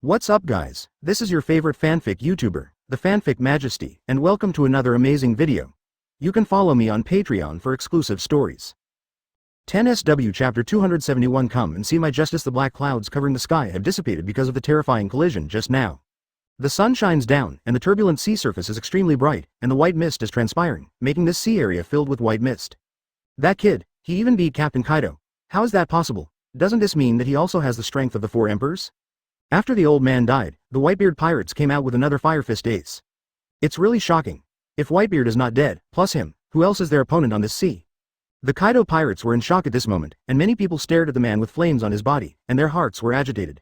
What's up guys, this is your favorite fanfic YouTuber, the Fanfic Majesty, and welcome to another amazing video. You can follow me on Patreon for exclusive stories. 10SW Chapter 271. Come and see my justice. The black clouds covering the sky have dissipated because of the terrifying collision just now. The sun shines down, and the turbulent sea surface is extremely bright, and the white mist is transpiring, making this sea area filled with white mist. That kid, he even beat Captain Kaido. How is that possible? Doesn't this mean that he also has the strength of the four emperors? After the old man died, the Whitebeard Pirates came out with another Fire Fist ace. It's really shocking. If Whitebeard is not dead, plus him, who else is their opponent on this sea? The Kaido pirates were in shock at this moment, and many people stared at the man with flames on his body, and their hearts were agitated.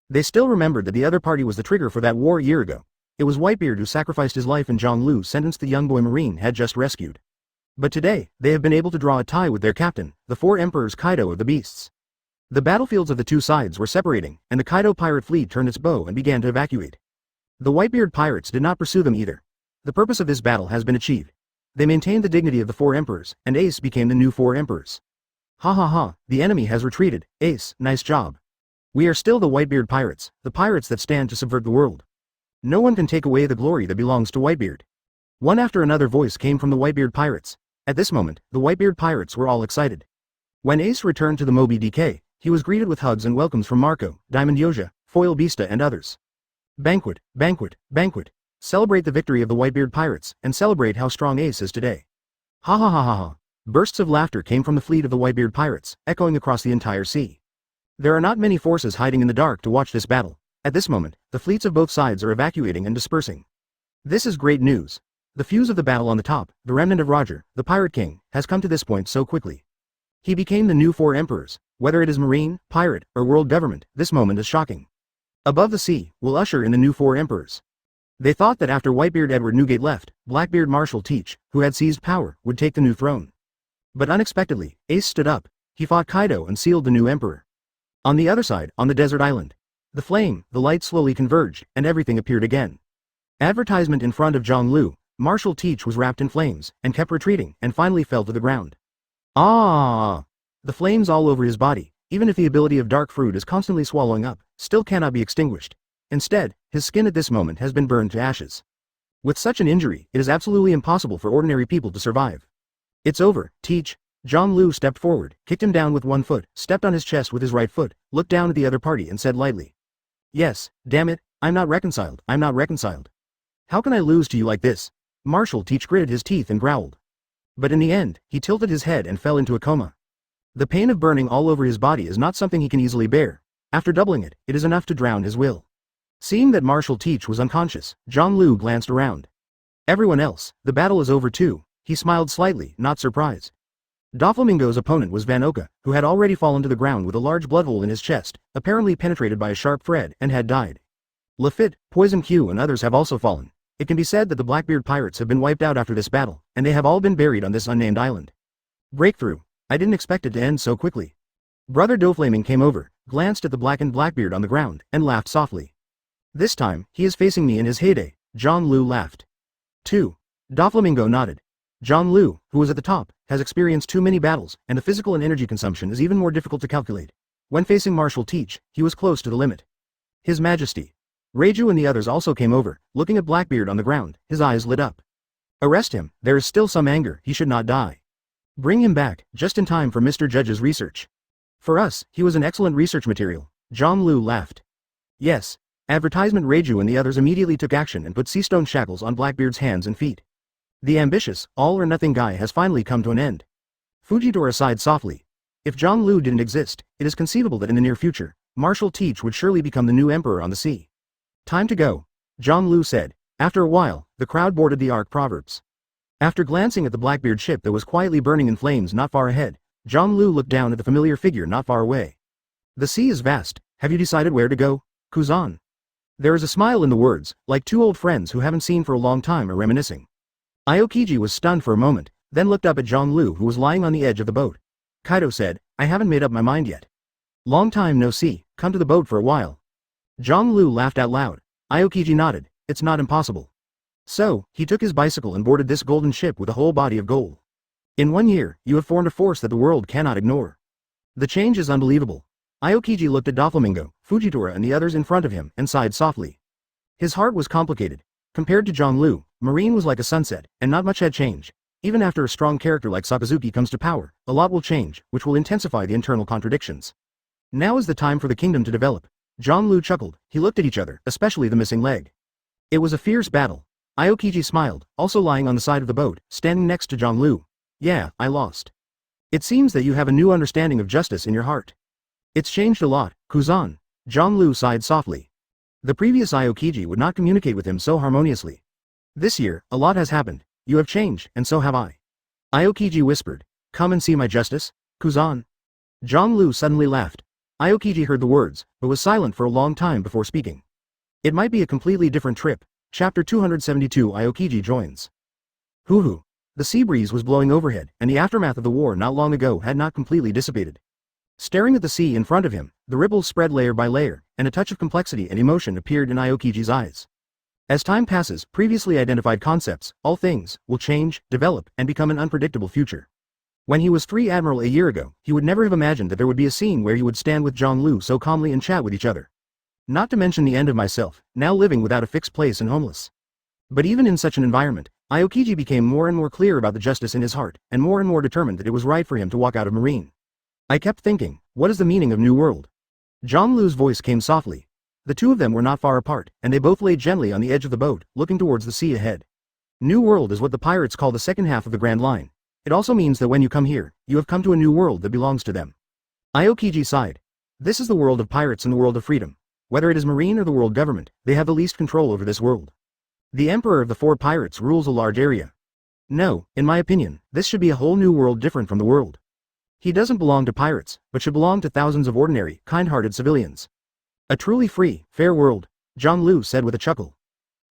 They still remembered that the other party was the trigger for that war a year ago. It was Whitebeard who sacrificed his life and Zhang Lu sentenced the young boy Marine had just rescued. But today, they have been able to draw a tie with their captain, the four emperors Kaido of the beasts. The battlefields of the two sides were separating, and the Kaido pirate fleet turned its bow and began to evacuate. The Whitebeard pirates did not pursue them either. The purpose of this battle has been achieved. They maintained the dignity of the four emperors, and Ace became the new four emperors. Ha ha ha, the enemy has retreated. Ace, nice job. We are still the Whitebeard pirates, the pirates that stand to subvert the world. No one can take away the glory that belongs to Whitebeard. One after another voice came from the Whitebeard pirates. At this moment, the Whitebeard pirates were all excited. When Ace returned to the Moby DK, he was greeted with hugs and welcomes from Marco, Diamond Yoja, Foil Beasta and others. Banquet, banquet, banquet. Celebrate the victory of the Whitebeard pirates, and celebrate how strong Ace is today. Ha ha ha ha ha. Bursts of laughter came from the fleet of the Whitebeard pirates, echoing across the entire sea. There are not many forces hiding in the dark to watch this battle. At this moment, the fleets of both sides are evacuating and dispersing. This is great news. The fuse of the battle on the top, the remnant of Roger, the Pirate King, has come to this point so quickly. He became the new four emperors. Whether it is marine, pirate, or world government, this moment is shocking. Above the sea, will usher in the new four emperors. They thought that after Whitebeard Edward Newgate left, Blackbeard Marshal Teach, who had seized power, would take the new throne. But unexpectedly, Ace stood up. He fought Kaido and sealed the new emperor. On the other side, on the desert island, the flame, the light slowly converged, and everything appeared again. Advertisement in front of Zhang Lu, Marshal Teach was wrapped in flames, and kept retreating, and finally fell to the ground. Ah! The flames all over his body, even if the ability of dark fruit is constantly swallowing up, still cannot be extinguished. Instead, his skin at this moment has been burned to ashes. With such an injury, it is absolutely impossible for ordinary people to survive. It's over, Teach. Zhang Lu stepped forward, kicked him down with one foot, stepped on his chest with his right foot, looked down at the other party and said lightly. Yes, damn it, I'm not reconciled. How can I lose to you like this? Marshal Teach gritted his teeth and growled. But in the end, he tilted his head and fell into a coma. The pain of burning all over his body is not something he can easily bear. After doubling it, it is enough to drown his will. Seeing that Marshal Teach was unconscious, Zhang Lu glanced around. Everyone else, the battle is over too. He smiled slightly, not surprised. Doflamingo's opponent was Vanoka, who had already fallen to the ground with a large blood hole in his chest, apparently penetrated by a sharp thread, and had died. Lafitte, Poison Q and others have also fallen. It can be said that the Blackbeard pirates have been wiped out after this battle, and they have all been buried on this unnamed island. Breakthrough. I didn't expect it to end so quickly. Brother Doflaming came over, glanced at the blackened Blackbeard on the ground, and laughed softly. This time, he is facing me in his heyday. Zhang Lu laughed. 2. Doflamingo nodded. Zhang Lu, who was at the top, has experienced too many battles, and the physical and energy consumption is even more difficult to calculate. When facing Marshal Teach, he was close to the limit. His Majesty. Reiju and the others also came over, looking at Blackbeard on the ground, his eyes lit up. Arrest him, there is still some anger, he should not die. Bring him back, just in time for Mr. Judge's research. For us, he was an excellent research material. Zhang Lu laughed. Yes. Advertisement. Reiju and the others immediately took action and put sea-stone shackles on Blackbeard's hands and feet. The ambitious, all-or-nothing guy has finally come to an end. Fujidora sighed softly. If Zhang Lu didn't exist, it is conceivable that in the near future, Marshal Teach would surely become the new emperor on the sea. Time to go, Zhang Lu said. After a while, the crowd boarded the Ark Proverbs. After glancing at the Blackbeard ship that was quietly burning in flames not far ahead, Zhang Lu looked down at the familiar figure not far away. The sea is vast. Have you decided where to go, Kuzan? There is a smile in the words, like two old friends who haven't seen for a long time are reminiscing. Aokiji was stunned for a moment, then looked up at Zhang Lu who was lying on the edge of the boat. Kaido said, I haven't made up my mind yet. Long time no see, come to the boat for a while. Zhang Lu laughed out loud. Aokiji nodded, it's not impossible. So, he took his bicycle and boarded this golden ship with a whole body of gold. In 1 year, you have formed a force that the world cannot ignore. The change is unbelievable. Aokiji looked at Doflamingo, Fujitora and the others in front of him, and sighed softly. His heart was complicated. Compared to Zhonglu, Marine was like a sunset, and not much had changed. Even after a strong character like Sakazuki comes to power, a lot will change, which will intensify the internal contradictions. Now is the time for the kingdom to develop. Zhonglu chuckled. He looked at each other, especially the missing leg. It was a fierce battle. Aokiji smiled, also lying on the side of the boat, standing next to Zhonglu. Yeah, I lost. It seems that you have a new understanding of justice in your heart. It's changed a lot, Kuzan. Zhonglu sighed softly. The previous Aokiji would not communicate with him so harmoniously. This year, a lot has happened. You have changed, and so have I. Aokiji whispered. Come and see my justice, Kuzan. Zhonglu suddenly laughed. Aokiji heard the words, but was silent for a long time before speaking. It might be a completely different trip. Chapter 272 Aokiji joins. Hoo-hoo. The sea breeze was blowing overhead, and the aftermath of the war not long ago had not completely dissipated. Staring at the sea in front of him, the ripples spread layer by layer, and a touch of complexity and emotion appeared in Aokiji's eyes. As time passes, previously identified concepts, all things, will change, develop, and become an unpredictable future. When he was 3 Admiral a year ago, he would never have imagined that there would be a scene where he would stand with Zhonglu so calmly and chat with each other. Not to mention the end of myself, now living without a fixed place and homeless. But even in such an environment, Aokiji became more and more clear about the justice in his heart, and more determined that it was right for him to walk out of Marine. I kept thinking, what is the meaning of New World? Zhonglu's voice came softly. The two of them were not far apart, and they both lay gently on the edge of the boat, looking towards the sea ahead. New World is what the pirates call the second half of the Grand Line. It also means that when you come here, you have come to a new world that belongs to them. Aokiji sighed. This is the world of pirates and the world of freedom. Whether it is Marine or the world government, they have the least control over this world. The Emperor of the 4 pirates rules a large area. No, in my opinion, this should be a whole new world different from the world. He doesn't belong to pirates, but should belong to thousands of ordinary, kind-hearted civilians. A truly free, fair world, Zhonglu said with a chuckle.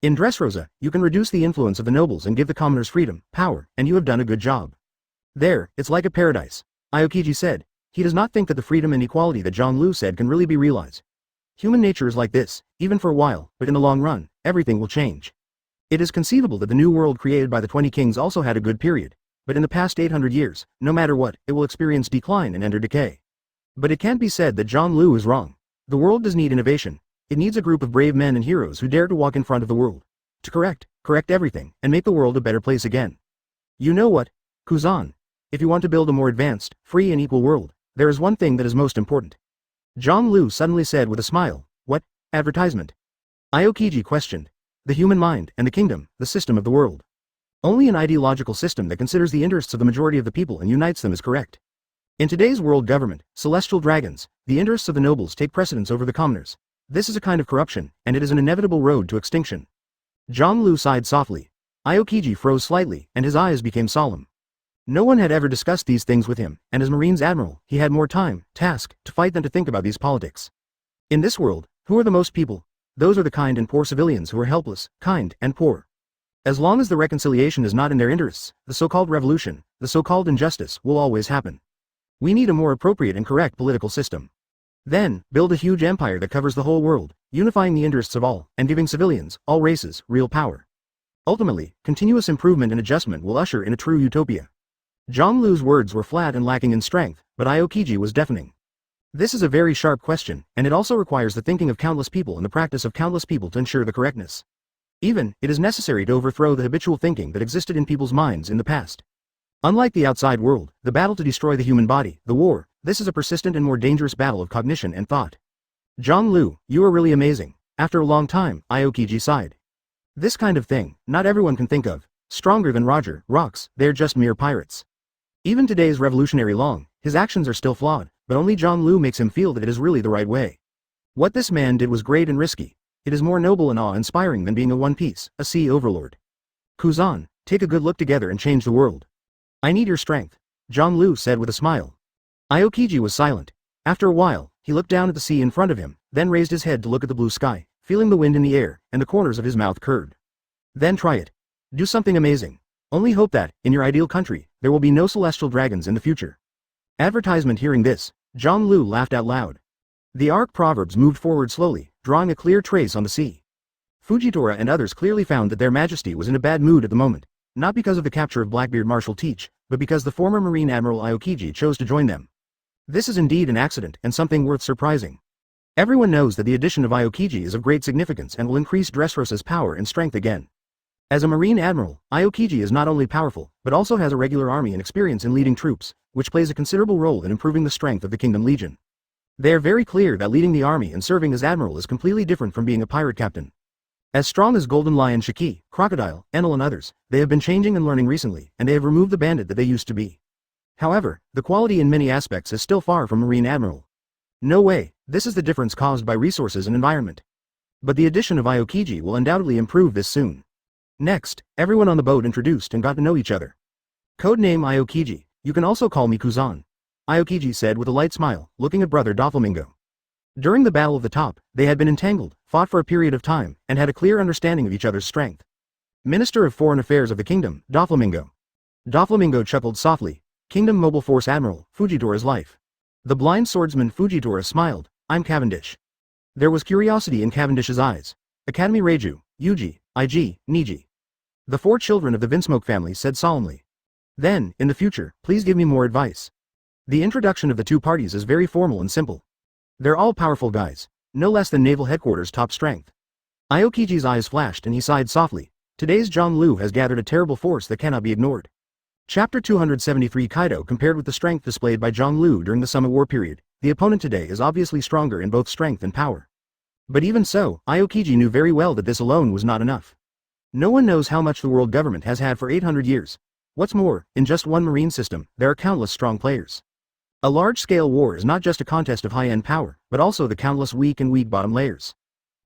In Dressrosa, you can reduce the influence of the nobles and give the commoners freedom, power, and you have done a good job. There, it's like a paradise, Aokiji said. He does not think that the freedom and equality that Zhonglu said can really be realized. Human nature is like this, even for a while, but in the long run, everything will change. It is conceivable that the new world created by the 20 kings also had a good period, but in the past 800 years, no matter what, it will experience decline and enter decay. But it can't be said that Zhonglu is wrong. The world does need innovation. It needs a group of brave men and heroes who dare to walk in front of the world. To correct everything, and make the world a better place again. You know what, Kuzan? If you want to build a more advanced, free and equal world, there is one thing that is most important. Zhonglu suddenly said with a smile. What? Advertisement? Aokiji questioned. The human mind, and the kingdom, the system of the world. Only an ideological system that considers the interests of the majority of the people and unites them is correct. In today's world government, celestial dragons, the interests of the nobles take precedence over the commoners. This is a kind of corruption, and it is an inevitable road to extinction. Zhonglu sighed softly. Aokiji froze slightly, and his eyes became solemn. No one had ever discussed these things with him, and as Marine's admiral, he had more task, to fight than to think about these politics. In this world, who are the most people? Those are the kind and poor civilians who are helpless, kind, and poor. As long as the reconciliation is not in their interests, the so-called revolution, the so-called injustice, will always happen. We need a more appropriate and correct political system. Then, build a huge empire that covers the whole world, unifying the interests of all, and giving civilians, all races, real power. Ultimately, continuous improvement and adjustment will usher in a true utopia. Zhonglu's words were flat and lacking in strength, but Aokiji was deafening. This is a very sharp question, and it also requires the thinking of countless people and the practice of countless people to ensure the correctness. Even, it is necessary to overthrow the habitual thinking that existed in people's minds in the past. Unlike the outside world, the battle to destroy the human body, the war, this is a persistent and more dangerous battle of cognition and thought. Zhonglu, you are really amazing. After a long time, Aokiji sighed. This kind of thing, not everyone can think of. Stronger than Roger, rocks, they're just mere pirates. Even today's revolutionary Long, his actions are still flawed, but only Zhonglu makes him feel that it is really the right way. What this man did was great and risky. It is more noble and awe-inspiring than being a One Piece, a sea overlord. Kuzan, take a good look together and change the world. I need your strength, Zhonglu said with a smile. Aokiji was silent. After a while, he looked down at the sea in front of him, then raised his head to look at the blue sky, feeling the wind in the air, and the corners of his mouth curved. Then try it. Do something amazing. Only hope that, in your ideal country, there will be no celestial dragons in the future. Advertisement. Hearing this, Zhonglu laughed out loud. The arc proverbs moved forward slowly, drawing a clear trace on the sea. Fujitora and others clearly found that their majesty was in a bad mood at the moment, not because of the capture of Blackbeard Marshal Teach, but because the former Marine Admiral Aokiji chose to join them. This is indeed an accident and something worth surprising. Everyone knows that the addition of Aokiji is of great significance and will increase Dressrosa's power and strength again. As a Marine Admiral, Aokiji is not only powerful, but also has a regular army and experience in leading troops, which plays a considerable role in improving the strength of the Kingdom Legion. They are very clear that leading the army and serving as Admiral is completely different from being a pirate captain. As strong as Golden Lion Shiki, Crocodile, Enel and others, they have been changing and learning recently, and they have removed the bandit that they used to be. However, the quality in many aspects is still far from Marine Admiral. No way, this is the difference caused by resources and environment. But the addition of Aokiji will undoubtedly improve this soon. Next, everyone on the boat introduced and got to know each other. Codename Aokiji, you can also call me Kuzan, Aokiji said with a light smile, looking at brother Doflamingo. During the Battle of the Top, they had been entangled, fought for a period of time, and had a clear understanding of each other's strength. Minister of Foreign Affairs of the Kingdom, Doflamingo. Doflamingo chuckled softly. Kingdom Mobile Force Admiral, Fujidora's life. The blind swordsman Fujidora smiled. I'm Cavendish. There was curiosity in Cavendish's eyes. Academy Reiju, Yuji, Ig, Niji. The 4 children of the Vinsmoke family said solemnly. Then, in the future, please give me more advice. The introduction of the 2 parties is very formal and simple. They're all powerful guys, no less than Naval Headquarters top strength. Aokiji's eyes flashed and he sighed softly. Today's Zhonglu has gathered a terrible force that cannot be ignored. Chapter 273 Kaido compared with the strength displayed by Zhonglu during the Summer War period, the opponent today is obviously stronger in both strength and power. But even so, Aokiji knew very well that this alone was not enough. No one knows how much the world government has had for 800 years. What's more, in just one marine system, there are countless strong players. A large-scale war is not just a contest of high-end power, but also the countless weak and weak-bottom layers.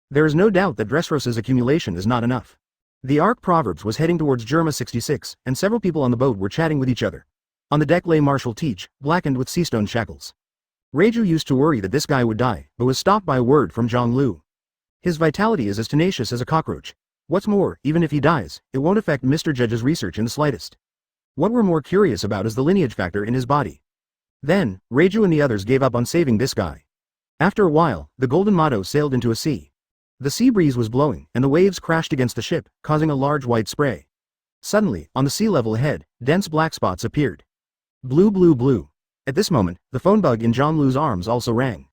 There is no doubt that Dressrosa's accumulation is not enough. The Ark Proverbs was heading towards Germa 66, and several people on the boat were chatting with each other. On the deck lay Marshal Teach, blackened with seastone shackles. Reiju used to worry that this guy would die, but was stopped by a word from Zhonglu. His vitality is as tenacious as a cockroach. What's more, even if he dies, it won't affect Mr. Judge's research in the slightest. What we're more curious about is the lineage factor in his body. Then, Reiju and the others gave up on saving this guy. After a while, the Golden Motto sailed into a sea. The sea breeze was blowing, and the waves crashed against the ship, causing a large white spray. Suddenly, on the sea level ahead, dense black spots appeared. Blue blue blue. At this moment, the phone bug in Zhonglu's arms also rang.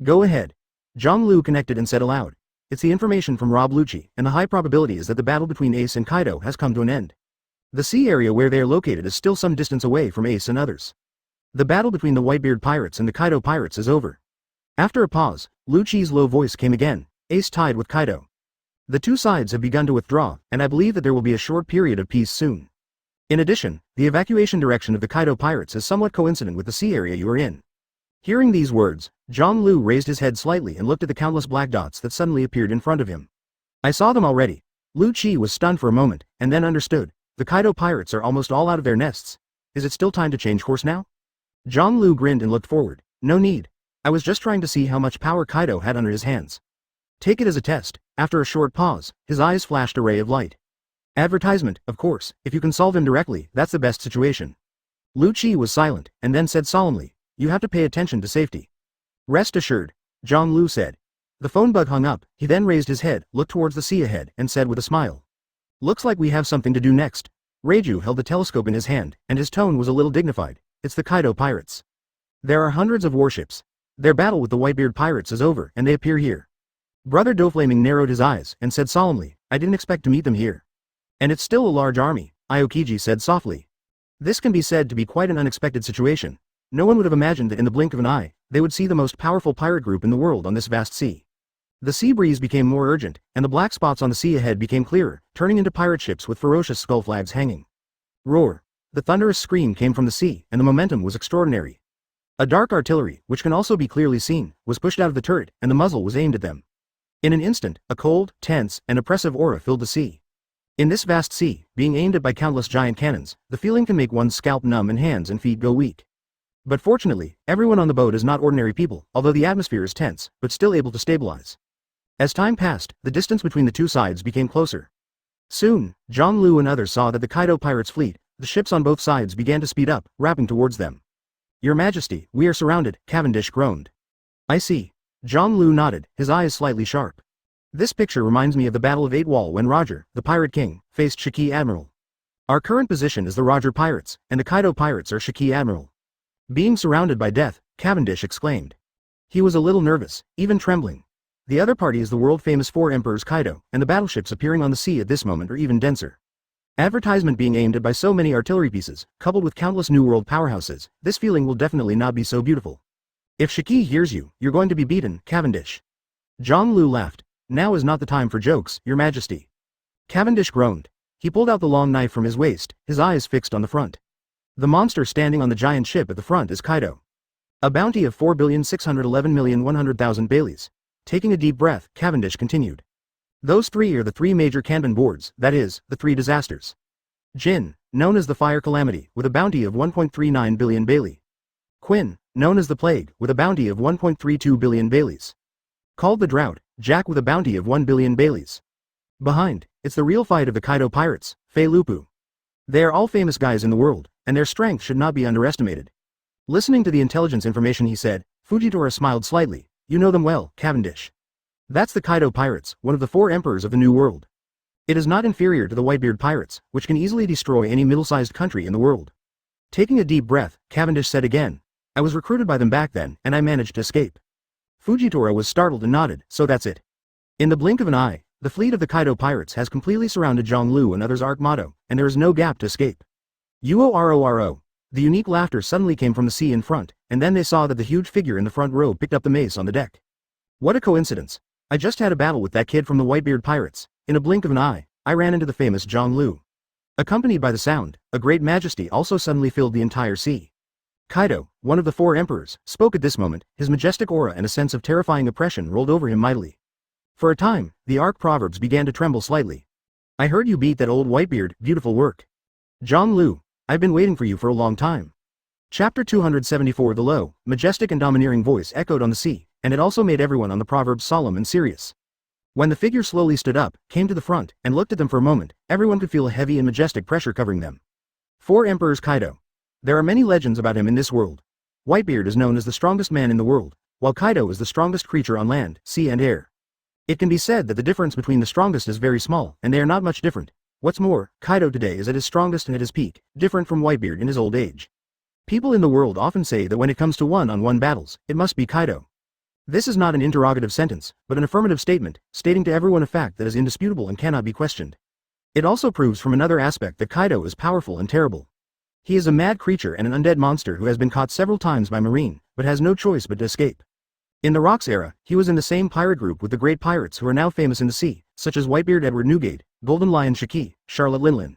Go ahead. Zhonglu connected and said aloud. It's the information from Rob Lucci, and the high probability is that the battle between Ace and Kaido has come to an end. The sea area where they are located is still some distance away from Ace and others. The battle between the Whitebeard Pirates and the Kaido Pirates is over. After a pause, Lucci's low voice came again. Ace tied with Kaido. The 2 sides have begun to withdraw, and I believe that there will be a short period of peace soon. In addition, the evacuation direction of the Kaido Pirates is somewhat coincident with the sea area you are in. Hearing these words, Zhonglu raised his head slightly and looked at the countless black dots that suddenly appeared in front of him. I saw them already. Lucci was stunned for a moment, and then understood. The Kaido Pirates are almost all out of their nests. Is it still time to change course now? Zhonglu grinned and looked forward. No need. I was just trying to see how much power Kaido had under his hands. Take it as a test. After a short pause, his eyes flashed a ray of light. Advertisement, of course, if you can solve him directly, that's the best situation. Lucci was silent, and then said solemnly, you have to pay attention to safety. Rest assured, Zhonglu said. The phone bug hung up, he then raised his head, looked towards the sea ahead, and said with a smile. Looks like we have something to do next. Reiju held the telescope in his hand, and his tone was a little dignified. It's the Kaido Pirates. There are hundreds of warships. Their battle with the Whitebeard Pirates is over, and they appear here. Brother Doflaming narrowed his eyes, and said solemnly, I didn't expect to meet them here. And it's still a large army, Aokiji said softly. This can be said to be quite an unexpected situation. No one would have imagined that in the blink of an eye, they would see the most powerful pirate group in the world on this vast sea. The sea breeze became more urgent, and the black spots on the sea ahead became clearer, turning into pirate ships with ferocious skull flags hanging. Roar! The thunderous scream came from the sea, and the momentum was extraordinary. A dark artillery, which can also be clearly seen, was pushed out of the turret, and the muzzle was aimed at them. In an instant, a cold, tense, and oppressive aura filled the sea. In this vast sea, being aimed at by countless giant cannons, the feeling can make one's scalp numb and hands and feet go weak. But fortunately, everyone on the boat is not ordinary people, although the atmosphere is tense, but still able to stabilize. As time passed, the distance between the 2 sides became closer. Soon, Zhonglu and others saw that the Kaido Pirates' fleet, the ships on both sides began to speed up, rapping towards them. Your Majesty, we are surrounded, Cavendish groaned. I see. Zhonglu nodded, his eyes slightly sharp. This picture reminds me of the Battle of 8 Wall when Roger, the Pirate King, faced Shiki Admiral. Our current position is the Roger Pirates, and the Kaido Pirates are Shiki Admiral. Being surrounded by death, Cavendish exclaimed. He was a little nervous, even trembling. The other party is the world-famous Four Emperors Kaido, and the battleships appearing on the sea at this moment are even denser. Advertisement being aimed at by so many artillery pieces, coupled with countless New World powerhouses, this feeling will definitely not be so beautiful. If Shiki hears you, you're going to be beaten, Cavendish. Zhang Lu laughed. Now is not the time for jokes, Your Majesty. Cavendish groaned. He pulled out the long knife from his waist, his eyes fixed on the front. The monster standing on the giant ship at the front is Kaido. A bounty of 4,611,100,000 Baileys. Taking a deep breath, Cavendish continued. Those three are the three major Kanban boards, that is, the three disasters. Jin, known as the Fire Calamity, with a bounty of 1.39 billion Bailey. Quinn, known as the Plague, with a bounty of 1.32 billion Baileys. Called the Drought, Jack with a bounty of 1 billion Baileys. Behind, it's the real fight of the Kaido Pirates, Fei Lupu. They are all famous guys in the world, and their strength should not be underestimated. Listening to the intelligence information he said, Fujitora smiled slightly. You know them well, Cavendish. That's the Kaido Pirates, one of the four emperors of the New World. It is not inferior to the Whitebeard Pirates, which can easily destroy any middle-sized country in the world. Taking a deep breath, Cavendish said again. I was recruited by them back then, and I managed to escape. Fujitora was startled and nodded, so that's it. In the blink of an eye, the fleet of the Kaido Pirates has completely surrounded Zhang Lu and others' armada, and there is no gap to escape. Uoro. The unique laughter suddenly came from the sea in front, and then they saw that the huge figure in the front row picked up the mace on the deck. What a coincidence. I just had a battle with that kid from the Whitebeard Pirates. In a blink of an eye, I ran into the famous Zhang Lu. Accompanied by the sound, a great majesty also suddenly filled the entire sea. Kaido, one of the four emperors, spoke at this moment, his majestic aura and a sense of terrifying oppression rolled over him mightily. For a time, the arc proverbs began to tremble slightly. I heard you beat that old Whitebeard, beautiful work. Zhang Lu, I've been waiting for you for a long time. Chapter 274. The low, majestic and domineering voice echoed on the sea, and it also made everyone on the proverbs solemn and serious. When the figure slowly stood up, came to the front, and looked at them for a moment, everyone could feel a heavy and majestic pressure covering them. Four Emperors Kaido. There are many legends about him in this world. Whitebeard is known as the strongest man in the world, while Kaido is the strongest creature on land, sea and air. It can be said that the difference between the strongest is very small, and they are not much different. What's more, Kaido today is at his strongest and at his peak, different from Whitebeard in his old age. People in the world often say that when it comes to one-on-one battles, it must be Kaido. This is not an interrogative sentence, but an affirmative statement, stating to everyone a fact that is indisputable and cannot be questioned. It also proves from another aspect that Kaido is powerful and terrible. He is a mad creature and an undead monster who has been caught several times by Marine, but has no choice but to escape. In the Rocks era, he was in the same pirate group with the great pirates who are now famous in the sea, such as Whitebeard Edward Newgate, Golden Lion Shiki, Charlotte Linlin.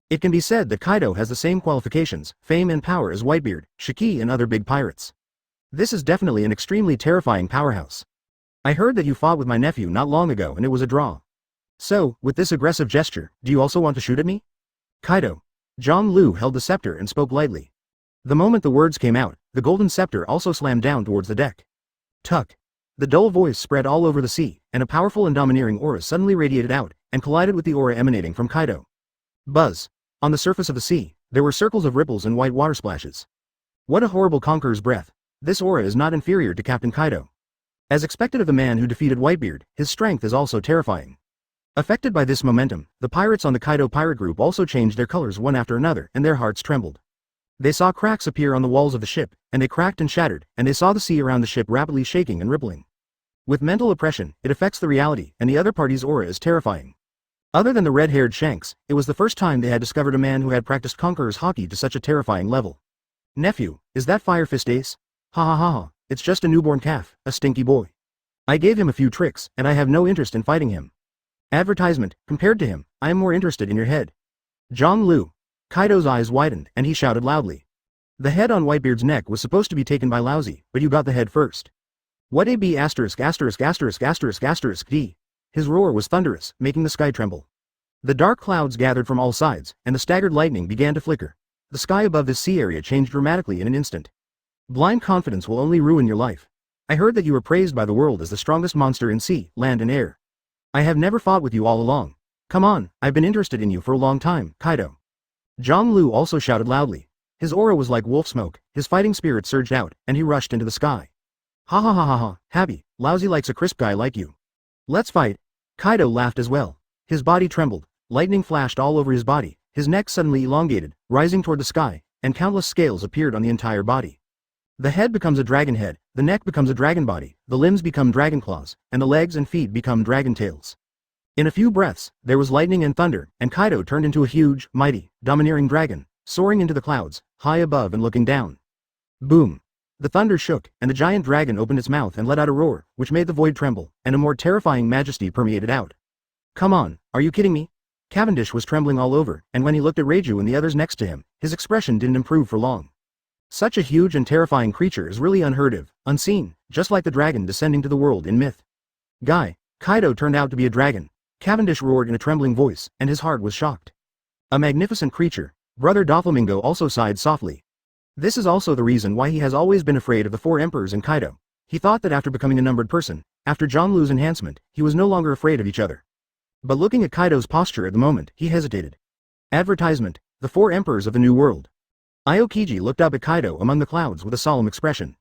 It can be said that Kaido has the same qualifications, fame and power as Whitebeard, Shiki and other big pirates. This is definitely an extremely terrifying powerhouse. I heard that you fought with my nephew not long ago and it was a draw. So, with this aggressive gesture, do you also want to shoot at me? Kaido. Zhang Lu held the scepter and spoke lightly. The moment the words came out, the golden scepter also slammed down towards the deck. Tuck. The dull voice spread all over the sea, and a powerful and domineering aura suddenly radiated out, and collided with the aura emanating from Kaido. Buzz. On the surface of the sea, there were circles of ripples and white water splashes. What a horrible conqueror's breath. This aura is not inferior to Captain Kaido. As expected of the man who defeated Whitebeard, his strength is also terrifying. Affected by this momentum, the pirates on the Kaido pirate group also changed their colors one after another, and their hearts trembled. They saw cracks appear on the walls of the ship, and they cracked and shattered, and they saw the sea around the ship rapidly shaking and rippling. With mental oppression, it affects the reality, and the other party's aura is terrifying. Other than the red-haired Shanks, it was the first time they had discovered a man who had practiced conqueror's hockey to such a terrifying level. Nephew, is that Fire Fist Ace? Ha ha ha ha, it's just a newborn calf, a stinky boy. I gave him a few tricks, and I have no interest in fighting him. Advertisement, compared to him, I am more interested in your head. Zhang Lu. Kaido's eyes widened, and he shouted loudly. The head on Whitebeard's neck was supposed to be taken by Lousy, but you got the head first. What a b asterisk asterisk asterisk asterisk asterisk d. His roar was thunderous, making the sky tremble. The dark clouds gathered from all sides, and the staggered lightning began to flicker. The sky above this sea area changed dramatically in an instant. Blind confidence will only ruin your life. I heard that you were praised by the world as the strongest monster in sea, land and air. I have never fought with you all along. Come on, I've been interested in you for a long time, Kaido. Zhang Lu also shouted loudly. His aura was like wolf smoke, his fighting spirit surged out, and he rushed into the sky. Ha ha ha ha ha, Happy, Lousy likes a crisp guy like you. Let's fight. Kaido laughed as well. His body trembled, lightning flashed all over his body, his neck suddenly elongated, rising toward the sky, and countless scales appeared on the entire body. The head becomes a dragon head, the neck becomes a dragon body, the limbs become dragon claws, and the legs and feet become dragon tails. In a few breaths, there was lightning and thunder, and Kaido turned into a huge, mighty, domineering dragon, soaring into the clouds, high above and looking down. Boom! The thunder shook, and the giant dragon opened its mouth and let out a roar, which made the void tremble, and a more terrifying majesty permeated out. Come on, are you kidding me? Cavendish was trembling all over, and when he looked at Reiju and the others next to him, his expression didn't improve for long. Such a huge and terrifying creature is really unheard of, unseen, just like the dragon descending to the world in myth. Kaido turned out to be a dragon. Cavendish roared in a trembling voice, and his heart was shocked. A magnificent creature. Brother Doflamingo also sighed softly. This is also the reason why he has always been afraid of the four emperors and Kaido. He thought that after becoming a numbered person, after Zhonglu's enhancement, he was no longer afraid of each other. But looking at Kaido's posture at the moment, he hesitated. Advertisement: the four emperors of the New World. Aokiji looked up at Kaido among the clouds with a solemn expression.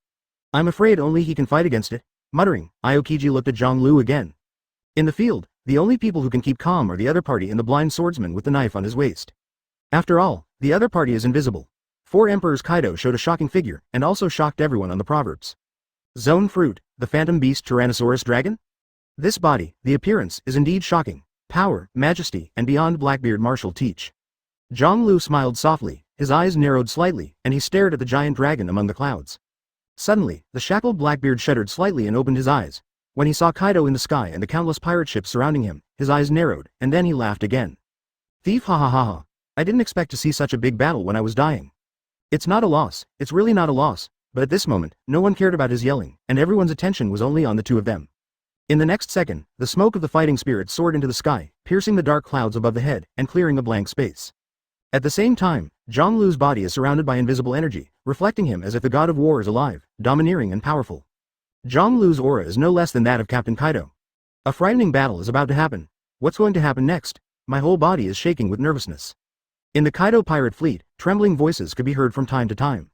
I'm afraid only he can fight against it. Muttering, Aokiji looked at Zhonglu again. In the field, the only people who can keep calm are the other party and the blind swordsman with the knife on his waist. After all, the other party is invisible. Four emperors. Kaido showed a shocking figure, and also shocked everyone on the proverbs. Zone fruit, the phantom beast Tyrannosaurus dragon? This body, the appearance, is indeed shocking. Power, majesty, and beyond Blackbeard marshal teach. Zhonglu smiled softly, his eyes narrowed slightly, and he stared at the giant dragon among the clouds. Suddenly, the shackled Blackbeard shuddered slightly and opened his eyes. When he saw Kaido in the sky and the countless pirate ships surrounding him, his eyes narrowed, and then he laughed again. Thief, ha ha ha ha. I didn't expect to see such a big battle when I was dying. It's not a loss, it's really not a loss, but at this moment, no one cared about his yelling, and everyone's attention was only on the two of them. In the next second, the smoke of the fighting spirit soared into the sky, piercing the dark clouds above the head, and clearing a blank space. At the same time, Zhonglu's body is surrounded by invisible energy, reflecting him as if the god of war is alive, domineering and powerful. Zhonglu's aura is no less than that of Captain Kaido. A frightening battle is about to happen. What's going to happen next? My whole body is shaking with nervousness. In the Kaido pirate fleet, trembling voices could be heard from time to time.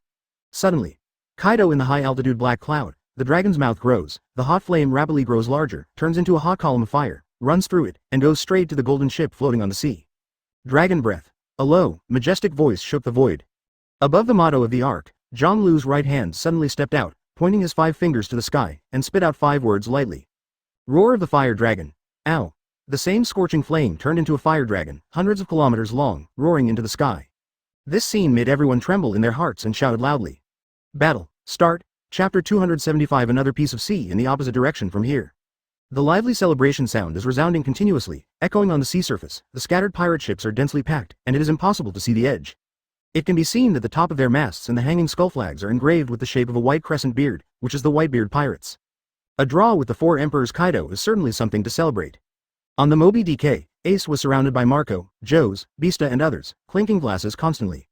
Suddenly, Kaido in the high-altitude black cloud, the dragon's mouth grows, the hot flame rapidly grows larger, turns into a hot column of fire, runs through it, and goes straight to the golden ship floating on the sea. Dragon breath. A low, majestic voice shook the void. Above the motto of the ark, Zhonglu's right hand suddenly stepped out, pointing his 5 fingers to the sky, and spit out 5 words lightly. Roar of the fire dragon. Ow. The same scorching flame turned into a fire dragon, hundreds of kilometers long, roaring into the sky. This scene made everyone tremble in their hearts and shouted loudly. Battle. Start. Chapter 275. Another piece of sea in the opposite direction from here. The lively celebration sound is resounding continuously, echoing on the sea surface. The scattered pirate ships are densely packed, and it is impossible to see the edge. It can be seen that the top of their masts and the hanging skull flags are engraved with the shape of a white crescent beard, which is the Whitebeard Pirates. A draw with the 4 emperors. Kaido is certainly something to celebrate. On the Moby DK, Ace was surrounded by Marco, Joes, Beasta and others, clinking glasses constantly.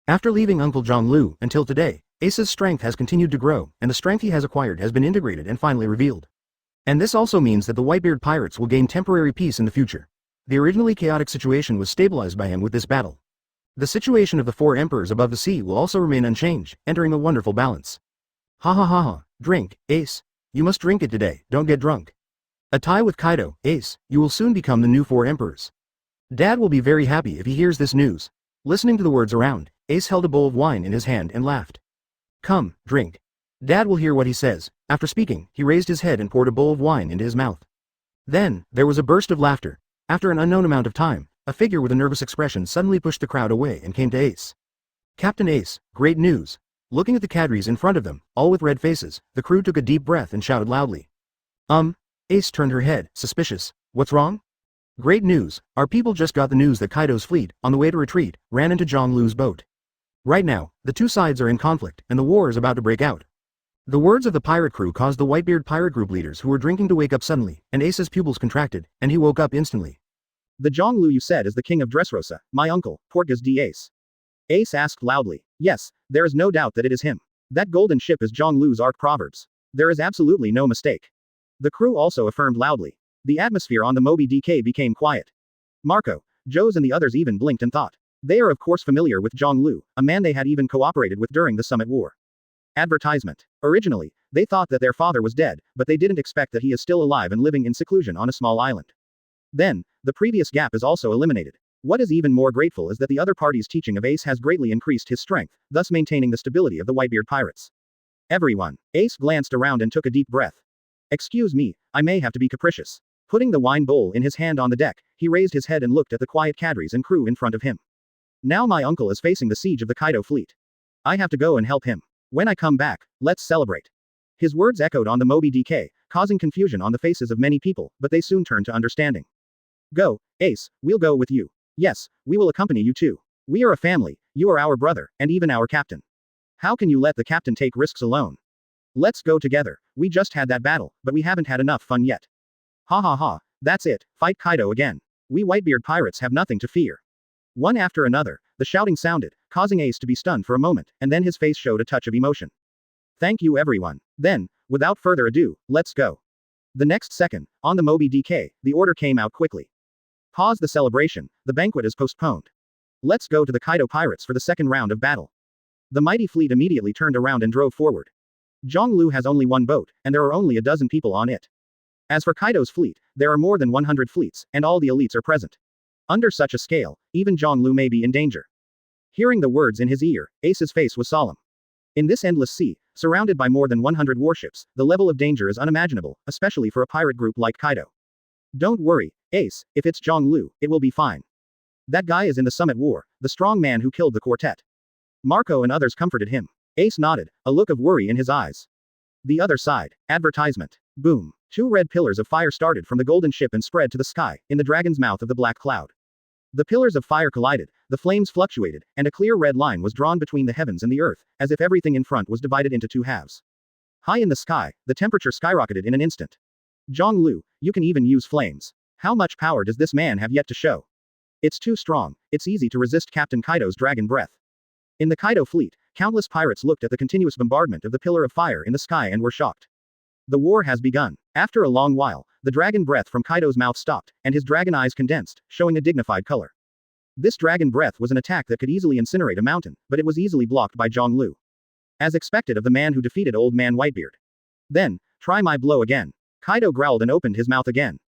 After leaving Uncle Zhonglu, until today, Ace's strength has continued to grow, and the strength he has acquired has been integrated and finally revealed. And this also means that the Whitebeard Pirates will gain temporary peace in the future. The originally chaotic situation was stabilized by him with this battle. The situation of the 4 emperors above the sea will also remain unchanged, entering a wonderful balance. Ha ha ha ha, drink, Ace. You must drink it today, don't get drunk. A tie with Kaido, Ace, you will soon become the new 4 emperors. Dad will be very happy if he hears this news. Listening to the words around, Ace held a bowl of wine in his hand and laughed. Come, drink. Dad will hear what he says. After speaking, he raised his head and poured a bowl of wine into his mouth. Then, there was a burst of laughter. After an unknown amount of time, a figure with a nervous expression suddenly pushed the crowd away and came to Ace. Captain Ace, great news. Looking at the cadres in front of them, all with red faces, the crew took a deep breath and shouted loudly. Ace turned her head, suspicious. What's wrong? Great news. Our people just got the news that Kaido's fleet, on the way to retreat, ran into Zhonglu's boat. Right now, the two sides are in conflict, and the war is about to break out. The words of the pirate crew caused the Whitebeard pirate group leaders who were drinking to wake up suddenly, and Ace's pupils contracted, and he woke up instantly. The Zhonglu you said is the king of Dressrosa, my uncle, Portgas D. Ace. Ace asked loudly. Yes, there is no doubt that it is him. That golden ship is Zhonglu's ark proverbs. There is absolutely no mistake. The crew also affirmed loudly. The atmosphere on the Moby DK became quiet. Marco, Joes and the others even blinked and thought. They are of course familiar with Zhonglu, a man they had even cooperated with during the Summit War. Advertisement. Originally, they thought that their father was dead, but they didn't expect that he is still alive and living in seclusion on a small island. Then, the previous gap is also eliminated. What is even more grateful is that the other party's teaching of Ace has greatly increased his strength, thus maintaining the stability of the Whitebeard Pirates. Everyone. Ace glanced around and took a deep breath. Excuse me, I may have to be capricious. Putting the wine bowl in his hand on the deck, he raised his head and looked at the quiet cadres and crew in front of him. Now my uncle is facing the siege of the Kaido fleet. I have to go and help him. When I come back, let's celebrate. His words echoed on the Moby DK, causing confusion on the faces of many people, but they soon turned to understanding. Go, Ace, we'll go with you. Yes, we will accompany you too. We are a family, you are our brother, and even our captain. How can you let the captain take risks alone? Let's go together. We just had that battle, but we haven't had enough fun yet. Ha ha ha, that's it, fight Kaido again. We Whitebeard pirates have nothing to fear. One after another, the shouting sounded, causing Ace to be stunned for a moment, and then his face showed a touch of emotion. Thank you everyone. Then, without further ado, let's go. The next second, on the Moby DK, the order came out quickly. Pause the celebration, the banquet is postponed. Let's go to the Kaido pirates for the second round of battle. The mighty fleet immediately turned around and drove forward. Zhonglu has only one boat, and there are only a dozen people on it. As for Kaido's fleet, there are more than 100 fleets, and all the elites are present. Under such a scale, even Zhonglu may be in danger. Hearing the words in his ear, Ace's face was solemn. In this endless sea, surrounded by more than 100 warships, the level of danger is unimaginable, especially for a pirate group like Kaido. Don't worry, Ace, if it's Zhonglu, it will be fine. That guy is in the Summit War, the strong man who killed the quartet. Marco and others comforted him. Ace nodded, a look of worry in his eyes. The other side. Advertisement. Boom. 2 red pillars of fire started from the golden ship and spread to the sky, in the dragon's mouth of the black cloud. The pillars of fire collided, the flames fluctuated, and a clear red line was drawn between the heavens and the earth, as if everything in front was divided into 2 halves. High in the sky, the temperature skyrocketed in an instant. Zhonglu, you can even use flames. How much power does this man have yet to show? It's too strong, it's easy to resist Captain Kaido's dragon breath. In the Kaido fleet, countless pirates looked at the continuous bombardment of the pillar of fire in the sky and were shocked. The war has begun. After a long while, the dragon breath from Kaido's mouth stopped, and his dragon eyes condensed, showing a dignified color. This dragon breath was an attack that could easily incinerate a mountain, but it was easily blocked by Zhonglu. As expected of the man who defeated Old Man Whitebeard. Then, try my blow again. Kaido growled and opened his mouth again.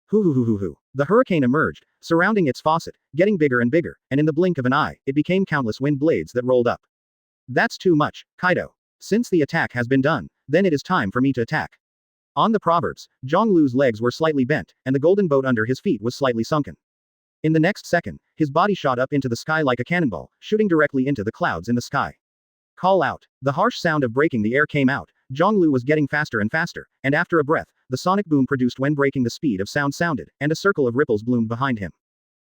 Hoo. The hurricane emerged, surrounding its faucet, getting bigger and bigger, and in the blink of an eye, it became countless wind blades that rolled up. That's too much, Kaido. Since the attack has been done, then it is time for me to attack. On the proverbs, Zhonglu's legs were slightly bent, and the golden boat under his feet was slightly sunken. In the next second, his body shot up into the sky like a cannonball, shooting directly into the clouds in the sky. Call out. The harsh sound of breaking the air came out. Zhonglu was getting faster and faster, and after a breath, the sonic boom produced when breaking the speed of sound sounded, and a circle of ripples bloomed behind him.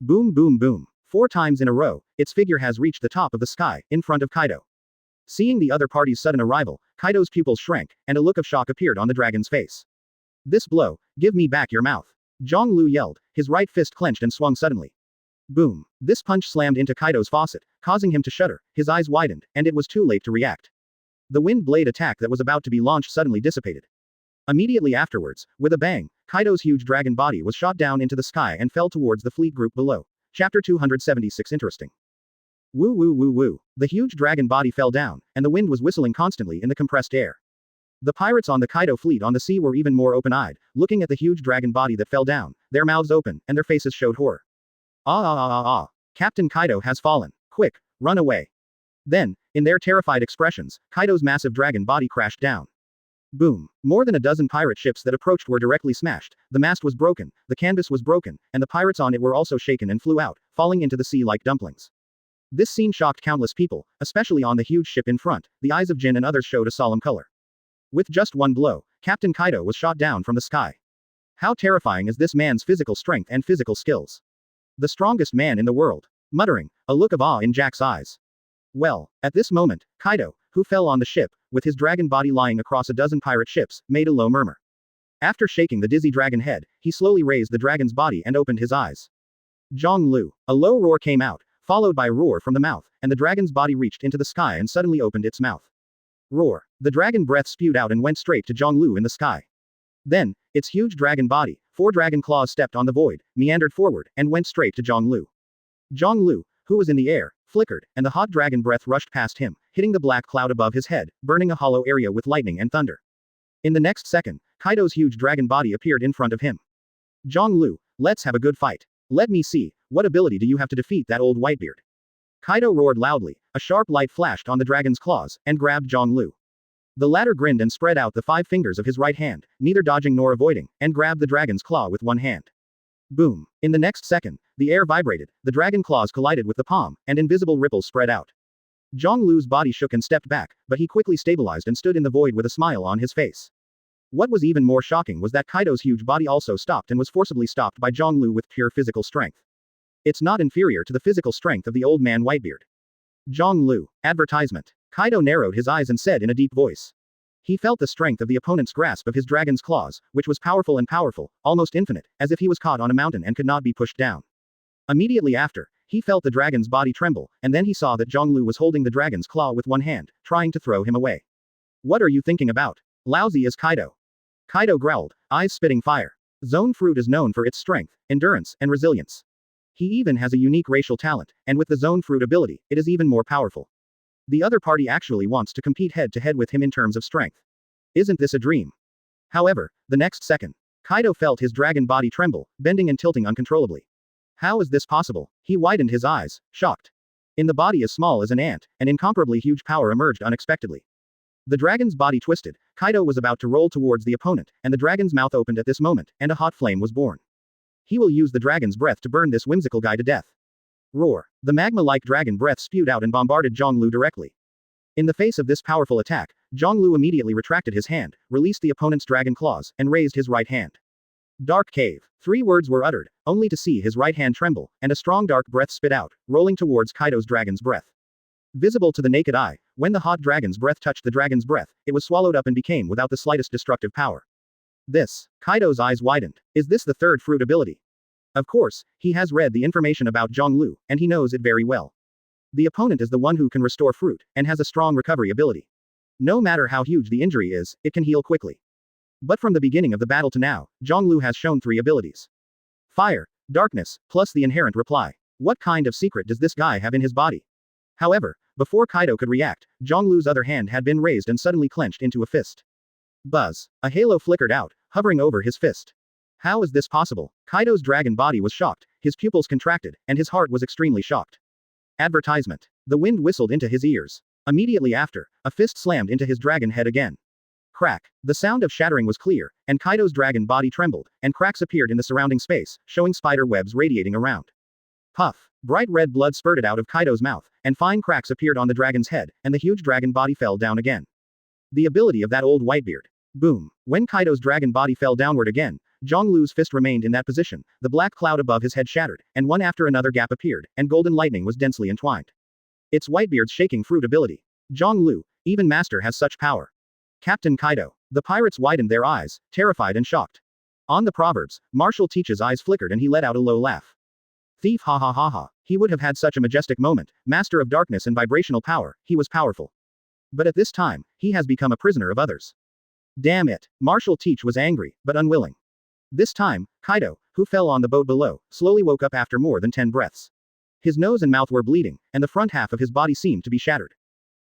Boom boom boom. 4 times in a row, its figure has reached the top of the sky, in front of Kaido. Seeing the other party's sudden arrival, Kaido's pupils shrank, and a look of shock appeared on the dragon's face. This blow, give me back your mouth. Zhonglu yelled, his right fist clenched and swung suddenly. Boom. This punch slammed into Kaido's faucet, causing him to shudder, his eyes widened, and it was too late to react. The wind blade attack that was about to be launched suddenly dissipated. Immediately afterwards, with a bang, Kaido's huge dragon body was shot down into the sky and fell towards the fleet group below. Chapter 276 Interesting. Woo woo woo woo. The huge dragon body fell down, and the wind was whistling constantly in the compressed air. The pirates on the Kaido fleet on the sea were even more open-eyed, looking at the huge dragon body that fell down, their mouths open, and their faces showed horror. Captain Kaido has fallen. Quick, run away. Then, in their terrified expressions, Kaido's massive dragon body crashed down. Boom. More than a dozen pirate ships that approached were directly smashed, the mast was broken, the canvas was broken, and the pirates on it were also shaken and flew out, falling into the sea like dumplings. This scene shocked countless people, especially on the huge ship in front. The eyes of Jin and others showed a solemn color. With just one blow, Captain Kaido was shot down from the sky. How terrifying is this man's physical strength and physical skills? The strongest man in the world. Muttering, a look of awe in Jack's eyes. Well, at this moment, Kaido, who fell on the ship, with his dragon body lying across a dozen pirate ships, made a low murmur. After shaking the dizzy dragon head, he slowly raised the dragon's body and opened his eyes. Zhonglu. A low roar came out, followed by a roar from the mouth, and the dragon's body reached into the sky and suddenly opened its mouth. Roar. The dragon breath spewed out and went straight to Zhonglu in the sky. Then, its huge dragon body, 4 dragon claws stepped on the void, meandered forward, and went straight to Zhonglu. Zhonglu, who was in the air, flickered, and the hot dragon breath rushed past him, hitting the black cloud above his head, burning a hollow area with lightning and thunder. In the next second, Kaido's huge dragon body appeared in front of him. Zhonglu, let's have a good fight. Let me see, what ability do you have to defeat that old Whitebeard? Kaido roared loudly, a sharp light flashed on the dragon's claws, and grabbed Zhonglu. The latter grinned and spread out the 5 fingers of his right hand, neither dodging nor avoiding, and grabbed the dragon's claw with one hand. Boom. In the next second, the air vibrated, the dragon claws collided with the palm, and invisible ripples spread out. Zhonglu's body shook and stepped back, but he quickly stabilized and stood in the void with a smile on his face. What was even more shocking was that Kaido's huge body also stopped and was forcibly stopped by Zhonglu with pure physical strength. It's not inferior to the physical strength of the old man Whitebeard. Zhonglu. Advertisement. Kaido narrowed his eyes and said in a deep voice. He felt the strength of the opponent's grasp of his dragon's claws, which was powerful, almost infinite, as if he was caught on a mountain and could not be pushed down. Immediately after, he felt the dragon's body tremble, and then he saw that Zhonglu was holding the dragon's claw with one hand, trying to throw him away. What are you thinking about? Lousy is Kaido. Kaido growled, eyes spitting fire. Zone fruit is known for its strength, endurance, and resilience. He even has a unique racial talent, and with the zone fruit ability, it is even more powerful. The other party actually wants to compete head-to-head with him in terms of strength. Isn't this a dream? However, the next second, Kaido felt his dragon body tremble, bending and tilting uncontrollably. How is this possible? He widened his eyes, shocked. In the body as small as an ant, an incomparably huge power emerged unexpectedly. The dragon's body twisted, Kaido was about to roll towards the opponent, and the dragon's mouth opened at this moment, and a hot flame was born. He will use the dragon's breath to burn this whimsical guy to death. Roar. The magma-like dragon breath spewed out and bombarded Zhonglu directly. In the face of this powerful attack, Zhonglu immediately retracted his hand, released the opponent's dragon claws, and raised his right hand. Dark cave. 3 words were uttered, only to see his right hand tremble, and a strong dark breath spit out, rolling towards Kaido's dragon's breath. Visible to the naked eye, when the hot dragon's breath touched the dragon's breath, it was swallowed up and became without the slightest destructive power. This. Kaido's eyes widened. Is this the third fruit ability? Of course, he has read the information about Zhonglu, and he knows it very well. The opponent is the one who can restore fruit, and has a strong recovery ability. No matter how huge the injury is, it can heal quickly. But from the beginning of the battle to now, Zhonglu has shown 3 abilities. Fire, darkness, plus the inherent reply. What kind of secret does this guy have in his body? However, before Kaido could react, Zhonglu's other hand had been raised and suddenly clenched into a fist. Buzz. A halo flickered out, hovering over his fist. How is this possible? Kaido's dragon body was shocked, his pupils contracted, and his heart was extremely shocked. Advertisement. The wind whistled into his ears. Immediately after, a fist slammed into his dragon head again. Crack. The sound of shattering was clear, and Kaido's dragon body trembled, and cracks appeared in the surrounding space, showing spider webs radiating around. Puff. Bright red blood spurted out of Kaido's mouth, and fine cracks appeared on the dragon's head, and the huge dragon body fell down again. The ability of that old Whitebeard. Boom. When Kaido's dragon body fell downward again, Zhonglu's fist remained in that position, the black cloud above his head shattered, and one after another gap appeared, and golden lightning was densely entwined. It's Whitebeard's shaking fruit ability. Zhonglu, even master has such power. Captain Kaido. The pirates widened their eyes, terrified and shocked. On the proverbs, Marshal Teach's eyes flickered and he let out a low laugh. Thief, ha ha ha ha. He would have had such a majestic moment, master of darkness and vibrational power, he was powerful. But at this time, he has become a prisoner of others. Damn it. Marshal Teach was angry, but unwilling. This time, Kaido, who fell on the boat below, slowly woke up after more than 10 breaths. His nose and mouth were bleeding, and the front half of his body seemed to be shattered.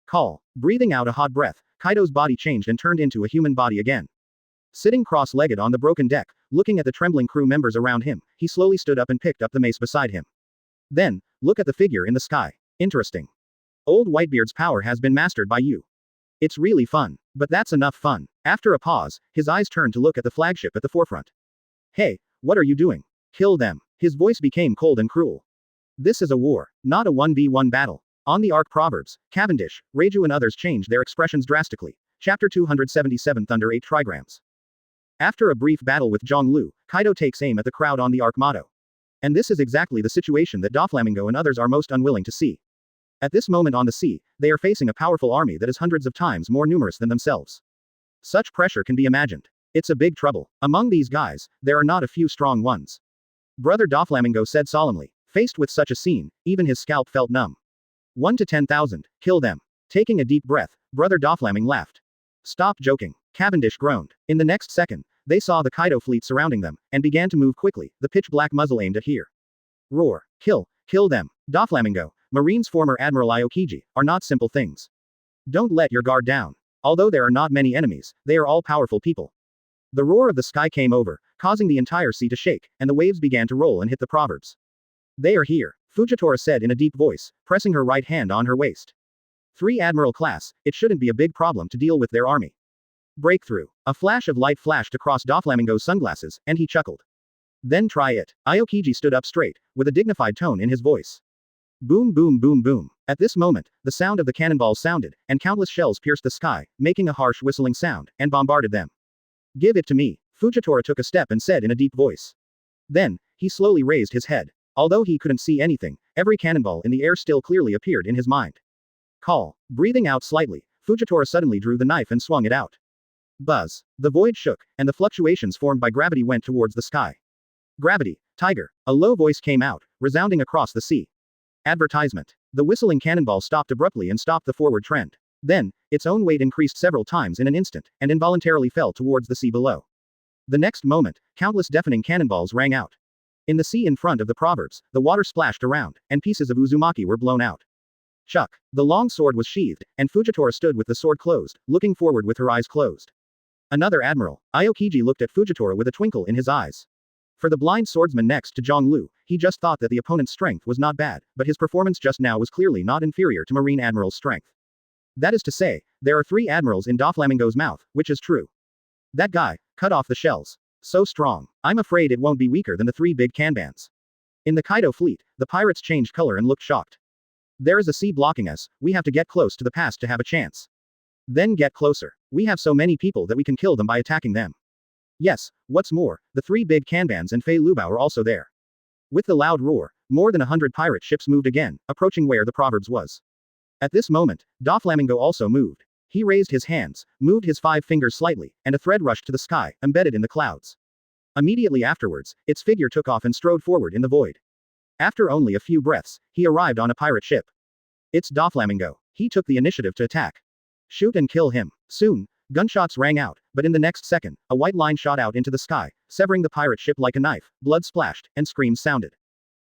Call. Breathing out a hot breath, Kaido's body changed and turned into a human body again. Sitting cross-legged on the broken deck, looking at the trembling crew members around him, he slowly stood up and picked up the mace beside him. Then, look at the figure in the sky. Interesting. Old Whitebeard's power has been mastered by you. It's really fun. But that's enough fun. After a pause, his eyes turned to look at the flagship at the forefront. Hey, what are you doing? Kill them. His voice became cold and cruel. This is a war, not a 1v1 battle. On the Ark Proverbs, Cavendish, Reiju and others changed their expressions drastically. Chapter 277 Thunder 8 Trigrams. After a brief battle with Zhonglu, Kaido takes aim at the crowd on the Ark motto. And this is exactly the situation that Doflamingo and others are most unwilling to see. At this moment on the sea, they are facing a powerful army that is hundreds of times more numerous than themselves. Such pressure can be imagined. It's a big trouble. Among these guys, there are not a few strong ones. Brother Doflamingo said solemnly. Faced with such a scene, even his scalp felt numb. 1 to 10,000, kill them. Taking a deep breath, Brother Doflamingo laughed. Stop joking. Cavendish groaned. In the next second, they saw the Kaido fleet surrounding them, and began to move quickly, the pitch-black muzzle aimed at here. Roar. Kill them. Doflamingo, Marine's former Admiral Aokiji, are not simple things. Don't let your guard down. Although there are not many enemies, they are all powerful people. The roar of the sky came over, causing the entire sea to shake, and the waves began to roll and hit the proverbs. They are here, Fujitora said in a deep voice, pressing her right hand on her waist. 3 Admiral class, it shouldn't be a big problem to deal with their army. Breakthrough. A flash of light flashed across Doflamingo's sunglasses, and he chuckled. Then try it. Aokiji stood up straight, with a dignified tone in his voice. Boom boom boom boom. At this moment, the sound of the cannonballs sounded, and countless shells pierced the sky, making a harsh whistling sound, and bombarded them. Give it to me. Fujitora took a step and said in a deep voice. Then, he slowly raised his head. Although he couldn't see anything, every cannonball in the air still clearly appeared in his mind. Call. Breathing out slightly, Fujitora suddenly drew the knife and swung it out. Buzz. The void shook, and the fluctuations formed by gravity went towards the sky. Gravity, Tiger. A low voice came out, resounding across the sea. Advertisement. The whistling cannonball stopped abruptly and stopped the forward trend. Then, its own weight increased several times in an instant, and involuntarily fell towards the sea below. The next moment, countless deafening cannonballs rang out. In the sea in front of the proverbs, the water splashed around, and pieces of Uzumaki were blown out. Chuck. The long sword was sheathed, and Fujitora stood with the sword closed, looking forward with her eyes closed. Another admiral. Aokiji looked at Fujitora with a twinkle in his eyes. For the blind swordsman next to Zhonglu, he just thought that the opponent's strength was not bad, but his performance just now was clearly not inferior to Marine Admiral's strength. That is to say, there are 3 admirals in Doflamingo's mouth, which is true. That guy, cut off the shells. So strong. I'm afraid it won't be weaker than the 3 big kanbans. In the Kaido fleet, the pirates changed color and looked shocked. There is a sea blocking us, we have to get close to the pass to have a chance. Then get closer. We have so many people that we can kill them by attacking them. Yes, what's more, the 3 big kanbans and Fei Lubao are also there. With the loud roar, more than 100 pirate ships moved again, approaching where the proverbs was. At this moment, Doflamingo also moved. He raised his hands, moved his 5 fingers slightly, and a thread rushed to the sky, embedded in the clouds. Immediately afterwards, its figure took off and strode forward in the void. After only a few breaths, he arrived on a pirate ship. It's Doflamingo. He took the initiative to attack. Shoot and kill him. Soon, gunshots rang out, but in the next second, a white line shot out into the sky, severing the pirate ship like a knife, blood splashed, and screams sounded.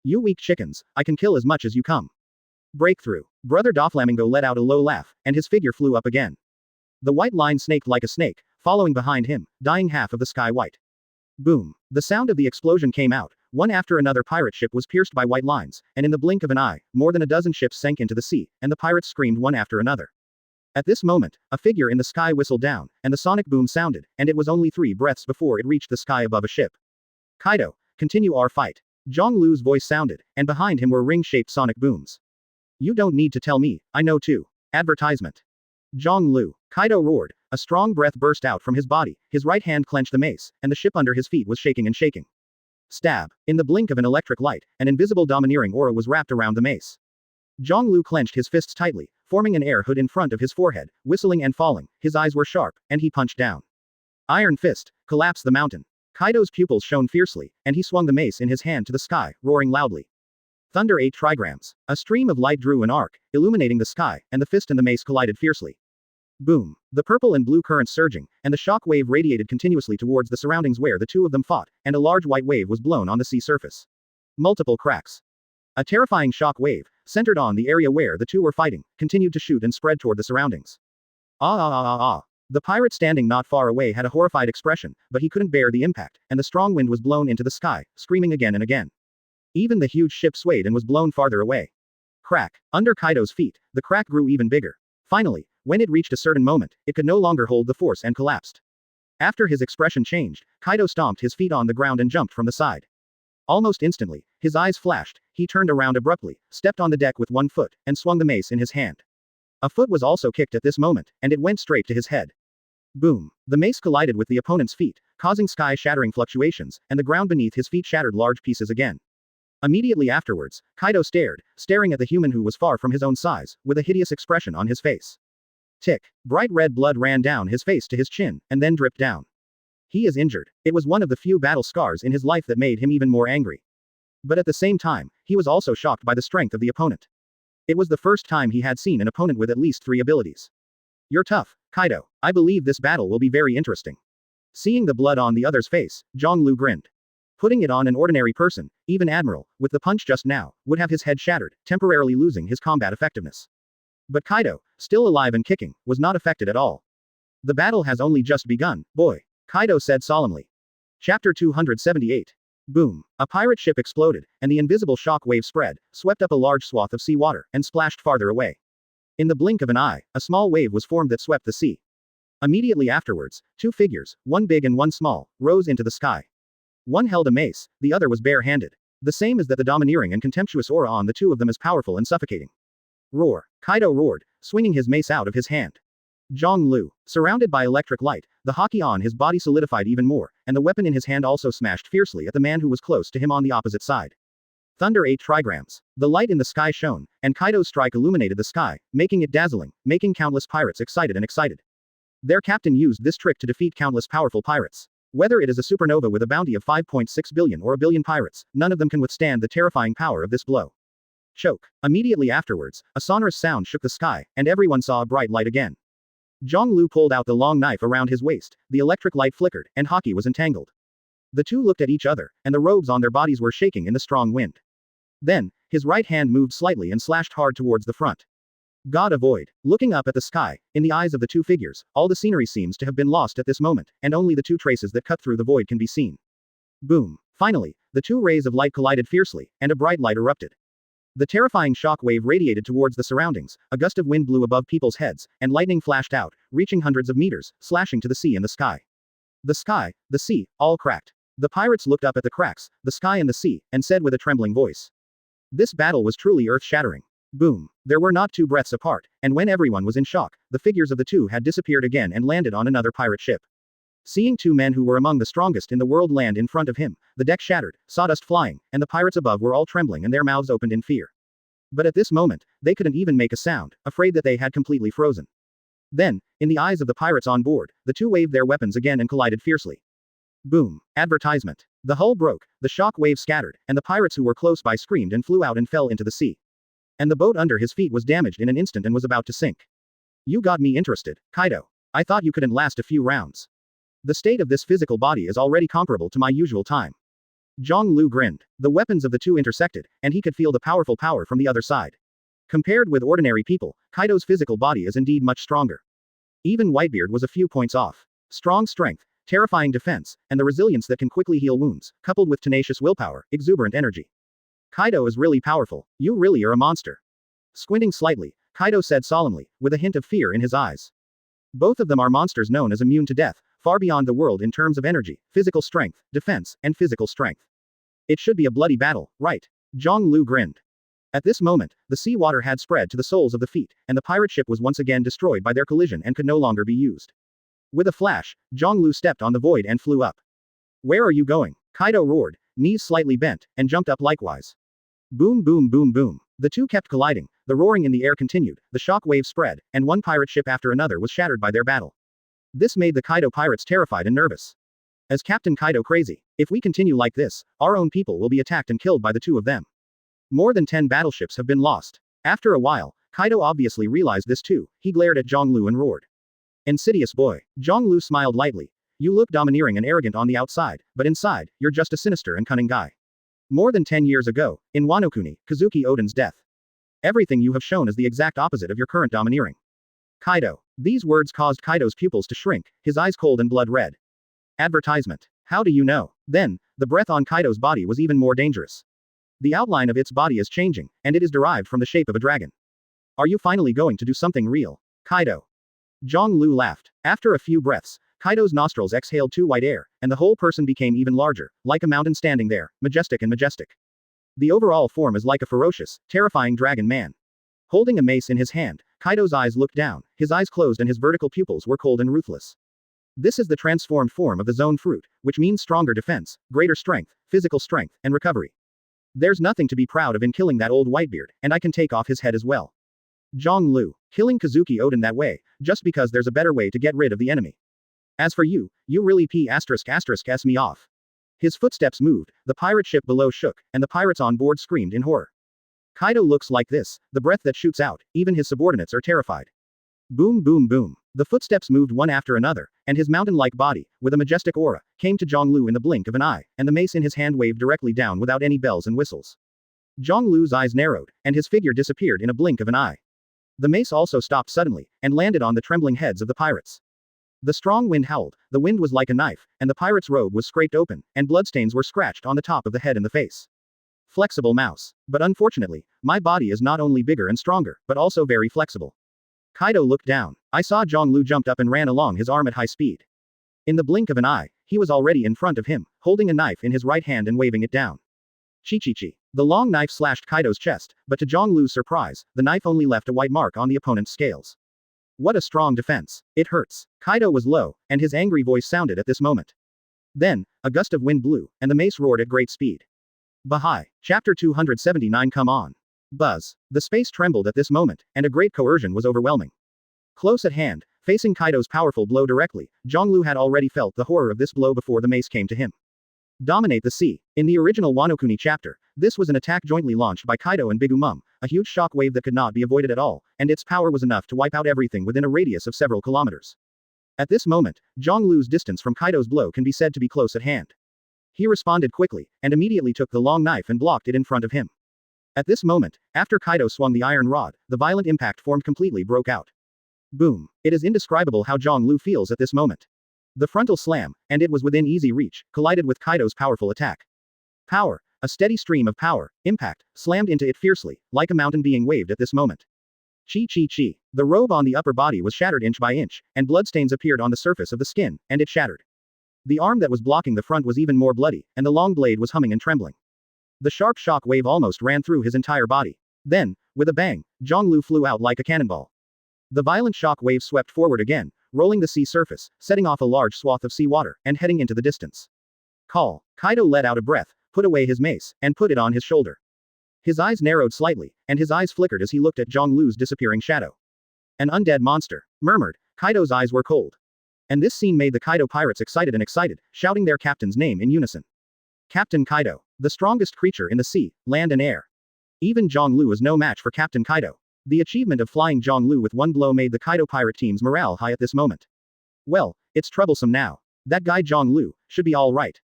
You weak chickens, I can kill as much as you come. Breakthrough. Brother Doflamingo let out a low laugh, and his figure flew up again. The white line snaked like a snake, following behind him, dyeing half of the sky white. Boom. The sound of the explosion came out, one after another pirate ship was pierced by white lines, and in the blink of an eye, more than a dozen ships sank into the sea, and the pirates screamed one after another. At this moment, a figure in the sky whistled down, and the sonic boom sounded, and it was only 3 breaths before it reached the sky above a ship. Kaido, continue our fight. Zhonglu's voice sounded, and behind him were ring-shaped sonic booms. You don't need to tell me, I know too. Advertisement. Zhonglu. Kaido roared. A strong breath burst out from his body, his right hand clenched the mace, and the ship under his feet was shaking and shaking. Stab. In the blink of an electric light, an invisible domineering aura was wrapped around the mace. Zhonglu clenched his fists tightly, forming an air hood in front of his forehead, whistling and falling, his eyes were sharp, and he punched down. Iron fist. Collapse the mountain. Kaido's pupils shone fiercely, and he swung the mace in his hand to the sky, roaring loudly. Thunder 8 trigrams. A stream of light drew an arc, illuminating the sky, and the fist and the mace collided fiercely. Boom. The purple and blue currents surging, and the shock wave radiated continuously towards the surroundings where the 2 of them fought, and a large white wave was blown on the sea surface. Multiple cracks. A terrifying shock wave, centered on the area where the 2 were fighting, continued to shoot and spread toward the surroundings. Ah ah ah ah ah. The pirate standing not far away had a horrified expression, but he couldn't bear the impact, and the strong wind was blown into the sky, screaming again and again. Even the huge ship swayed and was blown farther away. Crack. Under Kaido's feet, the crack grew even bigger. Finally, when it reached a certain moment, it could no longer hold the force and collapsed. After his expression changed, Kaido stomped his feet on the ground and jumped from the side. Almost instantly, his eyes flashed, he turned around abruptly, stepped on the deck with 1 foot, and swung the mace in his hand. A foot was also kicked at this moment, and it went straight to his head. Boom. The mace collided with the opponent's feet, causing sky-shattering fluctuations, and the ground beneath his feet shattered large pieces again. Immediately afterwards, Kaido staring at the human who was far from his own size, with a hideous expression on his face. Tick. Bright red blood ran down his face to his chin, and then dripped down. He is injured. It was one of the few battle scars in his life that made him even more angry. But at the same time, he was also shocked by the strength of the opponent. It was the first time he had seen an opponent with at least 3 abilities. You're tough, Kaido. I believe this battle will be very interesting. Seeing the blood on the other's face, Zhonglu grinned. Putting it on an ordinary person, even Admiral, with the punch just now, would have his head shattered, temporarily losing his combat effectiveness. But Kaido, still alive and kicking, was not affected at all. The battle has only just begun, boy, Kaido said solemnly. Chapter 278. Boom. A pirate ship exploded, and the invisible shock wave spread, swept up a large swath of seawater, and splashed farther away. In the blink of an eye, a small wave was formed that swept the sea. Immediately afterwards, two figures, one big and one small, rose into the sky. One held a mace, the other was bare-handed. The same as that the domineering and contemptuous aura on the two of them is powerful and suffocating. Roar! Kaido roared, swinging his mace out of his hand. Zhang Lu, surrounded by electric light, the haki on his body solidified even more, and the weapon in his hand also smashed fiercely at the man who was close to him on the opposite side. Thunder 8 trigrams. The light in the sky shone, and Kaido's strike illuminated the sky, making it dazzling, making countless pirates excited and excited. Their captain used this trick to defeat countless powerful pirates. Whether it is a supernova with a bounty of 5.6 billion or a billion pirates, none of them can withstand the terrifying power of this blow. Choke. Immediately afterwards, a sonorous sound shook the sky, and everyone saw a bright light again. Zhang Lu pulled out the long knife around his waist, the electric light flickered, and haki was entangled. The two looked at each other, and the robes on their bodies were shaking in the strong wind. Then, his right hand moved slightly and slashed hard towards the front. God avoid. Looking up at the sky, in the eyes of the two figures, all the scenery seems to have been lost at this moment, and only the two traces that cut through the void can be seen. Boom. Finally, the two rays of light collided fiercely, and a bright light erupted. The terrifying shock wave radiated towards the surroundings, a gust of wind blew above people's heads, and lightning flashed out, reaching hundreds of meters, slashing to the sea and the sky. The sky, the sea, all cracked. The pirates looked up at the cracks, the sky and the sea, and said with a trembling voice. This battle was truly earth-shattering. Boom. There were not two breaths apart, and when everyone was in shock, the figures of the two had disappeared again and landed on another pirate ship. Seeing two men who were among the strongest in the world land in front of him, the deck shattered, sawdust flying, and the pirates above were all trembling and their mouths opened in fear. But at this moment, they couldn't even make a sound, afraid that they had completely frozen. Then, in the eyes of the pirates on board, the two waved their weapons again and collided fiercely. Boom. Advertisement. The hull broke, the shock wave scattered, and the pirates who were close by screamed and flew out and fell into the sea. And the boat under his feet was damaged in an instant and was about to sink. You got me interested, Kaido. I thought you couldn't last a few rounds. The state of this physical body is already comparable to my usual time. Zhang Lu grinned. The weapons of the two intersected, and he could feel the powerful power from the other side. Compared with ordinary people, Kaido's physical body is indeed much stronger. Even Whitebeard was a few points off. Strong strength, terrifying defense, and the resilience that can quickly heal wounds, coupled with tenacious willpower, exuberant energy. Kaido is really powerful. You really are a monster. Squinting slightly, Kaido said solemnly, with a hint of fear in his eyes. Both of them are monsters known as immune to death, far beyond the world in terms of energy, physical strength, defense, and physical strength. It should be a bloody battle, right? Zhang Lu grinned. At this moment, the sea water had spread to the soles of the feet, and the pirate ship was once again destroyed by their collision and could no longer be used. With a flash, Zhang Lu stepped on the void and flew up. Where are you going? Kaido roared, knees slightly bent, and jumped up likewise. Boom boom boom boom. The two kept colliding, the roaring in the air continued, the shock wave spread, and one pirate ship after another was shattered by their battle. This made the Kaido pirates terrified and nervous. As Captain Kaido crazy, if we continue like this, our own people will be attacked and killed by the two of them. More than 10 battleships have been lost. After a while, Kaido obviously realized this too. He glared at Zhang Lu and roared. Insidious boy. Zhang Lu smiled lightly. You look domineering and arrogant on the outside, but inside, you're just a sinister and cunning guy. More than 10 years ago, in Wano-kuni, Kazuki Oden's death. Everything you have shown is the exact opposite of your current domineering. Kaido. These words caused Kaido's pupils to shrink, his eyes cold and blood red. Advertisement. How do you know? Then, the breath on Kaido's body was even more dangerous. The outline of its body is changing, and it is derived from the shape of a dragon. Are you finally going to do something real? Kaido. Zhang Lu laughed. After a few breaths, Kaido's nostrils exhaled too white air, and the whole person became even larger, like a mountain standing there, majestic and majestic. The overall form is like a ferocious, terrifying dragon man. Holding a mace in his hand, Kaido's eyes looked down, his eyes closed and his vertical pupils were cold and ruthless. This is the transformed form of the zone fruit, which means stronger defense, greater strength, physical strength, and recovery. There's nothing to be proud of in killing that old Whitebeard, and I can take off his head as well. Zhang Lu, killing Kazuki Oden that way, just because there's a better way to get rid of the enemy. As for you, you really s me off. His footsteps moved, the pirate ship below shook, and the pirates on board screamed in horror. Kaido looks like this, the breath that shoots out, even his subordinates are terrified. Boom boom boom. The footsteps moved one after another, and his mountain-like body, with a majestic aura, came to Zhang Lu in the blink of an eye, and the mace in his hand waved directly down without any bells and whistles. Zhang Lu's eyes narrowed, and his figure disappeared in a blink of an eye. The mace also stopped suddenly, and landed on the trembling heads of the pirates. The strong wind howled, the wind was like a knife, and the pirate's robe was scraped open, and bloodstains were scratched on the top of the head and the face. Flexible mouse. But unfortunately, my body is not only bigger and stronger, but also very flexible. Kaido looked down. I saw Zhonglu jumped up and ran along his arm at high speed. In the blink of an eye, he was already in front of him, holding a knife in his right hand and waving it down. Chi. The long knife slashed Kaido's chest, but to Zhonglu's surprise, the knife only left a white mark on the opponent's scales. What a strong defense. It hurts. Kaido was low, and his angry voice sounded at this moment. Then, a gust of wind blew, and the mace roared at great speed. Bahai. Chapter 279. Come on. Buzz. The space trembled at this moment, and a great coercion was overwhelming. Close at hand, facing Kaido's powerful blow directly, Zhonglu had already felt the horror of this blow before the mace came to him. Dominate the sea. In the original Wano Kuni chapter, this was an attack jointly launched by Kaido and Big Mom, a huge shock wave that could not be avoided at all, and its power was enough to wipe out everything within a radius of several kilometers. At this moment, Zhonglu's distance from Kaido's blow can be said to be close at hand. He responded quickly, and immediately took the long knife and blocked it in front of him. At this moment, after Kaido swung the iron rod, the violent impact formed completely broke out. Boom. It is indescribable how Zhonglu feels at this moment. The frontal slam, and it was within easy reach, collided with Kaido's powerful attack. Power. A steady stream of power, impact, slammed into it fiercely, like a mountain being waved at this moment. Chi. The robe on the upper body was shattered inch by inch, and bloodstains appeared on the surface of the skin, and it shattered. The arm that was blocking the front was even more bloody, and the long blade was humming and trembling. The sharp shock wave almost ran through his entire body. Then, with a bang, Zhonglu flew out like a cannonball. The violent shock wave swept forward again, rolling the sea surface, setting off a large swath of seawater, and heading into the distance. Call. Kaido let out a breath, put away his mace, and put it on his shoulder. His eyes narrowed slightly, and his eyes flickered as he looked at Zhonglu's disappearing shadow. An undead monster. Murmured. Kaido's eyes were cold. And this scene made the Kaido pirates excited, shouting their captain's name in unison. Captain Kaido. The strongest creature in the sea, land and air. Even Zhonglu is no match for Captain Kaido. The achievement of flying Zhonglu with one blow made the Kaido pirate team's morale high at this moment. Well, it's troublesome now. That guy Zhonglu should be all right.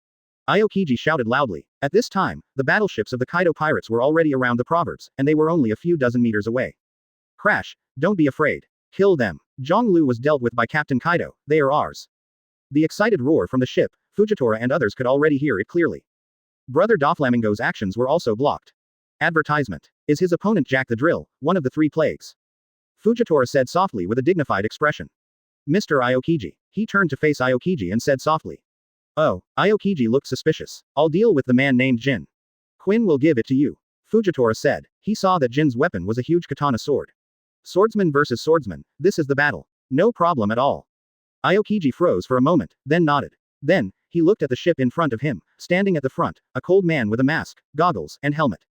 Aokiji shouted loudly. At this time, the battleships of the Kaido pirates were already around the proverbs, and they were only a few dozen meters away. Crash. Don't be afraid. Kill them. Zhonglu was dealt with by Captain Kaido. They are ours. The excited roar from the ship, Fujitora and others could already hear it clearly. Brother Doflamingo's actions were also blocked. Advertisement. Is his opponent Jack the Drill, one of the three plagues? Fujitora said softly with a dignified expression. Mr. Aokiji. He turned to face Aokiji and said softly. Oh, Aokiji looked suspicious. I'll deal with the man named Jin. Quinn will give it to you. Fujitora said. He saw that Jin's weapon was a huge katana sword. Swordsman versus swordsman, this is the battle. No problem at all. Aokiji froze for a moment, then nodded. Then, he looked at the ship in front of him, standing at the front, a cold man with a mask, goggles, and helmet.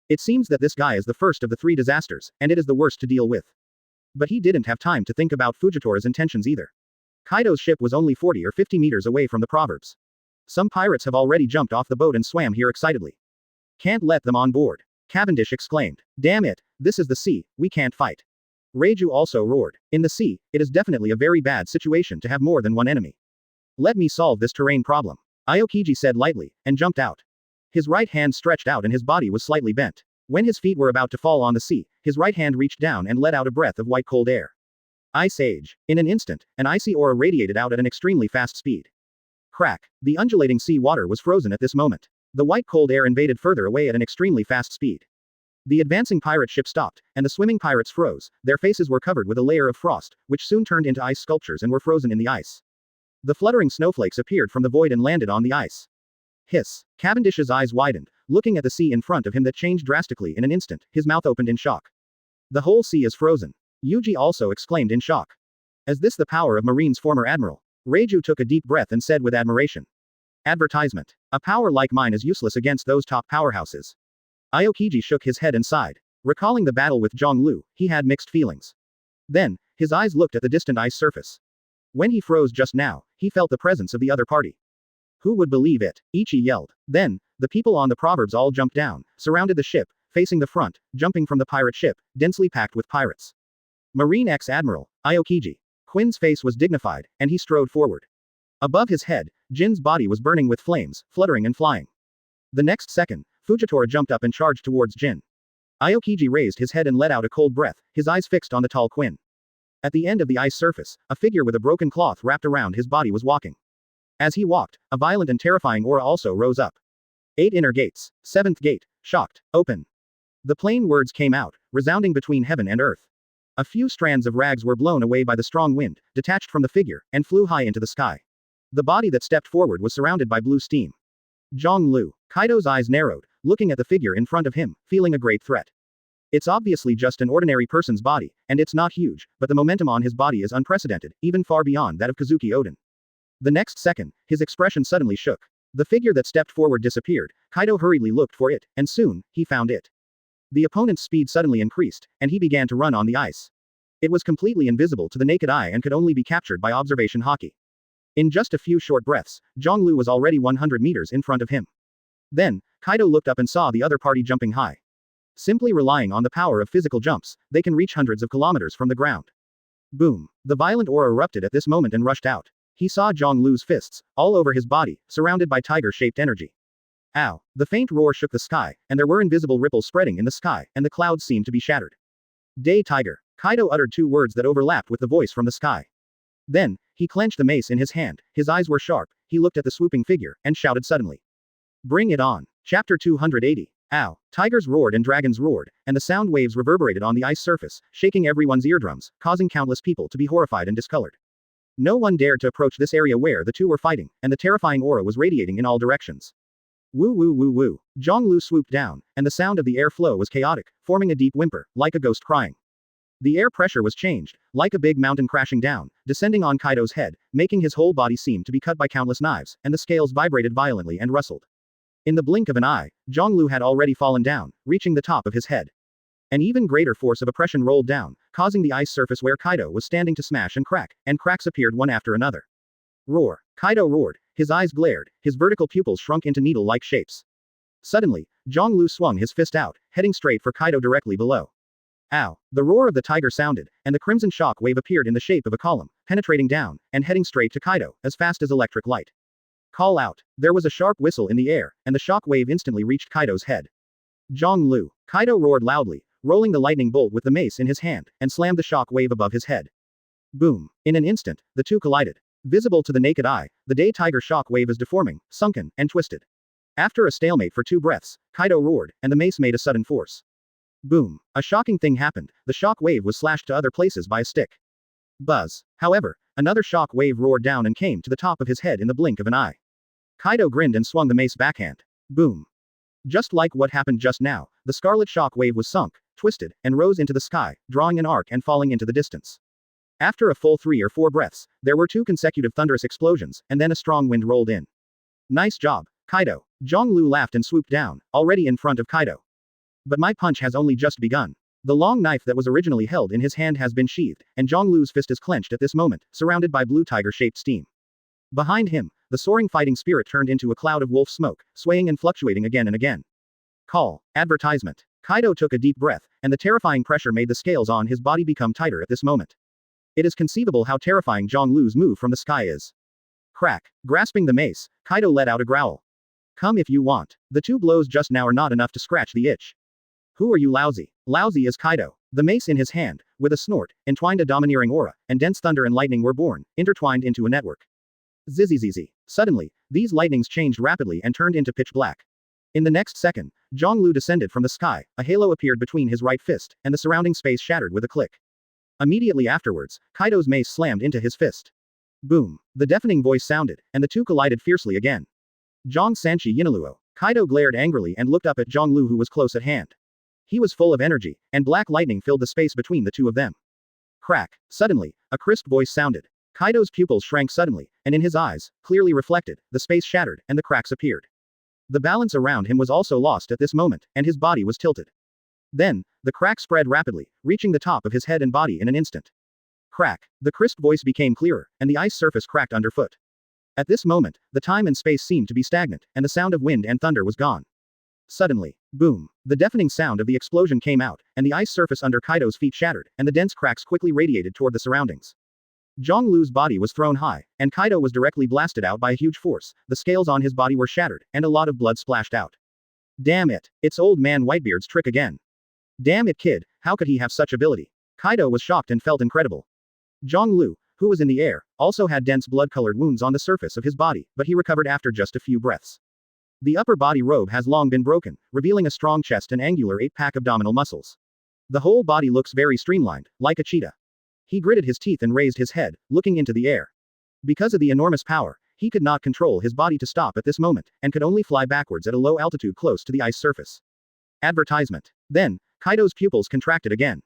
It seems that this guy is the first of the three disasters, and it is the worst to deal with. But he didn't have time to think about Fujitora's intentions either. Kaido's ship was only 40 or 50 meters away from the proverbs. Some pirates have already jumped off the boat and swam here excitedly. Can't let them on board. Cavendish exclaimed. Damn it, this is the sea, we can't fight. Reiju also roared. In the sea, it is definitely a very bad situation to have more than one enemy. Let me solve this terrain problem. Aokiji said lightly, and jumped out. His right hand stretched out and his body was slightly bent. When his feet were about to fall on the sea, his right hand reached down and let out a breath of white cold air. Ice Age. In an instant, an icy aura radiated out at an extremely fast speed. Crack. The undulating sea water was frozen at this moment. The white cold air invaded further away at an extremely fast speed. The advancing pirate ship stopped, and the swimming pirates froze. Their faces were covered with a layer of frost, which soon turned into ice sculptures and were frozen in the ice. The fluttering snowflakes appeared from the void and landed on the ice. Hiss. Cavendish's eyes widened, looking at the sea in front of him that changed drastically in an instant, his mouth opened in shock. The whole sea is frozen. Yuji also exclaimed in shock. Is this the power of Marine's former admiral? Reiju took a deep breath and said with admiration. Advertisement. A power like mine is useless against those top powerhouses. Aokiji shook his head and sighed. Recalling the battle with Zhonglu, he had mixed feelings. Then, his eyes looked at the distant ice surface. When he froze just now, he felt the presence of the other party. Who would believe it? Ichi yelled. Then, the people on the proverbs all jumped down, surrounded the ship, facing the front, jumping from the pirate ship, densely packed with pirates. Marine ex-admiral, Aokiji. Quinn's face was dignified, and he strode forward. Above his head, Jin's body was burning with flames, fluttering and flying. The next second, Fujitora jumped up and charged towards Jin. Aokiji raised his head and let out a cold breath, his eyes fixed on the tall Quinn. At the end of the ice surface, a figure with a broken cloth wrapped around his body was walking. As he walked, a violent and terrifying aura also rose up. 8 inner gates. 7th gate. Shocked. Open. The plain words came out, resounding between heaven and earth. A few strands of rags were blown away by the strong wind, detached from the figure, and flew high into the sky. The body that stepped forward was surrounded by blue steam. Zhang Lu. Kaido's eyes narrowed, looking at the figure in front of him, feeling a great threat. It's obviously just an ordinary person's body, and it's not huge, but the momentum on his body is unprecedented, even far beyond that of Kazuki Oden. The next second, his expression suddenly shook. The figure that stepped forward disappeared. Kaido hurriedly looked for it, and soon, he found it. The opponent's speed suddenly increased, and he began to run on the ice. It was completely invisible to the naked eye and could only be captured by observation haki. In just a few short breaths, Zhang Lu was already 100 meters in front of him. Then, Kaido looked up and saw the other party jumping high. Simply relying on the power of physical jumps, they can reach hundreds of kilometers from the ground. Boom! The violent aura erupted at this moment and rushed out. He saw Zhang Lu's fists, all over his body, surrounded by tiger-shaped energy. Ow! The faint roar shook the sky, and there were invisible ripples spreading in the sky, and the clouds seemed to be shattered. Day Tiger. Kaido uttered two words that overlapped with the voice from the sky. Then, he clenched the mace in his hand, his eyes were sharp, he looked at the swooping figure, and shouted suddenly. Bring it on. Chapter 280. Ow! Tigers roared and dragons roared, and the sound waves reverberated on the ice surface, shaking everyone's eardrums, causing countless people to be horrified and discolored. No one dared to approach this area where the two were fighting, and the terrifying aura was radiating in all directions. Woo woo woo woo. Zhang Lu swooped down, and the sound of the air flow was chaotic, forming a deep whimper, like a ghost crying. The air pressure was changed, like a big mountain crashing down, descending on Kaido's head, making his whole body seem to be cut by countless knives, and the scales vibrated violently and rustled. In the blink of an eye, Zhang Lu had already fallen down, reaching the top of his head. An even greater force of oppression rolled down, causing the ice surface where Kaido was standing to smash and cracks appeared one after another. Roar! Kaido roared, his eyes glared, his vertical pupils shrunk into needle-like shapes. Suddenly, Zhang Lu swung his fist out, heading straight for Kaido directly below. Ow! The roar of the tiger sounded, and the crimson shock wave appeared in the shape of a column, penetrating down, and heading straight to Kaido, as fast as electric light. Call out! There was a sharp whistle in the air, and the shock wave instantly reached Kaido's head. Zhang Lu! Kaido roared loudly, rolling the lightning bolt with the mace in his hand, and slammed the shock wave above his head. Boom! In an instant, the two collided. Visible to the naked eye, the day tiger shock wave is deforming, sunken, and twisted. After a stalemate for 2 breaths, Kaido roared, and the mace made a sudden force. Boom! A shocking thing happened, the shock wave was slashed to other places by a stick. Buzz! However, another shock wave roared down and came to the top of his head in the blink of an eye. Kaido grinned and swung the mace backhand. Boom! Just like what happened just now, the scarlet shock wave was sunk, twisted, and rose into the sky, drawing an arc and falling into the distance. After a full 3 or 4 breaths, there were 2 consecutive thunderous explosions, and then a strong wind rolled in. Nice job, Kaido. Zhang Lu laughed and swooped down, already in front of Kaido. But my punch has only just begun. The long knife that was originally held in his hand has been sheathed, and Zhang Lu's fist is clenched at this moment, surrounded by blue tiger-shaped steam. Behind him, the soaring fighting spirit turned into a cloud of wolf smoke, swaying and fluctuating again and again. Call. Advertisement. Kaido took a deep breath, and the terrifying pressure made the scales on his body become tighter at this moment. It is conceivable how terrifying Zhang Lu's move from the sky is. Crack. Grasping the mace, Kaido let out a growl. Come if you want. The 2 blows just now are not enough to scratch the itch. Who are you, lousy? Lousy is Kaido. The mace in his hand, with a snort, entwined a domineering aura, and dense thunder and lightning were born, intertwined into a network. Zzzz. Suddenly, these lightnings changed rapidly and turned into pitch black. In the next second, Zhang Lu descended from the sky, a halo appeared between his right fist, and the surrounding space shattered with a click. Immediately afterwards, Kaido's mace slammed into his fist. Boom! The deafening voice sounded, and the two collided fiercely again. Zhang Sanchi Yinaluo. Kaido glared angrily and looked up at Zhang Lu, who was close at hand. He was full of energy, and black lightning filled the space between the two of them. Crack! Suddenly, a crisp voice sounded. Kaido's pupils shrank suddenly, and in his eyes, clearly reflected, the space shattered, and the cracks appeared. The balance around him was also lost at this moment, and his body was tilted. Then, the crack spread rapidly, reaching the top of his head and body in an instant. Crack! The crisp voice became clearer, and the ice surface cracked underfoot. At this moment, the time and space seemed to be stagnant, and the sound of wind and thunder was gone. Suddenly, boom! The deafening sound of the explosion came out, and the ice surface under Kaido's feet shattered, and the dense cracks quickly radiated toward the surroundings. Zhang Lu's body was thrown high, and Kaido was directly blasted out by a huge force, the scales on his body were shattered, and a lot of blood splashed out. Damn it! It's old man Whitebeard's trick again. Damn it, kid, how could he have such ability? Kaido was shocked and felt incredible. Zhang Lu, who was in the air, also had dense blood-colored wounds on the surface of his body, but he recovered after just a few breaths. The upper body robe has long been broken, revealing a strong chest and angular 8-pack abdominal muscles. The whole body looks very streamlined, like a cheetah. He gritted his teeth and raised his head, looking into the air. Because of the enormous power, he could not control his body to stop at this moment, and could only fly backwards at a low altitude close to the ice surface. Advertisement. Then, Kaido's pupils contracted again.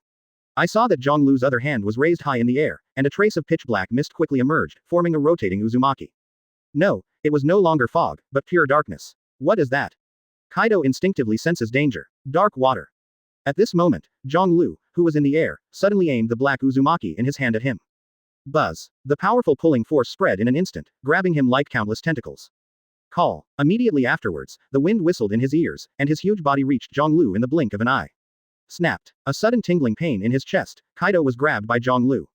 I saw that Zhonglu's other hand was raised high in the air, and a trace of pitch-black mist quickly emerged, forming a rotating Uzumaki. No, it was no longer fog, but pure darkness. What is that? Kaido instinctively senses danger. Dark water. At this moment, Zhonglu, who was in the air, suddenly aimed the black Uzumaki in his hand at him. Buzz. The powerful pulling force spread in an instant, grabbing him like countless tentacles. Call. Immediately afterwards, the wind whistled in his ears, and his huge body reached Zhonglu in the blink of an eye. Snapped. A sudden tingling pain in his chest, Kaido was grabbed by Zhonglu.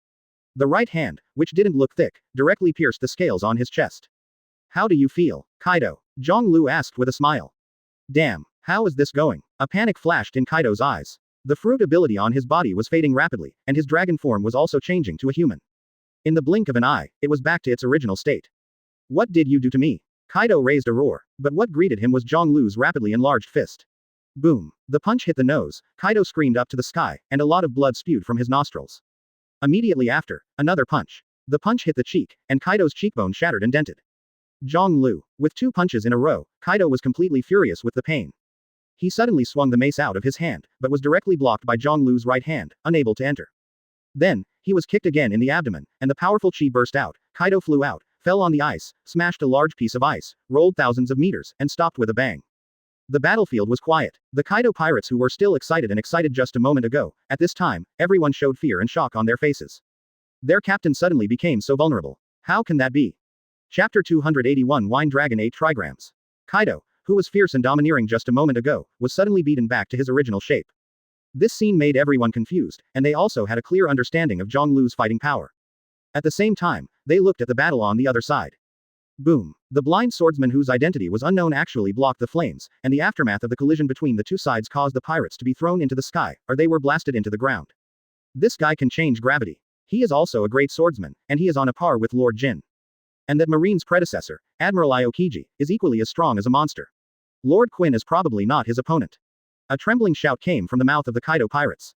The right hand, which didn't look thick, directly pierced the scales on his chest. How do you feel, Kaido? Zhonglu asked with a smile. Damn, how is this going? A panic flashed in Kaido's eyes. The fruit ability on his body was fading rapidly, and his dragon form was also changing to a human. In the blink of an eye, it was back to its original state. What did you do to me? Kaido raised a roar, but what greeted him was Zhonglu's rapidly enlarged fist. Boom. The punch hit the nose, Kaido screamed up to the sky, and a lot of blood spewed from his nostrils. Immediately after, another punch. The punch hit the cheek, and Kaido's cheekbone shattered and dented. Zhonglu. With two punches in a row, Kaido was completely furious with the pain. He suddenly swung the mace out of his hand, but was directly blocked by Zhonglu's right hand, unable to enter. Then, he was kicked again in the abdomen, and the powerful chi burst out. Kaido flew out, fell on the ice, smashed a large piece of ice, rolled thousands of meters, and stopped with a bang. The battlefield was quiet. The Kaido pirates who were still excited just a moment ago, at this time, everyone showed fear and shock on their faces. Their captain suddenly became so vulnerable. How can that be? Chapter 281 Wine Dragon 8 Trigrams. Kaido, who was fierce and domineering just a moment ago, was suddenly beaten back to his original shape. This scene made everyone confused, and they also had a clear understanding of Zhonglu's fighting power. At the same time, they looked at the battle on the other side. Boom. The blind swordsman whose identity was unknown actually blocked the flames, and the aftermath of the collision between the two sides caused the pirates to be thrown into the sky, or they were blasted into the ground. This guy can change gravity. He is also a great swordsman, and he is on a par with Lord Jin. And that Marine's predecessor, Admiral Aokiji, is equally as strong as a monster. Lord Quinn is probably not his opponent. A trembling shout came from the mouth of the Kaido pirates.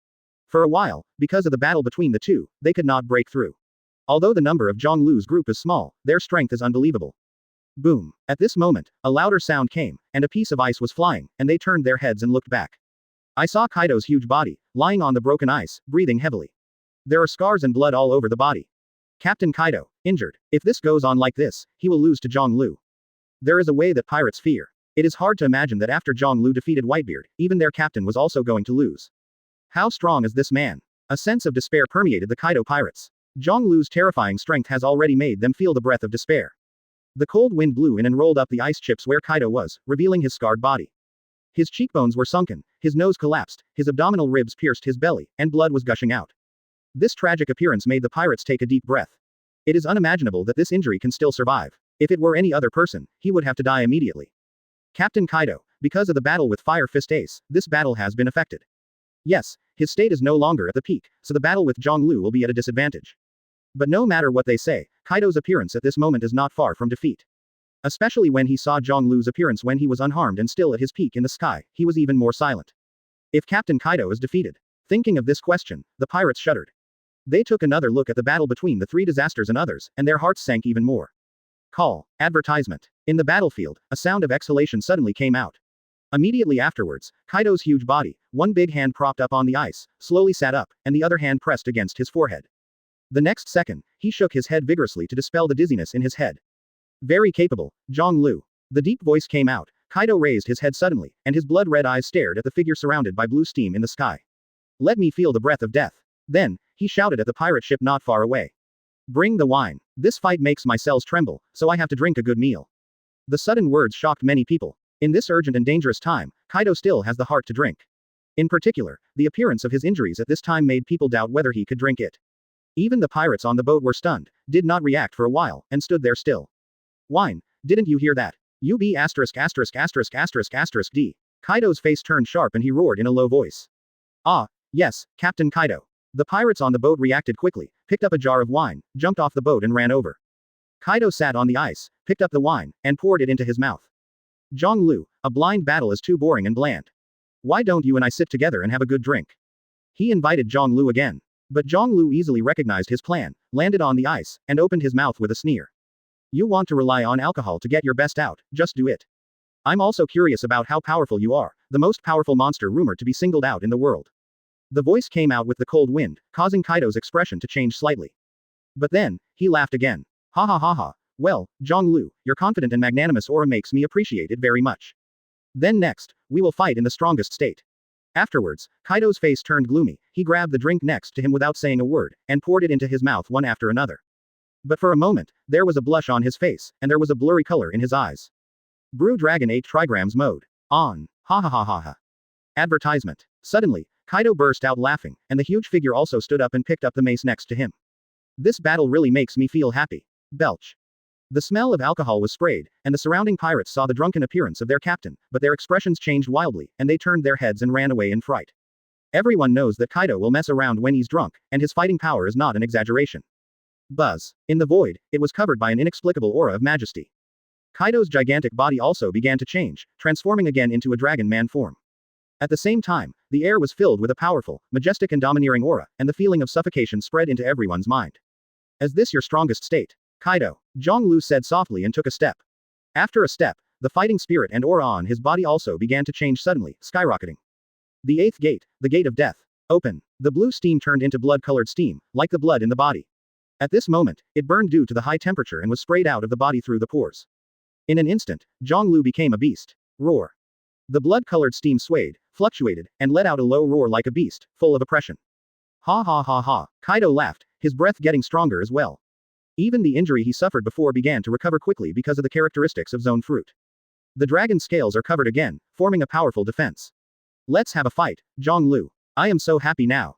For a while, because of the battle between the two, they could not break through. Although the number of Zhonglu's group is small, their strength is unbelievable. Boom. At this moment, a louder sound came, and a piece of ice was flying, and they turned their heads and looked back. I saw Kaido's huge body, lying on the broken ice, breathing heavily. There are scars and blood all over the body. Captain Kaido, injured. If this goes on like this, he will lose to Zhonglu. There is a way that pirates fear. It is hard to imagine that after Zhonglu defeated Whitebeard, even their captain was also going to lose. How strong is this man? A sense of despair permeated the Kaido pirates. Zhonglu's terrifying strength has already made them feel the breath of despair. The cold wind blew in and rolled up the ice chips where Kaido was, revealing his scarred body. His cheekbones were sunken, his nose collapsed, his abdominal ribs pierced his belly, and blood was gushing out. This tragic appearance made the pirates take a deep breath. It is unimaginable that this injury can still survive. If it were any other person, he would have to die immediately. Captain Kaido, because of the battle with Fire Fist Ace, this battle has been affected. Yes, his state is no longer at the peak, so the battle with Zhonglu will be at a disadvantage. But no matter what they say, Kaido's appearance at this moment is not far from defeat. Especially when he saw Zhonglu's appearance when he was unharmed and still at his peak in the sky, he was even more silent. If Captain Kaido is defeated? Thinking of this question, the pirates shuddered. They took another look at the battle between the three disasters and others, and their hearts sank even more. Call. Advertisement. In the battlefield, a sound of exhalation suddenly came out. Immediately afterwards, Kaido's huge body, one big hand propped up on the ice, slowly sat up, and the other hand pressed against his forehead. The next second, he shook his head vigorously to dispel the dizziness in his head. Very capable, Zhonglu. The deep voice came out. Kaido raised his head suddenly, and his blood-red eyes stared at the figure surrounded by blue steam in the sky. Let me feel the breath of death. Then, he shouted at the pirate ship not far away. Bring the wine. This fight makes my cells tremble, so I have to drink a good meal. The sudden words shocked many people. In this urgent and dangerous time, Kaido still has the heart to drink. In particular, the appearance of his injuries at this time made people doubt whether he could drink it. Even the pirates on the boat were stunned, did not react for a while, and stood there still. Wine, didn't you hear that? UB***************. D. Kaido's face turned sharp and he roared in a low voice. Ah, yes, Captain Kaido. The pirates on the boat reacted quickly, picked up a jar of wine, jumped off the boat and ran over. Kaido sat on the ice, picked up the wine, and poured it into his mouth. Zhonglu, a blind battle is too boring and bland. Why don't you and I sit together and have a good drink? He invited Zhonglu again. But Zhonglu easily recognized his plan, landed on the ice, and opened his mouth with a sneer. You want to rely on alcohol to get your best out, just do it. I'm also curious about how powerful you are, the most powerful monster rumored to be singled out in the world. The voice came out with the cold wind, causing Kaido's expression to change slightly. But then, he laughed again. Ha ha ha ha. Well, Zhonglu, your confident and magnanimous aura makes me appreciate it very much. Then next, we will fight in the strongest state. Afterwards, Kaido's face turned gloomy, he grabbed the drink next to him without saying a word, and poured it into his mouth one after another. But for a moment, there was a blush on his face, and there was a blurry color in his eyes. Brew Dragon 8 trigrams mode. On. Ha ha ha ha ha. Advertisement. Suddenly, Kaido burst out laughing, and the huge figure also stood up and picked up the mace next to him. This battle really makes me feel happy. Belch. The smell of alcohol was sprayed, and the surrounding pirates saw the drunken appearance of their captain, but their expressions changed wildly, and they turned their heads and ran away in fright. Everyone knows that Kaido will mess around when he's drunk, and his fighting power is not an exaggeration. Buzz. In the void, it was covered by an inexplicable aura of majesty. Kaido's gigantic body also began to change, transforming again into a dragon man form. At the same time, the air was filled with a powerful, majestic and domineering aura, and the feeling of suffocation spread into everyone's mind. Is this your strongest state? Kaido, Zhonglu said softly and took a step. After a step, the fighting spirit and aura on his body also began to change suddenly, skyrocketing. The eighth gate, the gate of death. Open. The blue steam turned into blood-colored steam, like the blood in the body. At this moment, it burned due to the high temperature and was sprayed out of the body through the pores. In an instant, Zhonglu became a beast. Roar. The blood-colored steam swayed, fluctuated, and let out a low roar like a beast, full of oppression. Ha ha ha ha. Kaido laughed, his breath getting stronger as well. Even the injury he suffered before began to recover quickly because of the characteristics of zone fruit. The dragon scales are covered again, forming a powerful defense. Let's have a fight, Zhonglu. I am so happy now.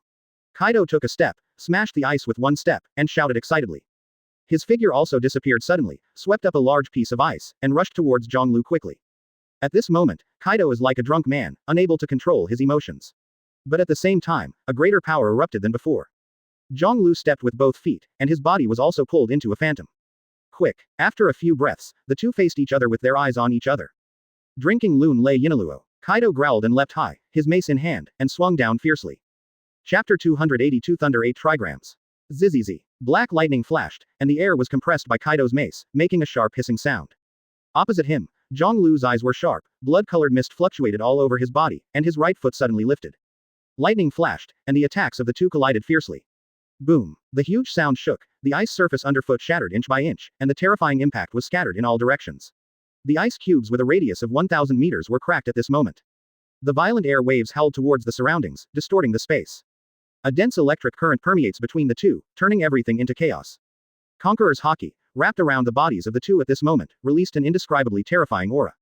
Kaido took a step, smashed the ice with one step, and shouted excitedly. His figure also disappeared suddenly, swept up a large piece of ice, and rushed towards Zhonglu quickly. At this moment, Kaido is like a drunk man, unable to control his emotions. But at the same time, a greater power erupted than before. Zhonglu stepped with both feet, and his body was also pulled into a phantom. Quick. After a few breaths, the two faced each other with their eyes on each other. Drinking Loon Lei Yinaluo, Kaido growled and leapt high, his mace in hand, and swung down fiercely. Chapter 282 Thunder 8 trigrams. Zzzz. Black lightning flashed, and the air was compressed by Kaido's mace, making a sharp hissing sound. Opposite him, Zhonglu's eyes were sharp, blood-colored mist fluctuated all over his body, and his right foot suddenly lifted. Lightning flashed, and the attacks of the two collided fiercely. Boom. The huge sound shook, the ice surface underfoot shattered inch by inch, and the terrifying impact was scattered in all directions. The ice cubes with a radius of 1,000 meters were cracked at this moment. The violent air waves howled towards the surroundings, distorting the space. A dense electric current permeates between the two, turning everything into chaos. Conqueror's Haki, wrapped around the bodies of the two at this moment, released an indescribably terrifying aura.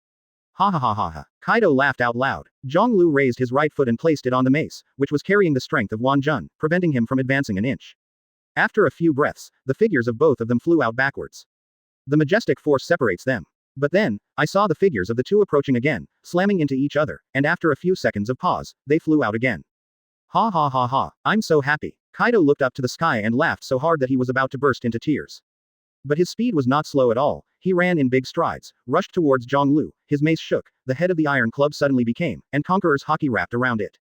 Ha ha ha ha ha. Kaido laughed out loud. Zhonglu raised his right foot and placed it on the mace, which was carrying the strength of Wan Jun, preventing him from advancing an inch. After a few breaths, the figures of both of them flew out backwards. The majestic force separates them. But then, I saw the figures of the two approaching again, slamming into each other, and after a few seconds of pause, they flew out again. Ha ha ha ha. I'm so happy. Kaido looked up to the sky and laughed so hard that he was about to burst into tears. But his speed was not slow at all. He ran in big strides, rushed towards Zhonglu, his mace shook, the head of the iron club suddenly became, and Conqueror's Haki wrapped around it.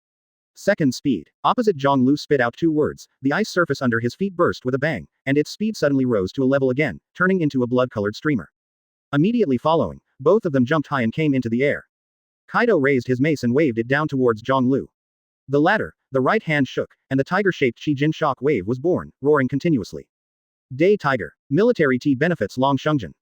Second speed. Opposite Zhonglu spit out two words, the ice surface under his feet burst with a bang, and its speed suddenly rose to a level again, turning into a blood-colored streamer. Immediately following, both of them jumped high and came into the air. Kaido raised his mace and waved it down towards Zhonglu. The latter, the right hand shook, and the tiger-shaped Qijin shock wave was born, roaring continuously. Day Tiger. Military T benefits Long Shungjin.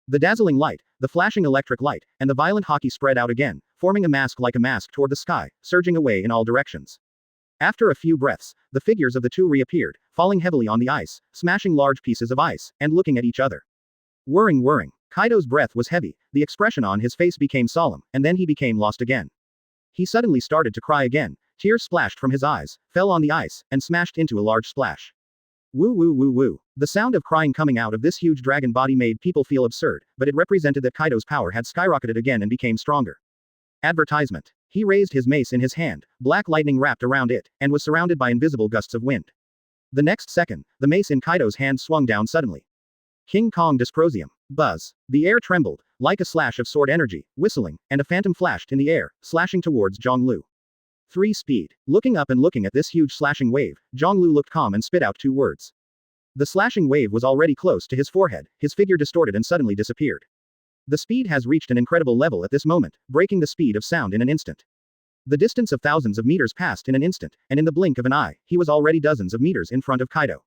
The dazzling light, the flashing electric light, and the violent Haki spread out again, forming a mask like a mask toward the sky, surging away in all directions. After a few breaths, the figures of the two reappeared, falling heavily on the ice, smashing large pieces of ice, and looking at each other. Whirring whirring. Kaido's breath was heavy, the expression on his face became solemn, and then he became lost again. He suddenly started to cry again, tears splashed from his eyes, fell on the ice, and smashed into a large splash. Woo woo woo woo. The sound of crying coming out of this huge dragon body made people feel absurd, but it represented that Kaido's power had skyrocketed again and became stronger. Advertisement. He raised his mace in his hand, black lightning wrapped around it, and was surrounded by invisible gusts of wind. The next second, the mace in Kaido's hand swung down suddenly. King Kong Dysprosium. Buzz. The air trembled, like a slash of sword energy, whistling, and a phantom flashed in the air, slashing towards Zhonglu. 3 speed. Looking up and looking at this huge slashing wave, Zhonglu looked calm and spit out 2 words. The slashing wave was already close to his forehead, his figure distorted and suddenly disappeared. The speed has reached an incredible level at this moment, breaking the speed of sound in an instant. The distance of thousands of meters passed in an instant, and in the blink of an eye, he was already dozens of meters in front of Kaido.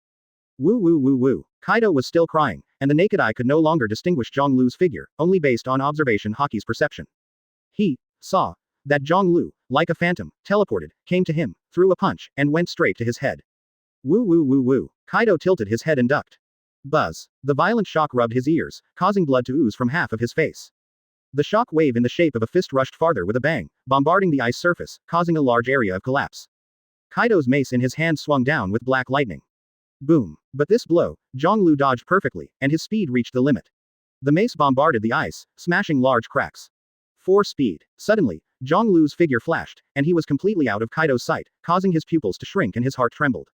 Woo woo woo woo. Kaido was still crying, and the naked eye could no longer distinguish Zhonglu's figure, only based on observation Haki's perception. He saw that Zhonglu, like a phantom, teleported, came to him, threw a punch, and went straight to his head. Woo woo woo woo. Kaido tilted his head and ducked. Buzz. The violent shock rubbed his ears, causing blood to ooze from half of his face. The shock wave in the shape of a fist rushed farther with a bang, bombarding the ice surface, causing a large area of collapse. Kaido's mace in his hand swung down with black lightning. Boom. But this blow, Zhonglu dodged perfectly, and his speed reached the limit. The mace bombarded the ice, smashing large cracks. 4 speed. Suddenly, Zhonglu's figure flashed, and he was completely out of Kaido's sight, causing his pupils to shrink and his heart trembled.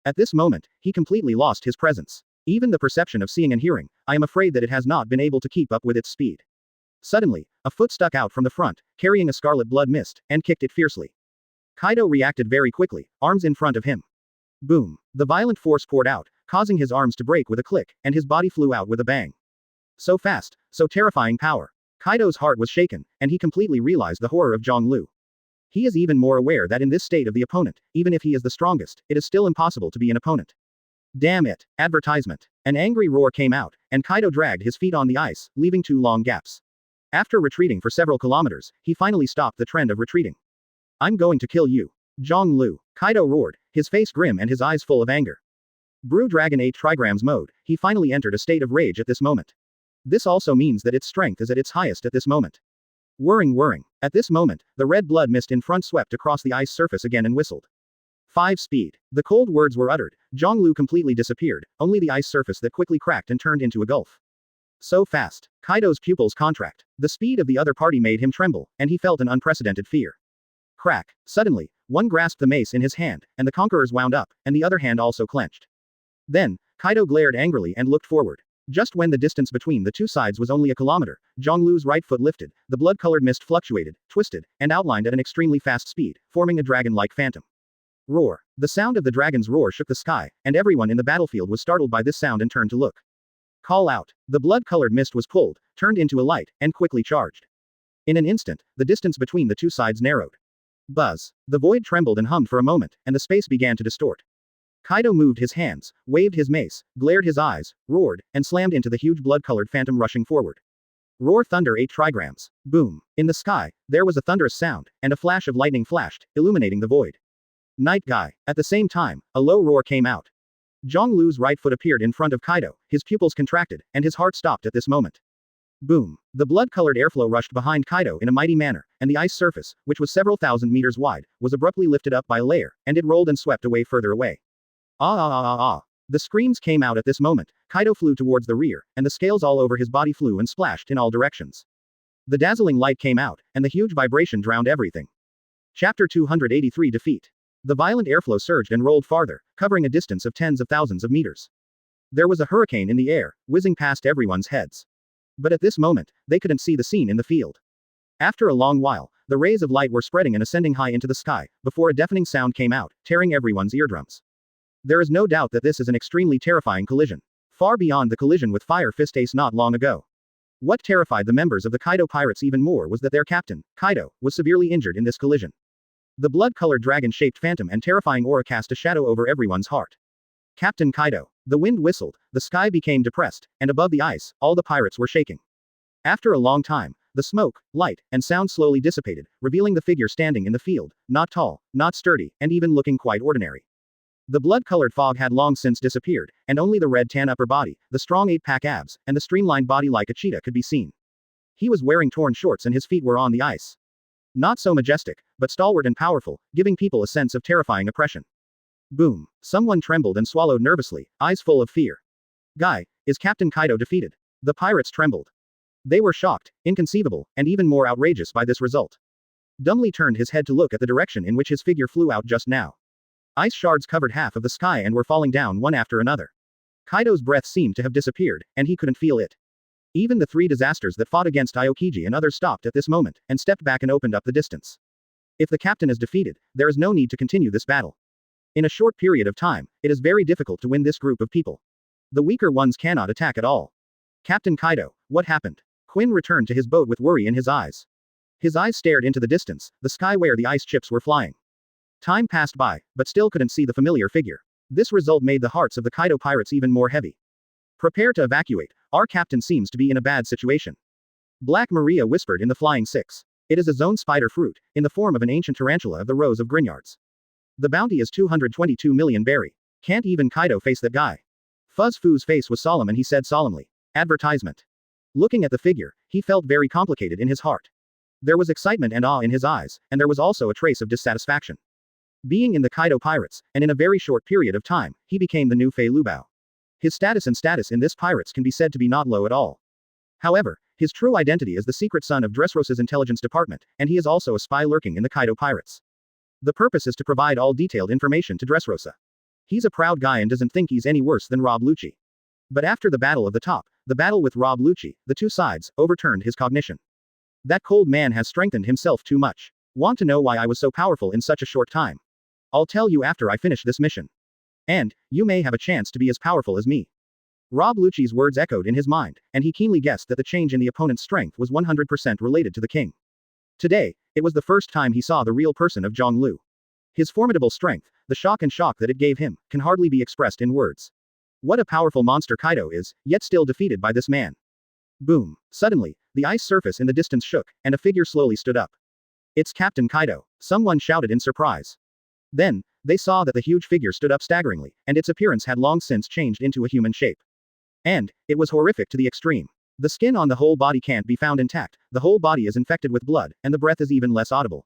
At this moment, he completely lost his presence. Even the perception of seeing and hearing, I am afraid that it has not been able to keep up with its speed. Suddenly, a foot stuck out from the front, carrying a scarlet blood mist, and kicked it fiercely. Kaido reacted very quickly, arms in front of him. Boom. The violent force poured out, causing his arms to break with a click, and his body flew out with a bang. So fast, so terrifying power. Kaido's heart was shaken, and he completely realized the horror of Zhonglu. He is even more aware that in this state of the opponent, even if he is the strongest, it is still impossible to be an opponent. Damn it. Advertisement. An angry roar came out, and Kaido dragged his feet on the ice, leaving 2 long gaps. After retreating for several kilometers, he finally stopped the trend of retreating. I'm going to kill you. Zhonglu. Kaido roared, his face grim and his eyes full of anger. Brew Dragon 8 trigrams mode, he finally entered a state of rage at this moment. This also means that its strength is at its highest at this moment. Whirring. At this moment, the red blood mist in front swept across the ice surface again and whistled. 5 speed. The cold words were uttered, Zhonglu completely disappeared, only the ice surface that quickly cracked and turned into a gulf. So fast. Kaido's pupils contract. The speed of the other party made him tremble, and he felt an unprecedented fear. Crack. Suddenly, one grasped the mace in his hand, and the conquerors wound up, and the other hand also clenched. Then, Kaido glared angrily and looked forward. Just when the distance between the 2 sides was only a kilometer, Zhonglu's right foot lifted, the blood-colored mist fluctuated, twisted, and outlined at an extremely fast speed, forming a dragon-like phantom. Roar. The sound of the dragon's roar shook the sky, and everyone in the battlefield was startled by this sound and turned to look. Call out. The blood-colored mist was pulled, turned into a light, and quickly charged. In an instant, the distance between the 2 sides narrowed. Buzz. The void trembled and hummed for a moment, and the space began to distort. Kaido moved his hands, waved his mace, glared his eyes, roared, and slammed into the huge blood-colored phantom rushing forward. Roar Thunder 8 trigrams. Boom. In the sky, there was a thunderous sound, and a flash of lightning flashed, illuminating the void. Night Guy. At the same time, a low roar came out. Zhonglu's right foot appeared in front of Kaido, his pupils contracted, and his heart stopped at this moment. Boom. The blood-colored airflow rushed behind Kaido in a mighty manner, and the ice surface, which was several thousand meters wide, was abruptly lifted up by a layer, and it rolled and swept away further away. Ah. The screams came out at this moment. Kaido flew towards the rear, and the scales all over his body flew and splashed in all directions. The dazzling light came out, and the huge vibration drowned everything. Chapter 283 Defeat. The violent airflow surged and rolled farther, covering a distance of tens of thousands of meters. There was a hurricane in the air, whizzing past everyone's heads. But at this moment, they couldn't see the scene in the field. After a long while, the rays of light were spreading and ascending high into the sky, before a deafening sound came out, tearing everyone's eardrums. There is no doubt that this is an extremely terrifying collision. Far beyond the collision with Fire Fist Ace not long ago. What terrified the members of the Kaido Pirates even more was that their captain, Kaido, was severely injured in this collision. The blood-colored dragon-shaped phantom and terrifying aura cast a shadow over everyone's heart. Captain Kaido. The wind whistled, the sky became depressed, and above the ice, all the pirates were shaking. After a long time, the smoke, light, and sound slowly dissipated, revealing the figure standing in the field, not tall, not sturdy, and even looking quite ordinary. The blood-colored fog had long since disappeared, and only the red-tan upper body, the strong 8-pack abs, and the streamlined body like a cheetah could be seen. He was wearing torn shorts and his feet were on the ice. Not so majestic, but stalwart and powerful, giving people a sense of terrifying oppression. Boom. Someone trembled and swallowed nervously, eyes full of fear. Guy, is Captain Kaido defeated? The pirates trembled. They were shocked, inconceivable, and even more outrageous by this result. Dumbly turned his head to look at the direction in which his figure flew out just now. Ice shards covered half of the sky and were falling down one after another. Kaido's breath seemed to have disappeared, and he couldn't feel it. Even the 3 disasters that fought against Aokiji and others stopped at this moment, and stepped back and opened up the distance. If the captain is defeated, there is no need to continue this battle. In a short period of time, it is very difficult to win this group of people. The weaker ones cannot attack at all. Captain Kaido, what happened? Quinn returned to his boat with worry in his eyes. His eyes stared into the distance, the sky where the ice chips were flying. Time passed by, but still couldn't see the familiar figure. This result made the hearts of the Kaido pirates even more heavy. Prepare to evacuate, our captain seems to be in a bad situation. Black Maria whispered in the Flying Six. It is a zone spider fruit, in the form of an ancient tarantula of the Rose of Grignards. The bounty is 222 million berry. Can't even Kaido face that guy. Fuzz Fu's face was solemn and he said solemnly. Advertisement. Looking at the figure, he felt very complicated in his heart. There was excitement and awe in his eyes, and there was also a trace of dissatisfaction. Being in the Kaido Pirates, and in a very short period of time, he became the new Fei Lubao. His status in this pirates can be said to be not low at all. However, his true identity is the secret son of Dressrosa's intelligence department, and he is also a spy lurking in the Kaido Pirates. The purpose is to provide all detailed information to Dressrosa. He's a proud guy and doesn't think he's any worse than Rob Lucci. But after the battle of the top, the battle with Rob Lucci, the two sides, overturned his cognition. That cold man has strengthened himself too much. Want to know why I was so powerful in such a short time? I'll tell you after I finish this mission. And, you may have a chance to be as powerful as me. Rob Lucci's words echoed in his mind, and he keenly guessed that the change in the opponent's strength was 100% related to the king. Today, it was the first time he saw the real person of Zhang Lu. His formidable strength, the shock that it gave him, can hardly be expressed in words. What a powerful monster Kaido is, yet still defeated by this man. Boom. Suddenly, the ice surface in the distance shook, and a figure slowly stood up. It's Captain Kaido, someone shouted in surprise. Then, they saw that the huge figure stood up staggeringly, and its appearance had long since changed into a human shape. And, it was horrific to the extreme. The skin on the whole body can't be found intact, the whole body is infected with blood, and the breath is even less audible.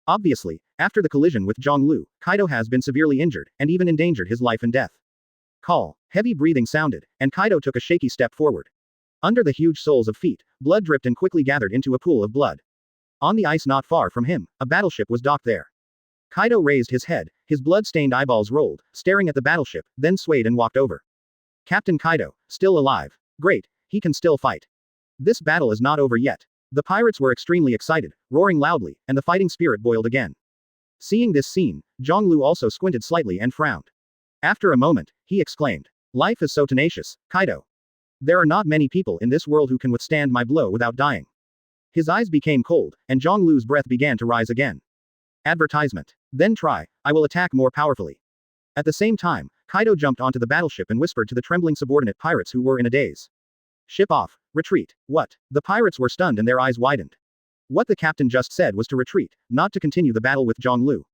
Obviously, after the collision with Zhang Lu, Kaido has been severely injured, and even endangered his life and death. Call. Heavy breathing sounded, and Kaido took a shaky step forward. Under the huge soles of feet, blood dripped and quickly gathered into a pool of blood. On the ice not far from him, a battleship was docked there. Kaido raised his head, his blood-stained eyeballs rolled, staring at the battleship, then swayed and walked over. Captain Kaido, still alive. Great, he can still fight. This battle is not over yet. The pirates were extremely excited, roaring loudly, and the fighting spirit boiled again. Seeing this scene, Zhang Lu also squinted slightly and frowned. After a moment, he exclaimed. Life is so tenacious, Kaido. There are not many people in this world who can withstand my blow without dying. His eyes became cold, and Zhang Lu's breath began to rise again. Advertisement. Then try, I will attack more powerfully. At the same time, Kaido jumped onto the battleship and whispered to the trembling subordinate pirates who were in a daze. Ship off, retreat. What? The pirates were stunned and their eyes widened. What the captain just said was to retreat, not to continue the battle with Zhang Lu.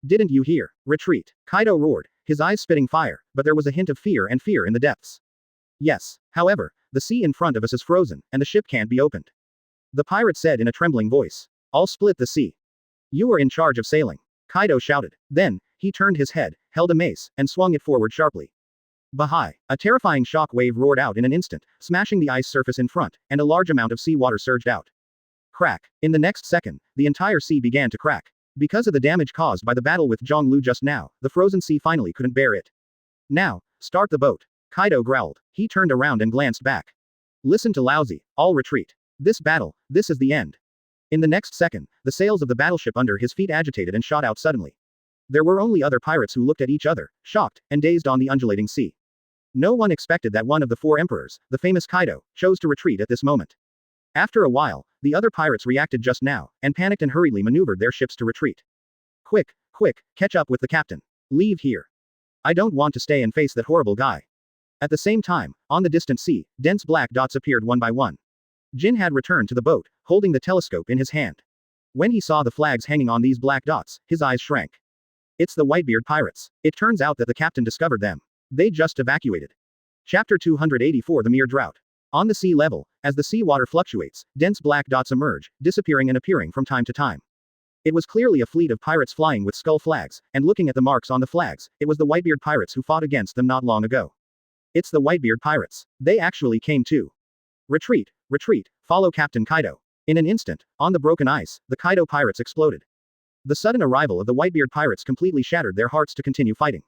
Didn't you hear? Retreat. Kaido roared, his eyes spitting fire, but there was a hint of fear in the depths. Yes. However, the sea in front of us is frozen, and the ship can't be opened. The pirate said in a trembling voice. I'll split the sea. You are in charge of sailing. Kaido shouted. Then, he turned his head, held a mace, and swung it forward sharply. Bahai! A terrifying shock wave roared out in an instant, smashing the ice surface in front, and a large amount of seawater surged out. Crack! In the next second, the entire sea began to crack. Because of the damage caused by the battle with Zhang Lu just now, the frozen sea finally couldn't bear it. Now, start the boat. Kaido growled. He turned around and glanced back. Listen to Lousy, all retreat. This battle, this is the end. In the next second, the sails of the battleship under his feet agitated and shot out suddenly. There were only other pirates who looked at each other, shocked, and dazed on the undulating sea. No one expected that one of the four emperors, the famous Kaido, chose to retreat at this moment. After a while, the other pirates reacted just now, and panicked and hurriedly maneuvered their ships to retreat. Quick, quick, catch up with the captain. Leave here. I don't want to stay and face that horrible guy. At the same time, on the distant sea, dense black dots appeared one by one. Jin had returned to the boat, holding the telescope in his hand. When he saw the flags hanging on these black dots, his eyes shrank. It's the Whitebeard Pirates. It turns out that the captain discovered them. They just evacuated. Chapter 284 The Mere Drought. On the sea level, as the seawater fluctuates, dense black dots emerge, disappearing and appearing from time to time. It was clearly a fleet of pirates flying with skull flags, and looking at the marks on the flags, it was the Whitebeard Pirates who fought against them not long ago. It's the Whitebeard Pirates. They actually came too. Retreat, retreat, follow Captain Kaido. In an instant, on the broken ice, the Kaido pirates exploded. The sudden arrival of the Whitebeard Pirates completely shattered their hearts to continue fighting.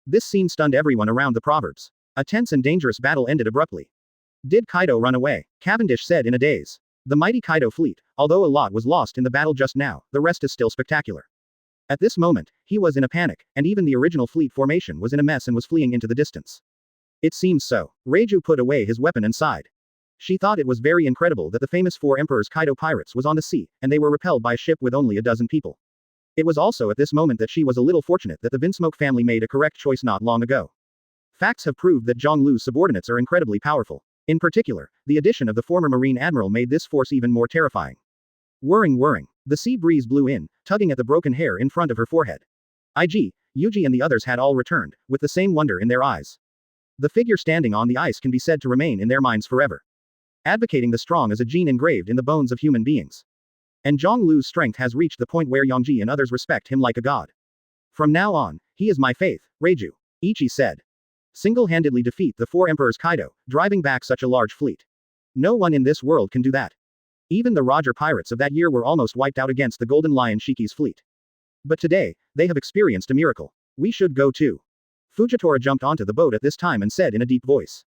This scene stunned everyone around the proverbs. A tense and dangerous battle ended abruptly. Did Kaido run away? Cavendish said in a daze. The mighty Kaido fleet, although a lot was lost in the battle just now, the rest is still spectacular. At this moment, he was in a panic, and even the original fleet formation was in a mess and was fleeing into the distance. It seems so. Reiju put away his weapon and sighed. She thought it was very incredible that the famous four emperors Kaido pirates was on the sea, and they were repelled by a ship with only a dozen people. It was also at this moment that she was a little fortunate that the Vinsmoke family made a correct choice not long ago. Facts have proved that Zhonglu's subordinates are incredibly powerful. In particular, the addition of the former Marine Admiral made this force even more terrifying. Whirring. The sea breeze blew in, tugging at the broken hair in front of her forehead. Yuji and the others had all returned, with the same wonder in their eyes. The figure standing on the ice can be said to remain in their minds forever. Advocating the strong as a gene engraved in the bones of human beings. And Zhonglu's strength has reached the point where Yongji and others respect him like a god. From now on, he is my faith, Reiju. Ichi said. Single-handedly defeat the four emperors Kaido, driving back such a large fleet. No one in this world can do that. Even the Roger pirates of that year were almost wiped out against the Golden Lion Shiki's fleet. But today, they have experienced a miracle. We should go too. Fujitora jumped onto the boat at this time and said in a deep voice.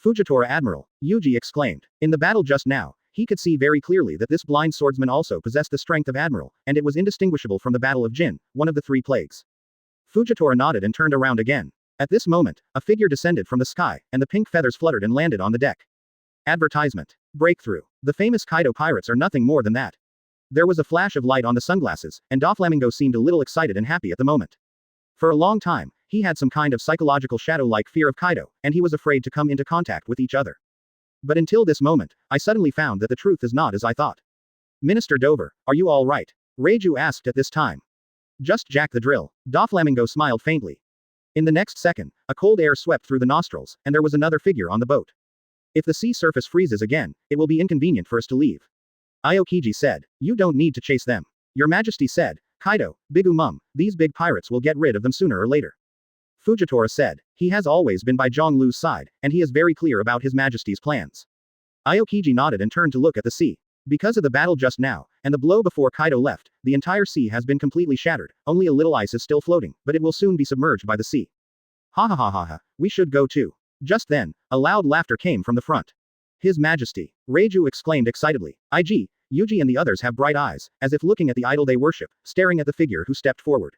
Fujitora Admiral, Yuji exclaimed. In the battle just now, he could see very clearly that this blind swordsman also possessed the strength of Admiral, and it was indistinguishable from the Battle of Jin, one of the three plagues. Fujitora nodded and turned around again. At this moment, a figure descended from the sky, and the pink feathers fluttered and landed on the deck. Advertisement. Breakthrough. The famous Kaido pirates are nothing more than that. There was a flash of light on the sunglasses, and Doflamingo seemed a little excited and happy at the moment. For a long time, he had some kind of psychological shadow-like fear of Kaido, and he was afraid to come into contact with each other. But until this moment, I suddenly found that the truth is not as I thought. Minister Dover, are you all right? Reiju asked at this time. Just Jack the drill. Doflamingo smiled faintly. In the next second, a cold air swept through the nostrils, and there was another figure on the boat. If the sea surface freezes again, it will be inconvenient for us to leave. Aokiji said. You don't need to chase them. Your Majesty said. Kaido, Bigu Mum, these big pirates will get rid of them sooner or later. Fujitora said. He has always been by Zhonglu's side, and he is very clear about His Majesty's plans. Aokiji nodded and turned to look at the sea. Because of the battle just now, and the blow before Kaido left, the entire sea has been completely shattered, only a little ice is still floating, but it will soon be submerged by the sea. Ha, we should go too. Just then, a loud laughter came from the front. His Majesty. Reiju exclaimed excitedly. Yuji and the others have bright eyes, as if looking at the idol they worship, staring at the figure who stepped forward.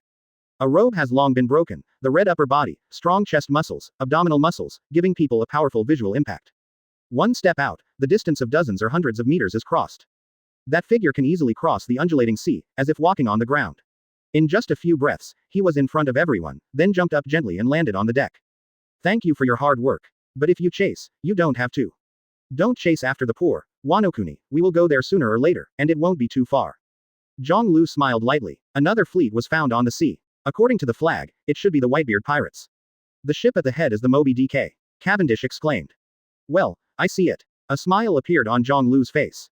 A robe has long been broken, the red upper body, strong chest muscles, abdominal muscles, giving people a powerful visual impact. One step out, the distance of dozens or hundreds of meters is crossed. That figure can easily cross the undulating sea, as if walking on the ground. In just a few breaths, he was in front of everyone, then jumped up gently and landed on the deck. Thank you for your hard work. But if you chase, you don't have to. Don't chase after the poor, Wano-kuni, we will go there sooner or later, and it won't be too far. Zhonglu smiled lightly. Another fleet was found on the sea. According to the flag, it should be the Whitebeard Pirates. The ship at the head is the Moby DK. Cavendish exclaimed. Well, I see it. A smile appeared on Zhonglu's face.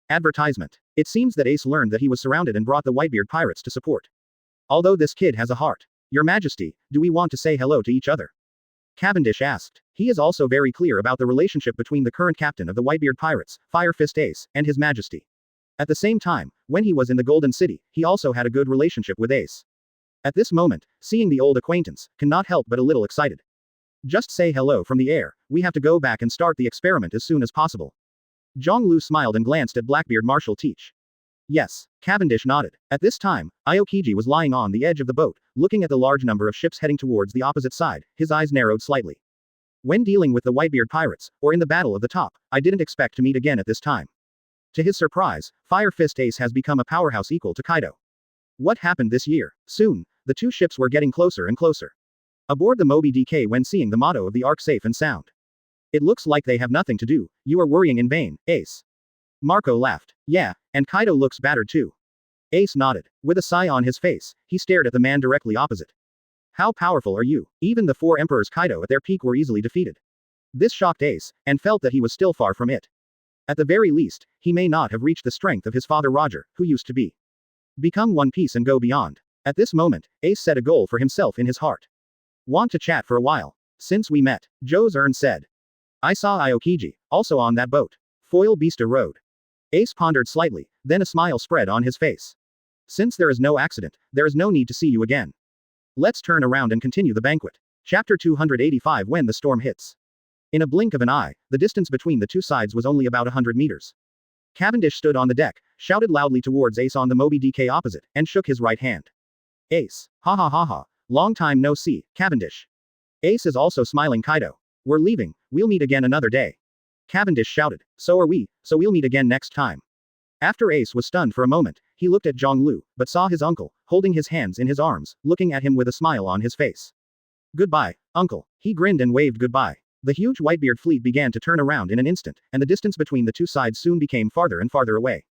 Advertisement. It seems that Ace learned that he was surrounded and brought the Whitebeard Pirates to support. Although this kid has a heart. Your Majesty, do we want to say hello to each other? Cavendish asked. He is also very clear about the relationship between the current captain of the Whitebeard Pirates, Fire Fist Ace, and His Majesty. At the same time, when he was in the Golden City, he also had a good relationship with Ace. At this moment, seeing the old acquaintance, cannot help but a little excited. Just say hello from the air, we have to go back and start the experiment as soon as possible. Zhonglu smiled and glanced at Blackbeard Marshal Teach. Yes, Cavendish nodded. At this time, Aokiji was lying on the edge of the boat, looking at the large number of ships heading towards the opposite side, his eyes narrowed slightly. When dealing with the Whitebeard Pirates, or in the Battle of the Top, I didn't expect to meet again at this time. To his surprise, Fire Fist Ace has become a powerhouse equal to Kaido. What happened this year? Soon, the two ships were getting closer and closer. Aboard the Moby DK when seeing the motto of the Ark safe and sound. It looks like they have nothing to do, you are worrying in vain, Ace. Marco laughed. Yeah, and Kaido looks battered too. Ace nodded. With a sigh on his face, he stared at the man directly opposite. How powerful are you? Even the four emperors Kaido at their peak were easily defeated. This shocked Ace, and felt that he was still far from it. At the very least, he may not have reached the strength of his father Roger, who used to be. Become One Piece and go beyond. At this moment, Ace set a goal for himself in his heart. Want to chat for a while? Since we met, Joe's Earn said. I saw Aokiji, also on that boat. Foil Beasta Road. Ace pondered slightly, then a smile spread on his face. Since there is no accident, there is no need to see you again. Let's turn around and continue the banquet. Chapter 285 When the storm hits. In a blink of an eye, the distance between the two sides was only about 100 meters. Cavendish stood on the deck, shouted loudly towards Ace on the Moby DK opposite, and shook his right hand. Ace. Ha ha ha ha. Long time no see, Cavendish. Ace is also smiling. Kaido. We're leaving, we'll meet again another day. Cavendish shouted. So are we, so we'll meet again next time. After Ace was stunned for a moment, he looked at Zhonglu, but saw his uncle, holding his hands in his arms, looking at him with a smile on his face. Goodbye, uncle. He grinned and waved goodbye. The huge Whitebeard fleet began to turn around in an instant, and the distance between the two sides soon became farther and farther away.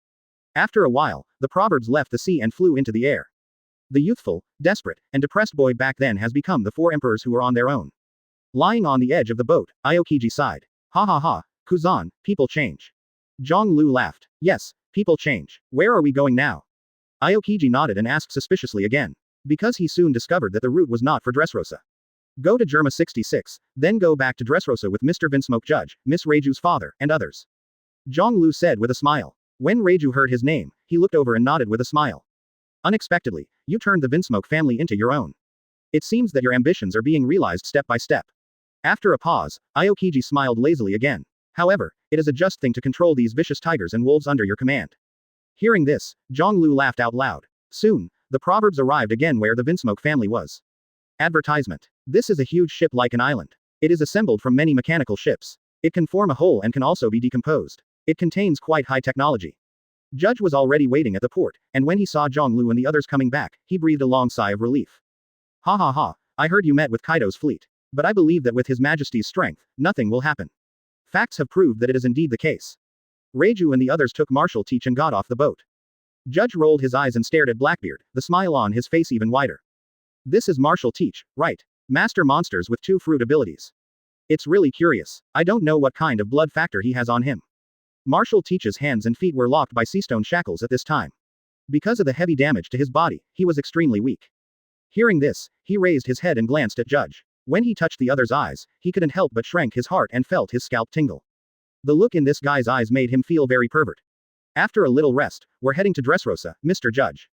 After a while, the proverbs left the sea and flew into the air. The youthful, desperate, and depressed boy back then has become the four emperors who are on their own. Lying on the edge of the boat, Aokiji sighed. Ha ha ha, Kuzan, people change. Zhonglu laughed. Yes, people change. Where are we going now? Aokiji nodded and asked suspiciously again. Because he soon discovered that the route was not for Dressrosa. Go to Germa 66, then go back to Dressrosa with Mr. Vinsmoke Judge, Miss Reiju's father, and others. Zhonglu said with a smile. When Reiju heard his name, he looked over and nodded with a smile. Unexpectedly, you turned the Vinsmoke family into your own. It seems that your ambitions are being realized step by step. After a pause, Aokiji smiled lazily again. However, it is a just thing to control these vicious tigers and wolves under your command. Hearing this, Zhonglu laughed out loud. Soon, the proverbs arrived again where the Vinsmoke family was. Advertisement. This is a huge ship like an island. It is assembled from many mechanical ships. It can form a whole and can also be decomposed. It contains quite high technology. Judge was already waiting at the port, and when he saw Zhonglu and the others coming back, he breathed a long sigh of relief. Ha ha ha, I heard you met with Kaido's fleet. But I believe that with His Majesty's strength, nothing will happen. Facts have proved that it is indeed the case. Reiju and the others took Marshal Teach and got off the boat. Judge rolled his eyes and stared at Blackbeard, the smile on his face even wider. This is Marshal Teach, right? Master monsters with 2 fruit abilities. It's really curious. I don't know what kind of blood factor he has on him. Marshal Teach's hands and feet were locked by seastone shackles at this time. Because of the heavy damage to his body, he was extremely weak. Hearing this, he raised his head and glanced at Judge. When he touched the other's eyes, he couldn't help but shrank his heart and felt his scalp tingle. The look in this guy's eyes made him feel very pervert. After a little rest, we're heading to Dressrosa, Mr. Judge.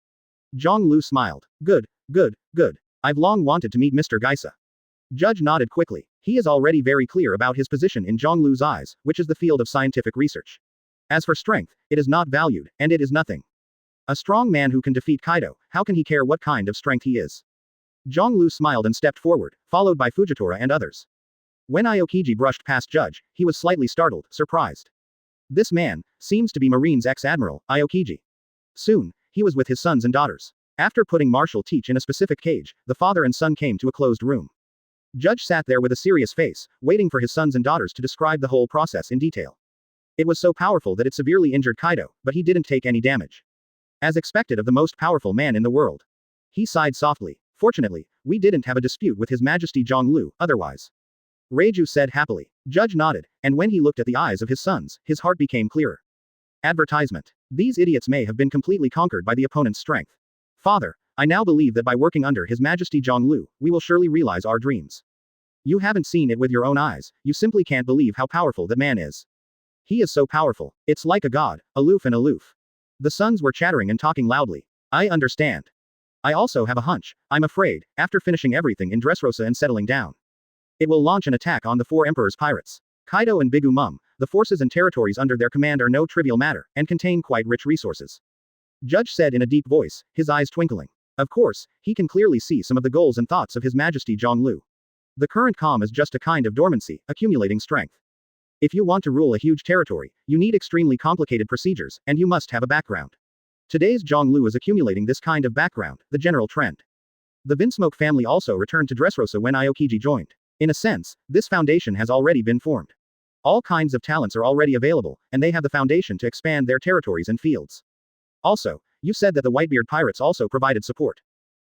Zhonglu smiled. Good, good, good. I've long wanted to meet Mr. Geisa. Judge nodded quickly. He is already very clear about his position in Zhonglu's eyes, which is the field of scientific research. As for strength, it is not valued, and it is nothing. A strong man who can defeat Kaido, how can he care what kind of strength he is? Zhonglu smiled and stepped forward, followed by Fujitora and others. When Aokiji brushed past Judge, he was slightly startled, surprised. This man seems to be Marine's ex-admiral, Aokiji. Soon, he was with his sons and daughters. After putting Marshal Teach in a specific cage, the father and son came to a closed room. Judge sat there with a serious face, waiting for his sons and daughters to describe the whole process in detail. It was so powerful that it severely injured Kaido, but he didn't take any damage. As expected of the most powerful man in the world. He sighed softly. Fortunately, we didn't have a dispute with His Majesty Zhonglu, otherwise. Reiju said happily. Judge nodded, and when he looked at the eyes of his sons, his heart became clearer. Advertisement. These idiots may have been completely conquered by the opponent's strength. Father, I now believe that by working under His Majesty Zhonglu, we will surely realize our dreams. You haven't seen it with your own eyes, you simply can't believe how powerful that man is. He is so powerful, it's like a god, aloof and aloof. The sons were chattering and talking loudly. I understand. I also have a hunch. I'm afraid, after finishing everything in Dressrosa and settling down, it will launch an attack on the 4 Emperor's pirates. Kaido and Bigu Mum, the forces and territories under their command are no trivial matter, and contain quite rich resources. Judge said in a deep voice, his eyes twinkling. Of course, he can clearly see some of the goals and thoughts of His Majesty Zhonglu. The current calm is just a kind of dormancy, accumulating strength. If you want to rule a huge territory, you need extremely complicated procedures, and you must have a background. Today's Zhonglu is accumulating this kind of background, the general trend. The Vinsmoke family also returned to Dressrosa when Aokiji joined. In a sense, this foundation has already been formed. All kinds of talents are already available, and they have the foundation to expand their territories and fields. Also, you said that the Whitebeard Pirates also provided support.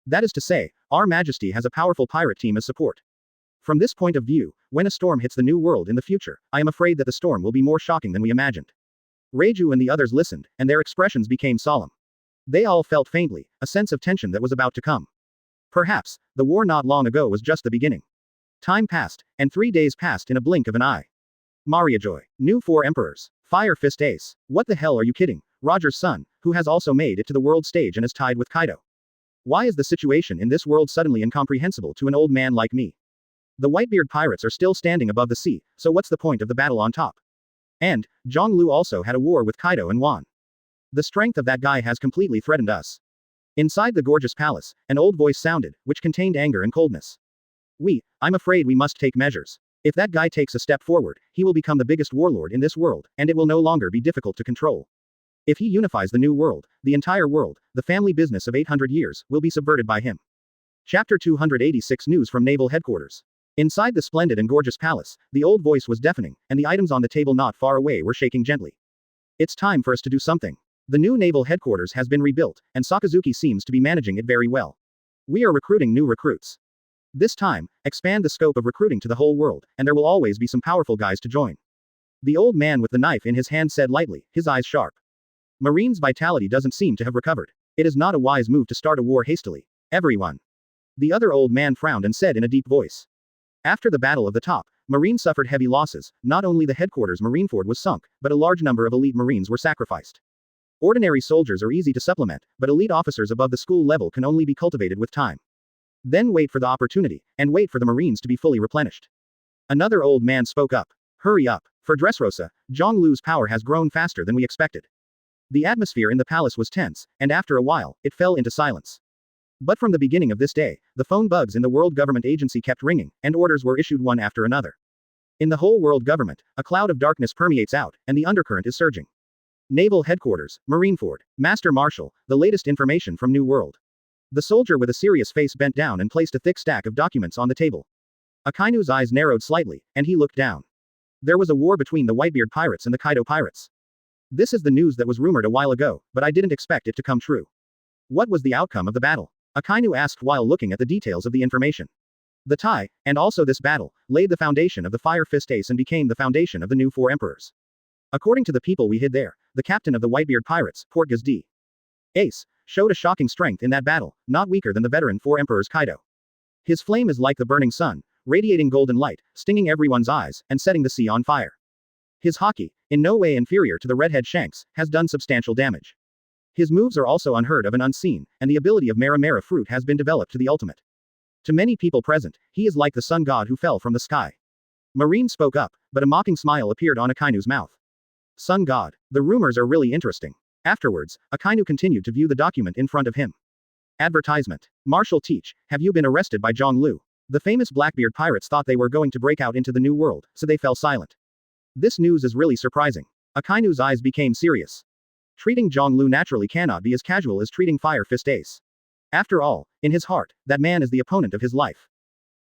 That is to say, Our Majesty has a powerful pirate team as support. From this point of view, when a storm hits the New World in the future, I am afraid that the storm will be more shocking than we imagined. Reiju and the others listened, and their expressions became solemn. They all felt faintly, a sense of tension that was about to come. Perhaps, the war not long ago was just the beginning. Time passed, and 3 days passed in a blink of an eye. Mariajoy. New 4 Emperors. Fire Fist Ace. What the hell are you kidding? Roger's son, who has also made it to the world stage and is tied with Kaido. Why is the situation in this world suddenly incomprehensible to an old man like me? The Whitebeard Pirates are still standing above the sea, so what's the point of the battle on top? And, Zhonglu also had a war with Kaido and Wan. The strength of that guy has completely threatened us. Inside the gorgeous palace, an old voice sounded, which contained anger and coldness. I'm afraid we must take measures. If that guy takes a step forward, he will become the biggest warlord in this world, and it will no longer be difficult to control. If he unifies the new world, the entire world, the family business of 800 years, will be subverted by him. Chapter 286 News from Naval Headquarters. Inside the splendid and gorgeous palace, the old voice was deafening, and the items on the table not far away were shaking gently. It's time for us to do something. The new naval headquarters has been rebuilt, and Sakazuki seems to be managing it very well. We are recruiting new recruits. This time, expand the scope of recruiting to the whole world, and there will always be some powerful guys to join. The old man with the knife in his hand said lightly, his eyes sharp. Marine's vitality doesn't seem to have recovered. It is not a wise move to start a war hastily. Everyone. The other old man frowned and said in a deep voice. After the Battle of the Top, Marine suffered heavy losses. Not only the headquarters Marineford was sunk, but a large number of elite Marines were sacrificed. Ordinary soldiers are easy to supplement, but elite officers above the school level can only be cultivated with time. Then wait for the opportunity, and wait for the Marines to be fully replenished. Another old man spoke up. Hurry up. For Dressrosa, Zhonglu's power has grown faster than we expected. The atmosphere in the palace was tense, and after a while, it fell into silence. But from the beginning of this day, the phone bugs in the World Government Agency kept ringing, and orders were issued one after another. In the whole world government, a cloud of darkness permeates out, and the undercurrent is surging. Naval Headquarters, Marineford, Master Marshal, the latest information from New World. The soldier with a serious face bent down and placed a thick stack of documents on the table. Akainu's eyes narrowed slightly, and he looked down. There was a war between the Whitebeard Pirates and the Kaido Pirates. This is the news that was rumored a while ago, but I didn't expect it to come true. What was the outcome of the battle? Akainu asked while looking at the details of the information. The tie, and also this battle, laid the foundation of the Fire Fist Ace and became the foundation of the new four emperors. According to the people we hid there, the captain of the Whitebeard Pirates, Portgas D. Ace, showed a shocking strength in that battle, not weaker than the veteran four emperors Kaido. His flame is like the burning sun, radiating golden light, stinging everyone's eyes, and setting the sea on fire. His haki, in no way inferior to the redhead Shanks, has done substantial damage. His moves are also unheard of and unseen, and the ability of Mara fruit has been developed to the ultimate. To many people present, he is like the sun god who fell from the sky. Marine spoke up, but a mocking smile appeared on Akainu's mouth. Sun god, the rumors are really interesting. Afterwards, Akainu continued to view the document in front of him. Advertisement. Marshal Teach, have you been arrested by Zhonglu? The famous Blackbeard pirates thought they were going to break out into the new world, so they fell silent. This news is really surprising. Akainu's eyes became serious. Treating Zhonglu naturally cannot be as casual as treating Fire Fist Ace. After all, in his heart, that man is the opponent of his life.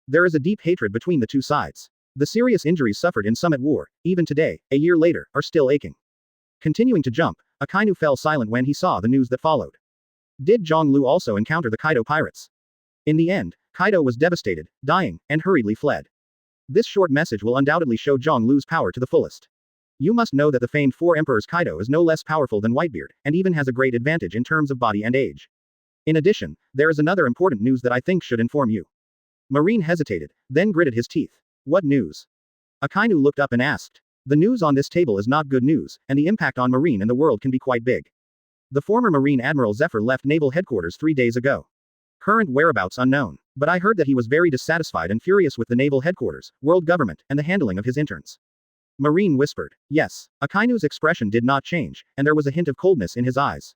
There is a deep hatred between the two sides. The serious injuries suffered in Summit War, even today, a year later, are still aching. Continuing to jump, Akainu fell silent when he saw the news that followed. Did Zhonglu also encounter the Kaido pirates? In the end, Kaido was devastated, dying, and hurriedly fled. This short message will undoubtedly show Zhonglu's power to the fullest. You must know that the famed Four Emperors Kaido is no less powerful than Whitebeard, and even has a great advantage in terms of body and age. In addition, there is another important news that I think should inform you. Marine hesitated, then gritted his teeth. What news? Akainu looked up and asked. The news on this table is not good news, and the impact on Marine and the world can be quite big. The former Marine Admiral Zephyr left Naval Headquarters 3 days ago. Current whereabouts unknown, but I heard that he was very dissatisfied and furious with the Naval Headquarters, world government, and the handling of his interns. Marine whispered. Yes. Akainu's expression did not change, and there was a hint of coldness in his eyes.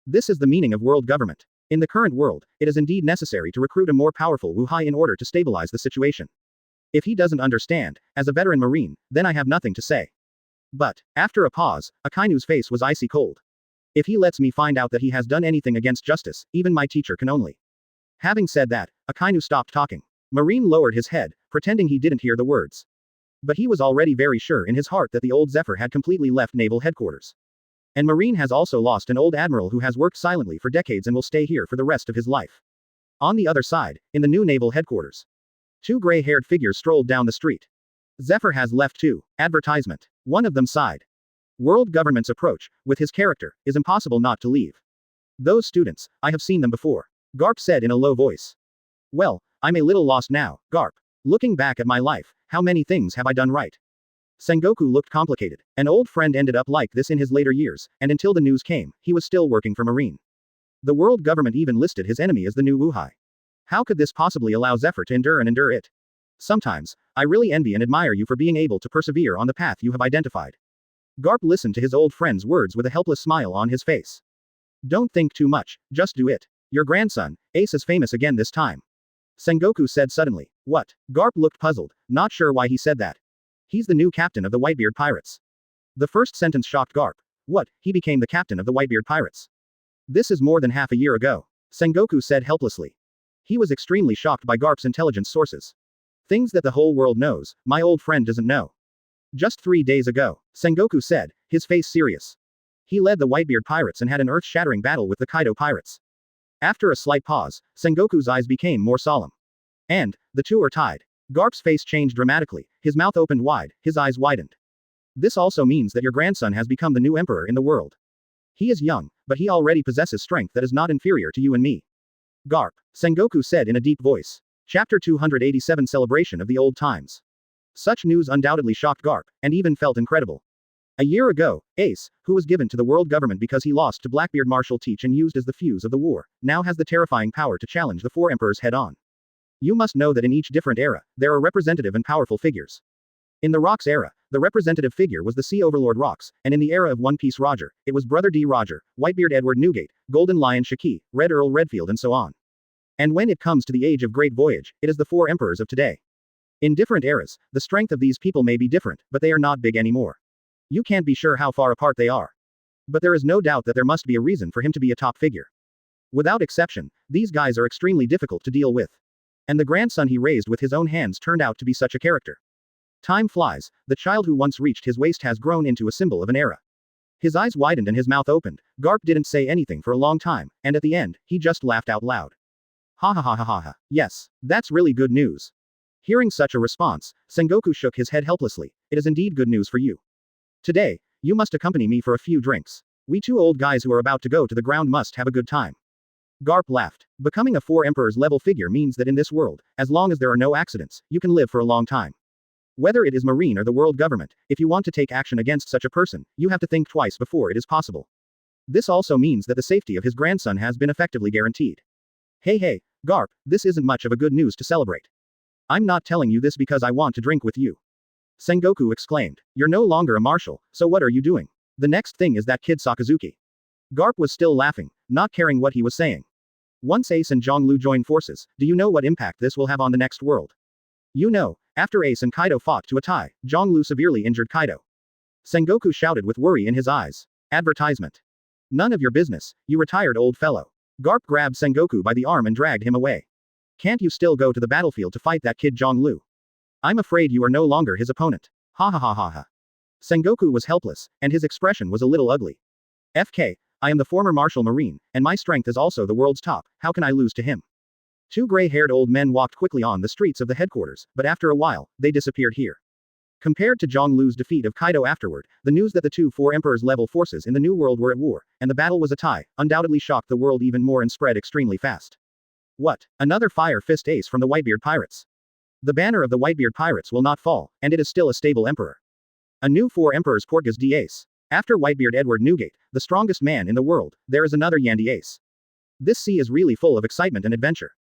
This is the meaning of world government. In the current world, it is indeed necessary to recruit a more powerful Wuhai in order to stabilize the situation. If he doesn't understand, as a veteran Marine, then I have nothing to say. But, after a pause, Akainu's face was icy cold. If he lets me find out that he has done anything against justice, even my teacher can only. Having said that, Akainu stopped talking. Marine lowered his head, pretending he didn't hear the words. But he was already very sure in his heart that the old Zephyr had completely left Naval Headquarters. And Marine has also lost an old admiral who has worked silently for decades and will stay here for the rest of his life. On the other side, in the new Naval Headquarters, 2 gray-haired figures strolled down the street. Zephyr has left too. Advertisement. One of them sighed. World government's approach, with his character, is impossible not to leave. Those students, I have seen them before. Garp said in a low voice. Well, I'm a little lost now, Garp. Looking back at my life, how many things have I done right? Sengoku looked complicated. An old friend ended up like this in his later years, and until the news came, he was still working for Marine. The world government even listed his enemy as the new Wuhai. How could this possibly allow Zephyr to endure it? Sometimes, I really envy and admire you for being able to persevere on the path you have identified. Garp listened to his old friend's words with a helpless smile on his face. Don't think too much, just do it. Your grandson, Ace, is famous again this time. Sengoku said suddenly. What? Garp looked puzzled, not sure why he said that. He's the new captain of the Whitebeard Pirates. The first sentence shocked Garp. What, he became the captain of the Whitebeard Pirates? This is more than half a year ago. Sengoku said helplessly. He was extremely shocked by Garp's intelligence sources. Things that the whole world knows, my old friend doesn't know. Just 3 days ago, Sengoku said, his face serious. He led the Whitebeard Pirates and had an earth-shattering battle with the Kaido Pirates. After a slight pause, Sengoku's eyes became more solemn. And, the two are tied. Garp's face changed dramatically, his mouth opened wide, his eyes widened. This also means that your grandson has become the new emperor in the world. He is young, but he already possesses strength that is not inferior to you and me. Garp, Sengoku said in a deep voice. Chapter 287 Celebration of the Old Times. Such news undoubtedly shocked Garp, and even felt incredible. A year ago, Ace, who was given to the world government because he lost to Blackbeard Marshal Teach and used as the fuse of the war, now has the terrifying power to challenge the four emperors head-on. You must know that in each different era, there are representative and powerful figures. In the Rocks era, the representative figure was the Sea Overlord Rocks, and in the era of One Piece Roger, it was Brother D. Roger, Whitebeard Edward Newgate, Golden Lion Shiki, Red Earl Redfield and so on. And when it comes to the Age of Great Voyage, it is the four emperors of today. In different eras, the strength of these people may be different, but they are not big anymore. You can't be sure how far apart they are. But there is no doubt that there must be a reason for him to be a top figure. Without exception, these guys are extremely difficult to deal with. And the grandson he raised with his own hands turned out to be such a character. Time flies, the child who once reached his waist has grown into a symbol of an era. His eyes widened and his mouth opened. Garp didn't say anything for a long time, and at the end, he just laughed out loud. Ha ha ha ha ha ha. Yes, that's really good news. Hearing such a response, Sengoku shook his head helplessly. It is indeed good news for you. Today, you must accompany me for a few drinks. We two old guys who are about to go to the ground must have a good time. Garp laughed. Becoming a four emperors level figure means that in this world, as long as there are no accidents, you can live for a long time. Whether it is Marine or the world government, if you want to take action against such a person, you have to think twice before it is possible. This also means that the safety of his grandson has been effectively guaranteed. Hey, Garp, this isn't much of a good news to celebrate. I'm not telling you this because I want to drink with you. Sengoku exclaimed. You're no longer a marshal, so what are you doing? The next thing is that kid Sakazuki. Garp was still laughing, not caring what he was saying. Once Ace and Zhonglu join forces, do you know what impact this will have on the next world? You know, after Ace and Kaido fought to a tie, Zhonglu severely injured Kaido. Sengoku shouted with worry in his eyes. Advertisement. None of your business, you retired old fellow. Garp grabbed Sengoku by the arm and dragged him away. Can't you still go to the battlefield to fight that kid Zhonglu? I'm afraid you are no longer his opponent. Ha ha ha ha ha. Sengoku was helpless, and his expression was a little ugly. FK, I am the former Marshal Marine, and my strength is also the world's top, how can I lose to him? Two gray-haired old men walked quickly on the streets of the headquarters, but after a while, they disappeared here. Compared to Zhonglu's defeat of Kaido afterward, the news that the two four emperors level forces in the New World were at war, and the battle was a tie, undoubtedly shocked the world even more and spread extremely fast. What? Another Fire Fist Ace from the Whitebeard Pirates. The banner of the Whitebeard Pirates will not fall, and it is still a stable emperor. A new four emperors Portgas D Ace. After Whitebeard Edward Newgate, the strongest man in the world, there is another Yandy Ace. This sea is really full of excitement and adventure.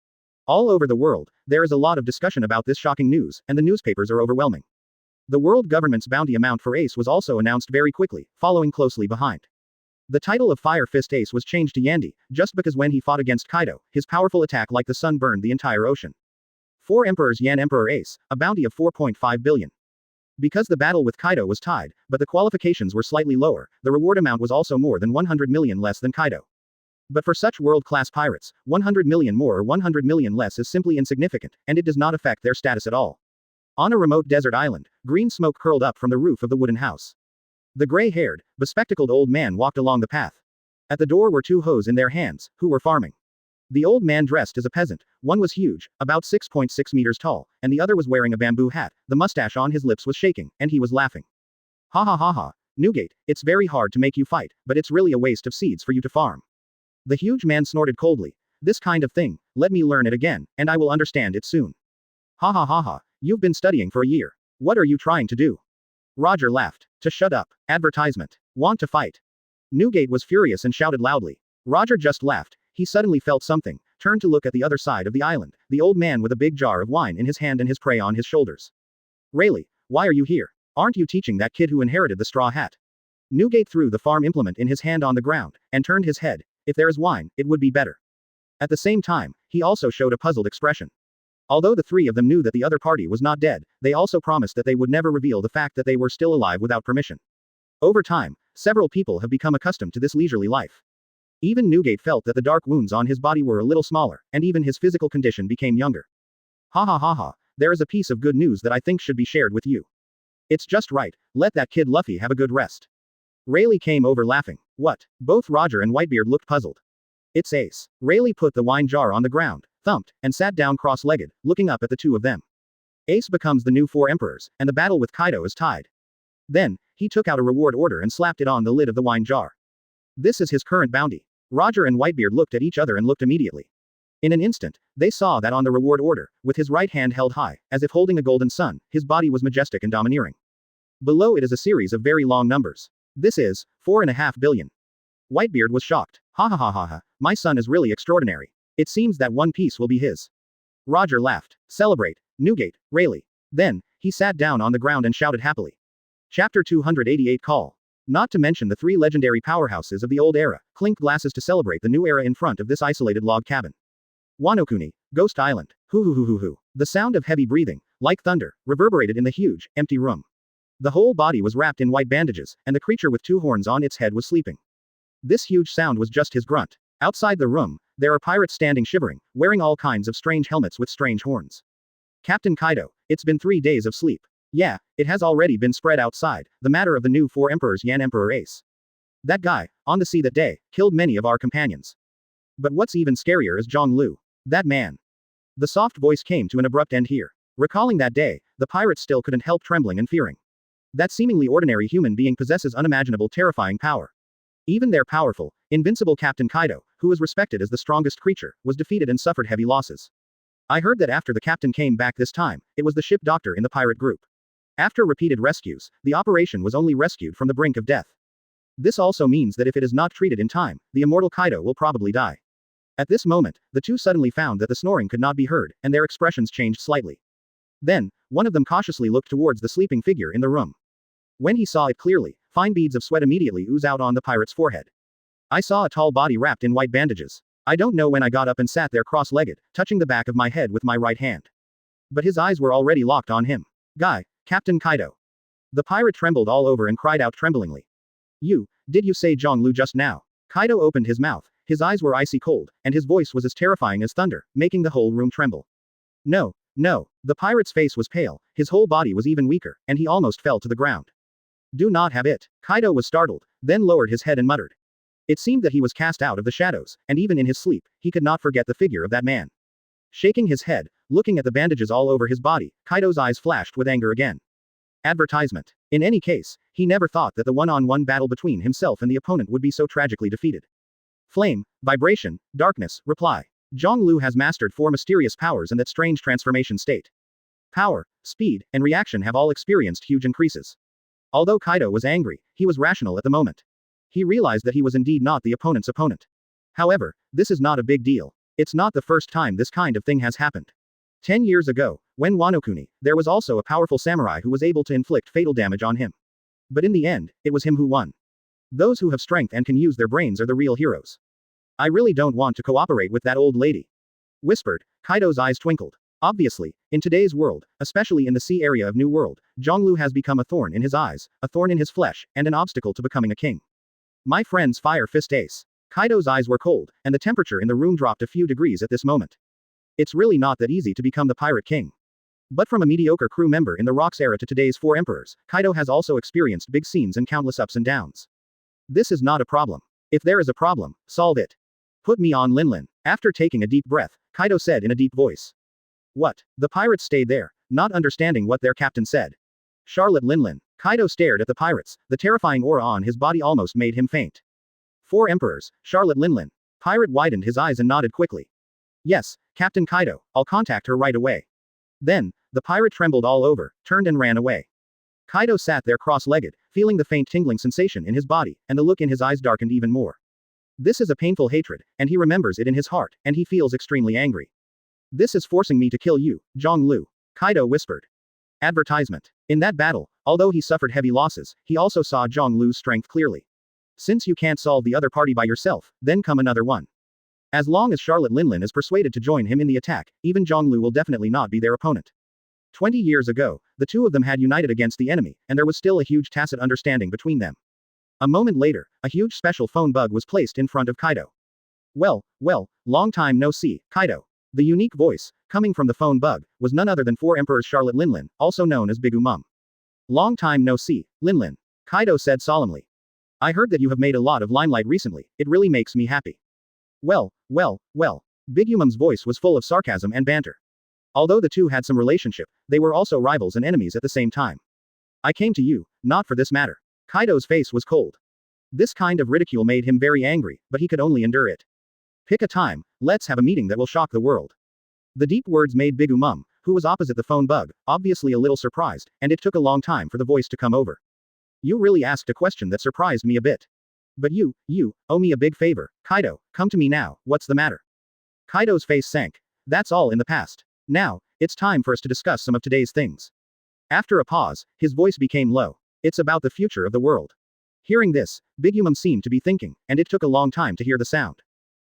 All over the world, there is a lot of discussion about this shocking news, and the newspapers are overwhelming. The world government's bounty amount for Ace was also announced very quickly, following closely behind. The title of Fire Fist Ace was changed to Yandy, just because when he fought against Kaido, his powerful attack like the sun burned the entire ocean. Four Emperors Yan Emperor Ace, a bounty of 4.5 billion. Because the battle with Kaido was tied, but the qualifications were slightly lower, the reward amount was also more than 100 million less than Kaido. But for such world-class pirates, 100 million more or 100 million less is simply insignificant, and it does not affect their status at all. On a remote desert island, green smoke curled up from the roof of the wooden house. The gray-haired, bespectacled old man walked along the path. At the door were two hoes in their hands, who were farming. The old man dressed as a peasant, one was huge, about 6.6 meters tall, and the other was wearing a bamboo hat, the mustache on his lips was shaking, and he was laughing. Ha ha ha ha, Newgate, it's very hard to make you fight, but it's really a waste of seeds for you to farm. The huge man snorted coldly. This kind of thing, let me learn it again, and I will understand it soon. Ha ha ha ha, you've been studying for a year. What are you trying to do? Roger laughed. To shut up. Advertisement. Want to fight? Newgate was furious and shouted loudly. Roger just laughed. He suddenly felt something, turned to look at the other side of the island, the old man with a big jar of wine in his hand and his prey on his shoulders. Rayleigh, why are you here? Aren't you teaching that kid who inherited the straw hat? Newgate threw the farm implement in his hand on the ground, and turned his head. If there is wine, it would be better. At the same time, he also showed a puzzled expression. Although the three of them knew that the other party was not dead, they also promised that they would never reveal the fact that they were still alive without permission. Over time, several people have become accustomed to this leisurely life. Even Newgate felt that the dark wounds on his body were a little smaller, and even his physical condition became younger. Ha ha ha ha, there is a piece of good news that I think should be shared with you. It's just right, let that kid Luffy have a good rest. Rayleigh came over laughing. What? Both Roger and Whitebeard looked puzzled. It's Ace. Rayleigh put the wine jar on the ground, thumped, and sat down cross-legged, looking up at the two of them. Ace becomes the new four emperors, and the battle with Kaido is tied. Then, he took out a reward order and slapped it on the lid of the wine jar. This is his current bounty. Roger and Whitebeard looked at each other and looked immediately. In an instant, they saw that on the reward order, with his right hand held high, as if holding a golden sun, his body was majestic and domineering. Below it is a series of very long numbers. This is 4.5 billion. Whitebeard was shocked. Ha ha ha ha ha, my son is really extraordinary. It seems that one piece will be his. Roger laughed. Celebrate, Newgate, Rayleigh. Then, he sat down on the ground and shouted happily. Chapter 288 Call. Not to mention the three legendary powerhouses of the old era, clinked glasses to celebrate the new era in front of this isolated log cabin. Wanokuni, Ghost Island, hoo. The sound of heavy breathing, like thunder, reverberated in the huge, empty room. The whole body was wrapped in white bandages, and the creature with two horns on its head was sleeping. This huge sound was just his grunt. Outside the room, there are pirates standing shivering, wearing all kinds of strange helmets with strange horns. Captain Kaido, it's been 3 days of sleep. Yeah, it has already been spread outside, the matter of the new four emperors Yan Emperor Ace. That guy, on the sea that day, killed many of our companions. But what's even scarier is Zhang Lu. That man. The soft voice came to an abrupt end here. Recalling that day, the pirates still couldn't help trembling and fearing. That seemingly ordinary human being possesses unimaginable terrifying power. Even their powerful, invincible Captain Kaido, who was respected as the strongest creature, was defeated and suffered heavy losses. I heard that after the captain came back this time, it was the ship doctor in the pirate group. After repeated rescues, the operation was only rescued from the brink of death. This also means that if it is not treated in time, the immortal Kaido will probably die. At this moment, the two suddenly found that the snoring could not be heard, and their expressions changed slightly. Then, one of them cautiously looked towards the sleeping figure in the room. When he saw it clearly, fine beads of sweat immediately ooze out on the pirate's forehead. I saw a tall body wrapped in white bandages. I don't know when I got up and sat there cross-legged, touching the back of my head with my right hand. But his eyes were already locked on him. Guy, Captain Kaido. The pirate trembled all over and cried out tremblingly. Did you say Zhang Lu just now? Kaido opened his mouth, his eyes were icy cold, and his voice was as terrifying as thunder, making the whole room tremble. No. The pirate's face was pale, his whole body was even weaker, and he almost fell to the ground. Do not have it. Kaido was startled, then lowered his head and muttered. It seemed that he was cast out of the shadows, and even in his sleep, he could not forget the figure of that man. Shaking his head, looking at the bandages all over his body, Kaido's eyes flashed with anger again. Advertisement. In any case, he never thought that the one-on-one battle between himself and the opponent would be so tragically defeated. Flame, vibration, darkness, reply. Zhang Lu has mastered 4 mysterious powers and that strange transformation state. Power, speed, and reaction have all experienced huge increases. Although Kaido was angry, he was rational at the moment. He realized that he was indeed not the opponent's opponent. However, this is not a big deal. It's not the first time this kind of thing has happened. 10 years ago, when Wanokuni, there was also a powerful samurai who was able to inflict fatal damage on him. But in the end, it was him who won. Those who have strength and can use their brains are the real heroes. I really don't want to cooperate with that old lady. Whispered, Kaido's eyes twinkled. Obviously, in today's world, especially in the sea area of New World, Zhang Lu has become a thorn in his eyes, a thorn in his flesh, and an obstacle to becoming a king. My friend's fire fist ace. Kaido's eyes were cold, and the temperature in the room dropped a few degrees at this moment. It's really not that easy to become the pirate king. But from a mediocre crew member in the Rocks era to today's 4 emperors, Kaido has also experienced big scenes and countless ups and downs. This is not a problem. If there is a problem, solve it. Put me on Linlin. After taking a deep breath, Kaido said in a deep voice. What? The pirates stayed there, not understanding what their captain said. Charlotte Linlin. Kaido stared at the pirates, the terrifying aura on his body almost made him faint. 4 emperors, Charlotte Linlin. Pirate widened his eyes and nodded quickly. Yes, Captain Kaido, I'll contact her right away. Then, the pirate trembled all over, turned and ran away. Kaido sat there cross-legged, feeling the faint tingling sensation in his body, and the look in his eyes darkened even more. This is a painful hatred, and he remembers it in his heart, and he feels extremely angry. This is forcing me to kill you, Zhang Lu. Kaido whispered. Advertisement. In that battle, Although he suffered heavy losses, he also saw Zhonglu's strength clearly. Since you can't solve the other party by yourself, then come another one. As long as Charlotte Linlin is persuaded to join him in the attack, even Zhonglu will definitely not be their opponent. 20 years ago, the two of them had united against the enemy, and there was still a huge tacit understanding between them. A moment later, a huge special phone bug was placed in front of Kaido. Well, long time no see, Kaido. The unique voice, coming from the phone bug, was none other than Four Emperors Charlotte Linlin, also known as Big Mum. Long time no see, Linlin. Kaido said solemnly. I heard that you have made a lot of limelight recently, it really makes me happy. Well. Big Mum's voice was full of sarcasm and banter. Although the two had some relationship, they were also rivals and enemies at the same time. I came to you, not for this matter. Kaido's face was cold. This kind of ridicule made him very angry, but he could only endure it. Pick a time, let's have a meeting that will shock the world. The deep words made Big Mum, who was opposite the phone bug, obviously a little surprised, and it took a long time for the voice to come over. You really asked a question that surprised me a bit. But you owe me a big favor, Kaido, come to me now, what's the matter? Kaido's face sank. That's all in the past. Now, it's time for us to discuss some of today's things. After a pause, his voice became low. It's about the future of the world. Hearing this, Big Mum seemed to be thinking, and it took a long time to hear the sound.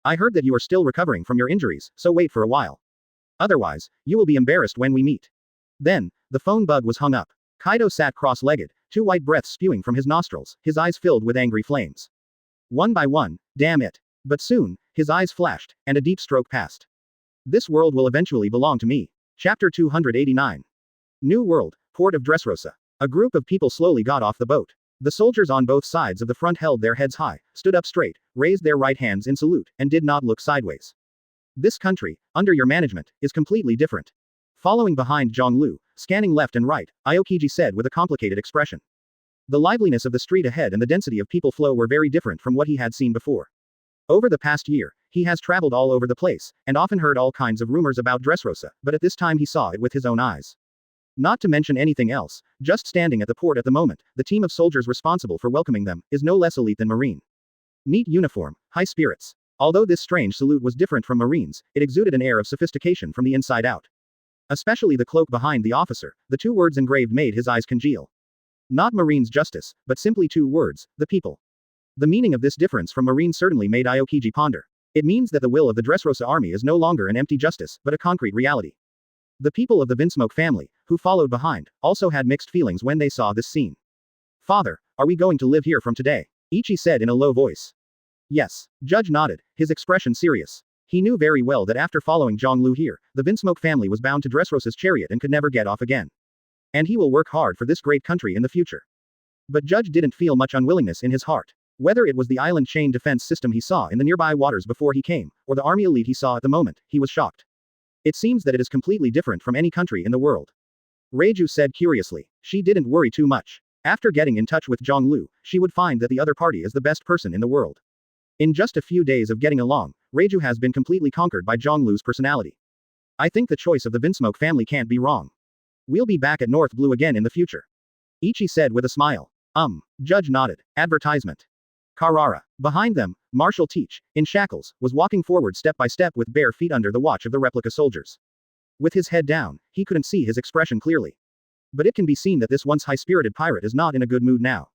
I heard that you are still recovering from your injuries, so wait for a while. Otherwise, you will be embarrassed when we meet. Then, the phone bug was hung up. Kaido sat cross-legged, two white breaths spewing from his nostrils, his eyes filled with angry flames. One by one, damn it. But soon, his eyes flashed, and a deep stroke passed. This world will eventually belong to me. Chapter 289. New World, Port of Dressrosa. A group of people slowly got off the boat. The soldiers on both sides of the front held their heads high, stood up straight, raised their right hands in salute, and did not look sideways. This country, under your management, is completely different. Following behind Zhonglu, scanning left and right, Aokiji said with a complicated expression. The liveliness of the street ahead and the density of people flow were very different from what he had seen before. Over the past year, he has traveled all over the place, and often heard all kinds of rumors about Dressrosa, but at this time he saw it with his own eyes. Not to mention anything else, just standing at the port at the moment, the team of soldiers responsible for welcoming them, is no less elite than Marine. Neat uniform, high spirits. Although this strange salute was different from Marines, it exuded an air of sophistication from the inside out. Especially the cloak behind the officer, the two words engraved made his eyes congeal. Not Marine's justice, but simply two words, the people. The meaning of this difference from Marine certainly made Aokiji ponder. It means that the will of the Dressrosa army is no longer an empty justice, but a concrete reality. The people of the Vinsmoke family, who followed behind, also had mixed feelings when they saw this scene. Father, are we going to live here from today? Ichi said in a low voice. Yes. Judge nodded, his expression serious. He knew very well that after following Zhonglu here, the Vinsmoke family was bound to Dressrosa's chariot and could never get off again. And he will work hard for this great country in the future. But Judge didn't feel much unwillingness in his heart. Whether it was the island chain defense system he saw in the nearby waters before he came, or the army elite he saw at the moment, he was shocked. It seems that it is completely different from any country in the world. Reiju said curiously. She didn't worry too much. After getting in touch with Zhonglu, she would find that the other party is the best person in the world. In just a few days of getting along, Reiju has been completely conquered by Zhonglu's personality. I think the choice of the Vinsmoke family can't be wrong. We'll be back at North Blue again in the future. Ichi said with a smile. Judge nodded. Advertisement. Carrara. Behind them, Marshal Teach, in shackles, was walking forward step by step with bare feet under the watch of the replica soldiers. With his head down, he couldn't see his expression clearly. But it can be seen that this once high-spirited pirate is not in a good mood now.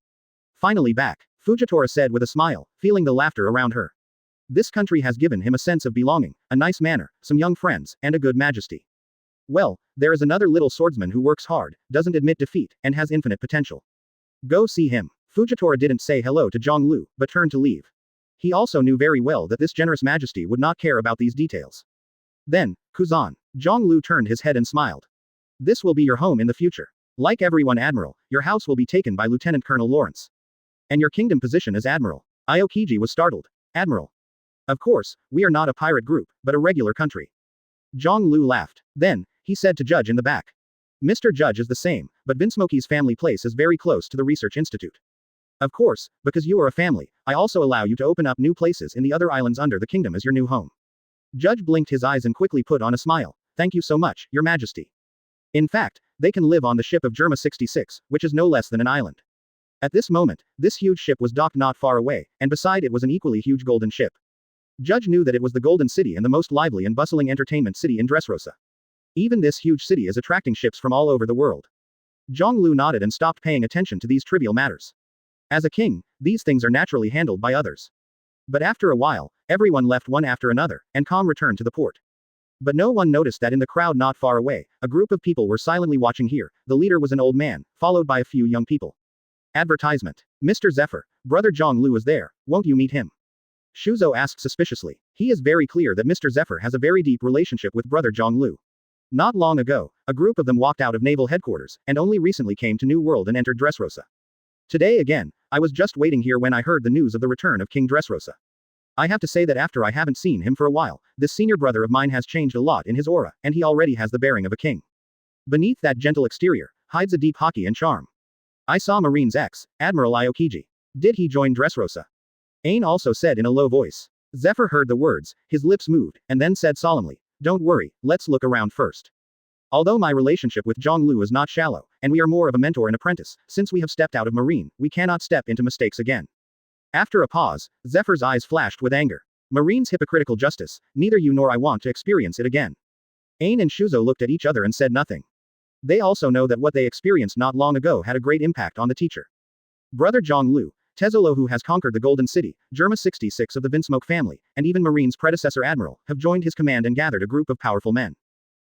Finally back, Fujitora said with a smile, feeling the laughter around her. This country has given him a sense of belonging, a nice manner, some young friends, and a good majesty. Well, there is another little swordsman who works hard, doesn't admit defeat, and has infinite potential. Go see him. Fujitora didn't say hello to Zhonglu, but turned to leave. He also knew very well that this generous majesty would not care about these details. Then, Kuzan. Zhonglu turned his head and smiled. This will be your home in the future. Like everyone Admiral, your house will be taken by Lieutenant Colonel Lawrence. And your kingdom position as Admiral. Aokiji was startled. Admiral. Of course, we are not a pirate group, but a regular country. Zhonglu laughed. Then, he said to Judge in the back. Mr. Judge is the same, but Vinsmoke's family place is very close to the research institute. Of course, because you are a family, I also allow you to open up new places in the other islands under the kingdom as your new home. Judge blinked his eyes and quickly put on a smile. Thank you so much, Your Majesty. In fact, they can live on the ship of Germa 66, which is no less than an island. At this moment, this huge ship was docked not far away, and beside it was an equally huge golden ship. Judge knew that it was the Golden City and the most lively and bustling entertainment city in Dressrosa. Even this huge city is attracting ships from all over the world. Zhang Lu nodded and stopped paying attention to these trivial matters. As a king, these things are naturally handled by others. But after a while, everyone left one after another, and calm returned to the port. But no one noticed that in the crowd not far away, a group of people were silently watching here. The leader was an old man, followed by a few young people. Advertisement. Mr. Zephyr, brother Zhang Lu is there, won't you meet him? Shuzo asked suspiciously. He is very clear that Mr. Zephyr has a very deep relationship with brother Zhang Lu. Not long ago, a group of them walked out of naval headquarters, and only recently came to New World and entered Dressrosa. Today again, I was just waiting here when I heard the news of the return of King Dressrosa. I have to say that after I haven't seen him for a while, this senior brother of mine has changed a lot in his aura, and he already has the bearing of a king. Beneath that gentle exterior, hides a deep haki and charm. I saw Marine's ex-admiral Aokiji. Did he join Dressrosa? Ain also said in a low voice. Zephyr heard the words, his lips moved, and then said solemnly, don't worry, let's look around first. Although my relationship with Zhang Lu is not shallow, and we are more of a mentor and apprentice, since we have stepped out of Marine, we cannot step into mistakes again. After a pause, Zephyr's eyes flashed with anger. Marine's hypocritical justice, neither you nor I want to experience it again. Ain and Shuzo looked at each other and said nothing. They also know that what they experienced not long ago had a great impact on the teacher. Brother Zhang Lu, Tezolo who has conquered the Golden City, Germa 66 of the Vinsmoke family, and even Marine's predecessor Admiral, have joined his command and gathered a group of powerful men.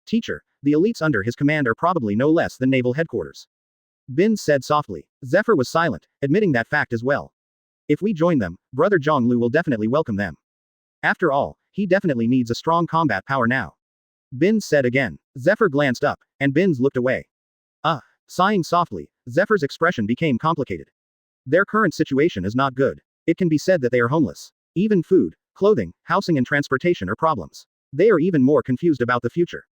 Teacher, the elites under his command are probably no less than naval headquarters. Bin said softly. Zephyr was silent, admitting that fact as well. If we join them, brother Zhang Lu will definitely welcome them. After all, he definitely needs a strong combat power now. Bin said again. Zephyr glanced up, and Bin's looked away. Sighing softly, Zephyr's expression became complicated. Their current situation is not good. It can be said that they are homeless. Even food, clothing, housing and transportation are problems. They are even more confused about the future.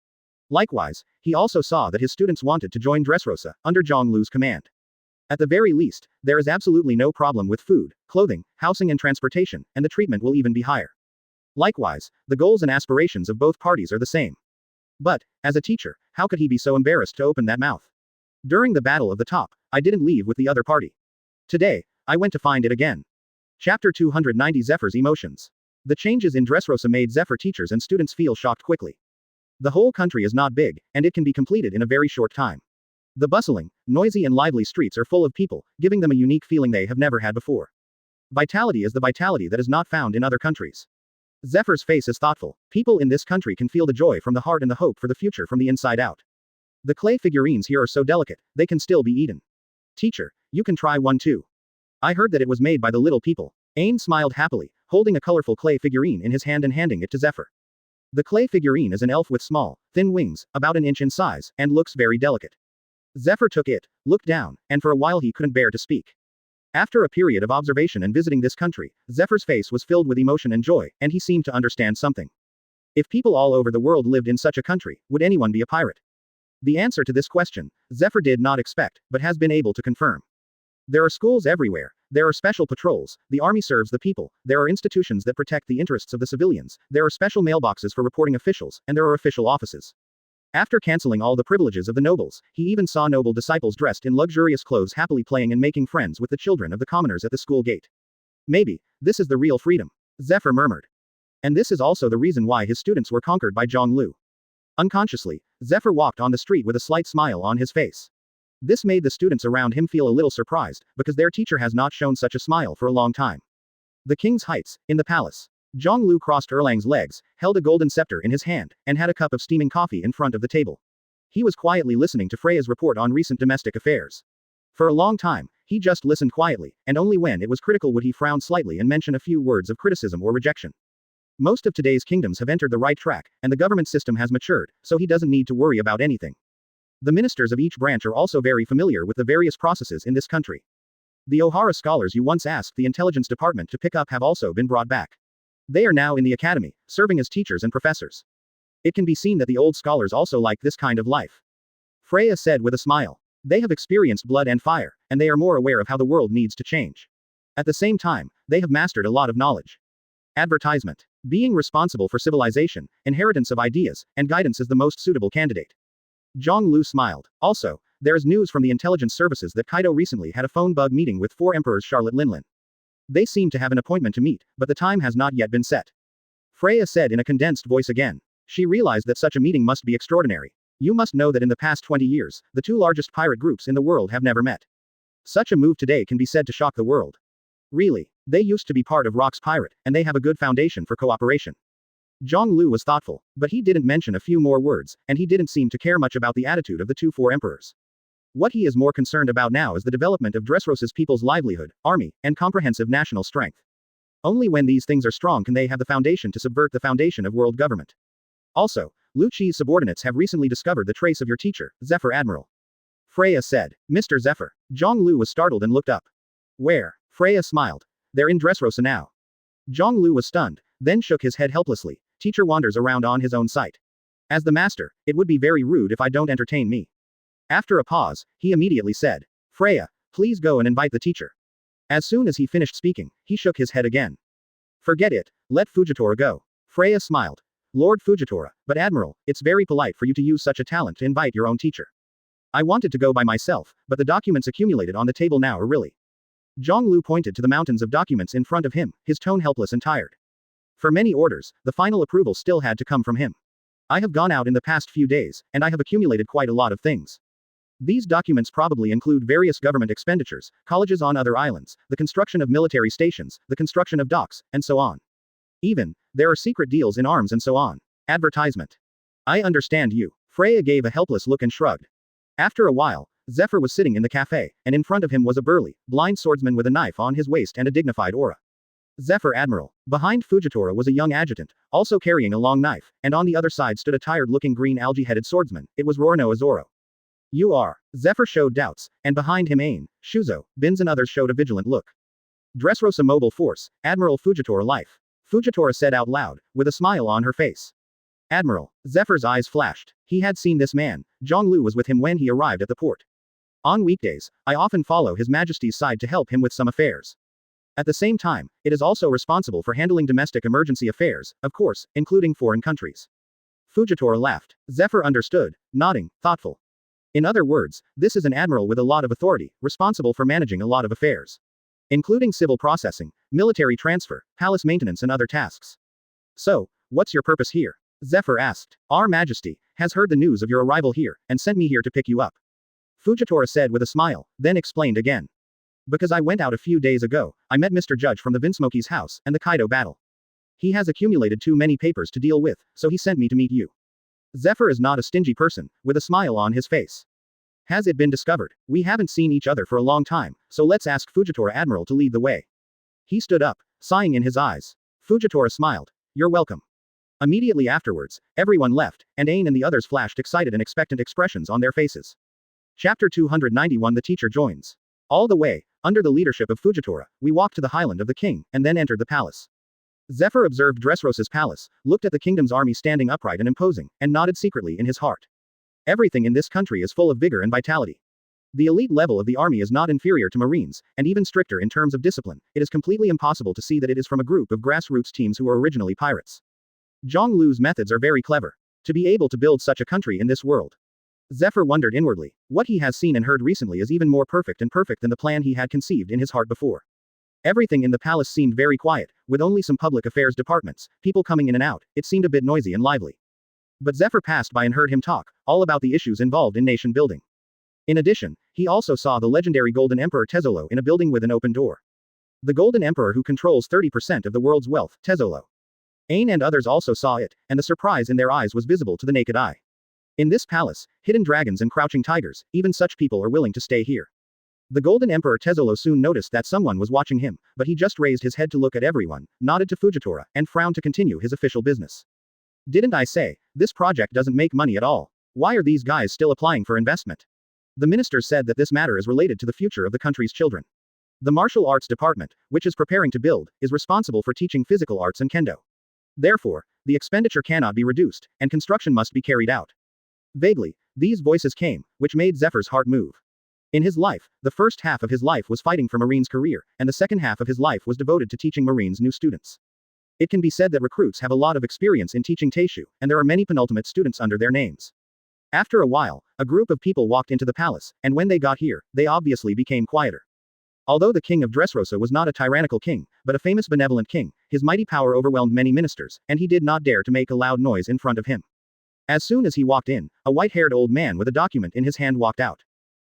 Likewise, he also saw that his students wanted to join Dressrosa, under Zhang Lu's command. At the very least, there is absolutely no problem with food, clothing, housing and transportation, and the treatment will even be higher. Likewise, the goals and aspirations of both parties are the same. But, as a teacher, how could he be so embarrassed to open that mouth? During the Battle of the Top, I didn't leave with the other party. Today, I went to find it again. Chapter 290 Zephyr's Emotions. The changes in Dressrosa made Zephyr teachers and students feel shocked quickly. The whole country is not big, and it can be completed in a very short time. The bustling, noisy and lively streets are full of people, giving them a unique feeling they have never had before. Vitality is the vitality that is not found in other countries. Zephyr's face is thoughtful. People in this country can feel the joy from the heart and the hope for the future from the inside out. The clay figurines here are so delicate, they can still be eaten. Teacher, you can try one too. I heard that it was made by the little people. Ain smiled happily, holding a colorful clay figurine in his hand and handing it to Zephyr. The clay figurine is an elf with small, thin wings, about an inch in size, and looks very delicate. Zephyr took it, looked down, and for a while he couldn't bear to speak. After a period of observation and visiting this country, Zephyr's face was filled with emotion and joy, and he seemed to understand something. If people all over the world lived in such a country, would anyone be a pirate? The answer to this question, Zephyr did not expect, but has been able to confirm. There are schools everywhere, there are special patrols, the army serves the people, there are institutions that protect the interests of the civilians, there are special mailboxes for reporting officials, and there are official offices. After canceling all the privileges of the nobles, he even saw noble disciples dressed in luxurious clothes happily playing and making friends with the children of the commoners at the school gate. Maybe, this is the real freedom, Zephyr murmured. And this is also the reason why his students were conquered by Zhang Lu. Unconsciously, Zephyr walked on the street with a slight smile on his face. This made the students around him feel a little surprised, because their teacher has not shown such a smile for a long time. The King's Heights, in the palace. Zhang Lu crossed Erlang's legs, held a golden scepter in his hand, and had a cup of steaming coffee in front of the table. He was quietly listening to Freya's report on recent domestic affairs. For a long time, he just listened quietly, and only when it was critical would he frown slightly and mention a few words of criticism or rejection. Most of today's kingdoms have entered the right track, and the government system has matured, so he doesn't need to worry about anything. The ministers of each branch are also very familiar with the various processes in this country. The Ohara scholars you once asked the intelligence department to pick up have also been brought back. They are now in the academy, serving as teachers and professors. It can be seen that the old scholars also like this kind of life. Freya said with a smile. They have experienced blood and fire, and they are more aware of how the world needs to change. At the same time, they have mastered a lot of knowledge. Advertisement. Being responsible for civilization, inheritance of ideas, and guidance is the most suitable candidate. Zhang Lu smiled. Also, there is news from the intelligence services that Kaido recently had a phone bug meeting with 4 emperors Charlotte Linlin. They seem to have an appointment to meet, but the time has not yet been set. Freya said in a condensed voice again. She realized that such a meeting must be extraordinary. You must know that in the past 20 years, the two largest pirate groups in the world have never met. Such a move today can be said to shock the world. Really, they used to be part of Rock's pirate, and they have a good foundation for cooperation. Zhang Lu was thoughtful, but he didn't mention a few more words, and he didn't seem to care much about the attitude of the two four emperors. What he is more concerned about now is the development of Dressrosa's people's livelihood, army, and comprehensive national strength. Only when these things are strong can they have the foundation to subvert the foundation of world government. Also, Lu Qi's subordinates have recently discovered the trace of your teacher, Zephyr Admiral. Freya said. Mr. Zephyr. Zhang Lu was startled and looked up. Where? Freya smiled. They're in Dressrosa now. Zhang Lu was stunned, then shook his head helplessly. Teacher wanders around on his own site. As the master, it would be very rude if I don't entertain me. After a pause, he immediately said. Freya, please go and invite the teacher. As soon as he finished speaking, he shook his head again. Forget it, let Fujitora go. Freya smiled. Lord Fujitora, but Admiral, it's very polite for you to use such a talent to invite your own teacher. I wanted to go by myself, but the documents accumulated on the table now are really. Zhang Lu pointed to the mountains of documents in front of him, his tone helpless and tired. For many orders, the final approval still had to come from him. I have gone out in the past few days, and I have accumulated quite a lot of things. These documents probably include various government expenditures, colleges on other islands, the construction of military stations, the construction of docks, and so on. Even, there are secret deals in arms and so on. Advertisement. I understand you. Freya gave a helpless look and shrugged. After a while, Zephyr was sitting in the cafe, and in front of him was a burly, blind swordsman with a knife on his waist and a dignified aura. Zephyr Admiral. Behind Fujitora was a young adjutant, also carrying a long knife, and on the other side stood a tired-looking green algae-headed swordsman. It was Rorno Azoro. You are. Zephyr showed doubts, and behind him Ain, Shuzo, Bins and others showed a vigilant look. Dressrosa Mobile Force, Admiral Fujitora Life. Fujitora said out loud, with a smile on her face. Admiral. Zephyr's eyes flashed. He had seen this man. Zhang Lu was with him when he arrived at the port. On weekdays, I often follow His Majesty's side to help him with some affairs. At the same time, it is also responsible for handling domestic emergency affairs, of course, including foreign countries. Fujitora laughed. Zephyr understood, nodding, thoughtful. In other words, this is an admiral with a lot of authority, responsible for managing a lot of affairs. Including civil processing, military transfer, palace maintenance and other tasks. So, what's your purpose here? Zephyr asked. Our Majesty has heard the news of your arrival here, and sent me here to pick you up. Fujitora said with a smile, then explained again. Because I went out a few days ago, I met Mr. Judge from the Vinsmoki's house, and the Kaido battle. He has accumulated too many papers to deal with, so he sent me to meet you. Zephyr is not a stingy person, with a smile on his face. Has it been discovered? We haven't seen each other for a long time, so let's ask Fujitora Admiral to lead the way. He stood up, sighing in his eyes. Fujitora smiled. You're welcome. Immediately afterwards, everyone left, and Ain and the others flashed excited and expectant expressions on their faces. Chapter 291 The Teacher Joins. All the way, under the leadership of Fujitora, we walked to the Highland of the King, and then entered the palace. Zephyr observed Dressrosa's palace, looked at the kingdom's army standing upright and imposing, and nodded secretly in his heart. Everything in this country is full of vigor and vitality. The elite level of the army is not inferior to Marines, and even stricter in terms of discipline. It is completely impossible to see that it is from a group of grassroots teams who were originally pirates. Zhang Lu's methods are very clever. To be able to build such a country in this world. Zephyr wondered inwardly. What he has seen and heard recently is even more perfect than the plan he had conceived in his heart before. Everything in the palace seemed very quiet, with only some public affairs departments, people coming in and out. It seemed a bit noisy and lively. But Zephyr passed by and heard him talk, all about the issues involved in nation building. In addition, he also saw the legendary Golden Emperor Tezzolo in a building with an open door. The Golden Emperor who controls 30% of the world's wealth, Tezzolo. Ain and others also saw it, and the surprise in their eyes was visible to the naked eye. In this palace, hidden dragons and crouching tigers, even such people are willing to stay here. The Golden Emperor Tezzolo soon noticed that someone was watching him, but he just raised his head to look at everyone, nodded to Fujitora, and frowned to continue his official business. Didn't I say, this project doesn't make money at all? Why are these guys still applying for investment? The ministers said that this matter is related to the future of the country's children. The martial arts department, which is preparing to build, is responsible for teaching physical arts and kendo. Therefore, the expenditure cannot be reduced, and construction must be carried out. Vaguely, these voices came, which made Zephyr's heart move. In his life, the first half of his life was fighting for Marine's career, and the second half of his life was devoted to teaching Marines new students. It can be said that recruits have a lot of experience in teaching Teishu, and there are many penultimate students under their names. After a while, a group of people walked into the palace, and when they got here, they obviously became quieter. Although the king of Dressrosa was not a tyrannical king, but a famous benevolent king, his mighty power overwhelmed many ministers, and he did not dare to make a loud noise in front of him. As soon as he walked in, a white-haired old man with a document in his hand walked out.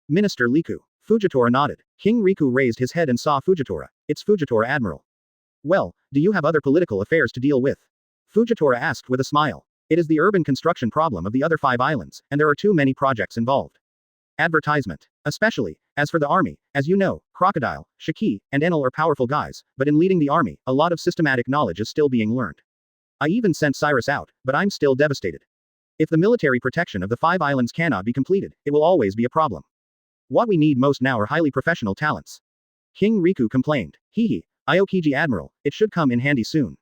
Minister Riku. Fujitora nodded. King Riku raised his head and saw Fujitora. It's Fujitora Admiral. Well, do you have other political affairs to deal with? Fujitora asked with a smile. It is the urban construction problem of the other 5 islands, and there are too many projects involved. Advertisement. Especially, as for the army, as you know, Crocodile, Shiki, and Enel are powerful guys, but in leading the army, a lot of systematic knowledge is still being learned. I even sent Cyrus out, but I'm still devastated. If the military protection of the 5 islands cannot be completed, it will always be a problem. What we need most now are highly professional talents. King Riku complained. Hehe, Aokiji Admiral, it should come in handy soon.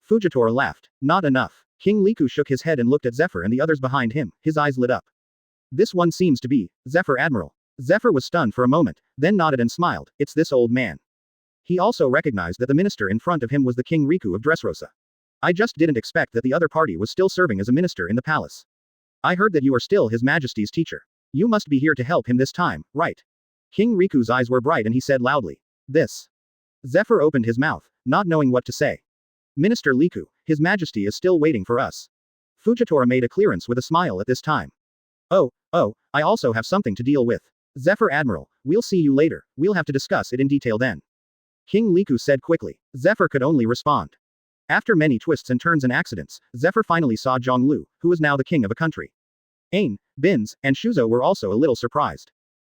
Fujitora laughed. Not enough. King Riku shook his head and looked at Zephyr and the others behind him, his eyes lit up. This one seems to be Zephyr Admiral. Zephyr was stunned for a moment, then nodded and smiled. It's this old man. He also recognized that the minister in front of him was the King Riku of Dressrosa. I just didn't expect that the other party was still serving as a minister in the palace. I heard that you are still His Majesty's teacher. You must be here to help him this time, right? King Riku's eyes were bright and he said loudly. This. Zephyr opened his mouth, not knowing what to say. Minister Riku, His Majesty is still waiting for us. Fujitora made a clearance with a smile at this time. Oh, I also have something to deal with. Zephyr Admiral, we'll see you later, we'll have to discuss it in detail then. King Riku said quickly. Zephyr could only respond. After many twists and turns and accidents, Zephyr finally saw Zhonglu, who was now the king of a country. Ain, Binz, and Shuzo were also a little surprised.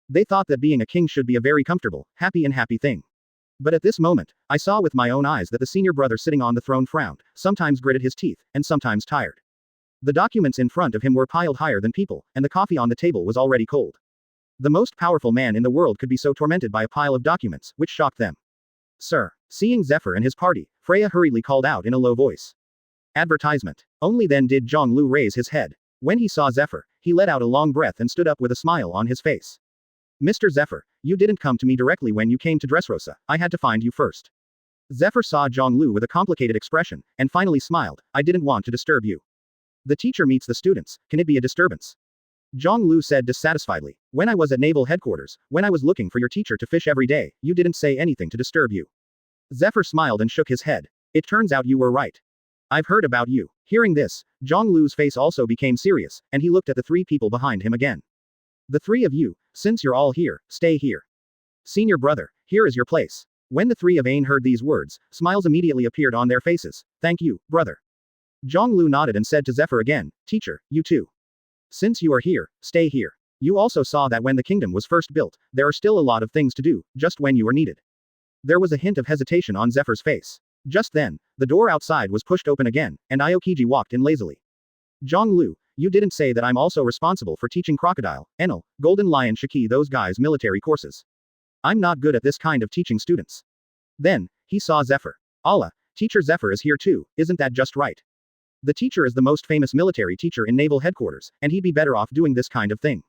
They thought that being a king should be a very comfortable, happy thing. But at this moment, I saw with my own eyes that the senior brother sitting on the throne frowned, sometimes gritted his teeth, and sometimes tired. The documents in front of him were piled higher than people, and the coffee on the table was already cold. The most powerful man in the world could be so tormented by a pile of documents, which shocked them. Sir. Seeing Zephyr and his party, Freya hurriedly called out in a low voice. Advertisement. Only then did Zhonglu raise his head. When he saw Zephyr, he let out a long breath and stood up with a smile on his face. Mr. Zephyr, you didn't come to me directly when you came to Dressrosa, I had to find you first. Zephyr saw Zhonglu with a complicated expression, and finally smiled. I didn't want to disturb you. The teacher meets the students, can it be a disturbance? Zhonglu said dissatisfiedly. When I was at naval headquarters, when I was looking for your teacher to fish every day, you didn't say anything to disturb you. Zephyr smiled and shook his head. It turns out you were right. I've heard about you. Hearing this, Zhonglu's face also became serious, and he looked at the 3 people behind him again. The 3 of you, since you're all here, stay here. Senior brother, here is your place. When the 3 of Ain heard these words, smiles immediately appeared on their faces. Thank you, brother. Zhonglu nodded and said to Zephyr again, teacher, you too. Since you are here, stay here. You also saw that when the kingdom was first built, there are still a lot of things to do, just when you are needed. There was a hint of hesitation on Zephyr's face. Just then, the door outside was pushed open again, and Aokiji walked in lazily. Zhonglu, you didn't say that I'm also responsible for teaching Crocodile, Enel, Golden Lion Shiki those guys military courses. I'm not good at this kind of teaching students. Then, he saw Zephyr. Allah, teacher Zephyr is here too, isn't that just right? The teacher is the most famous military teacher in naval headquarters, and he'd be better off doing this kind of thing.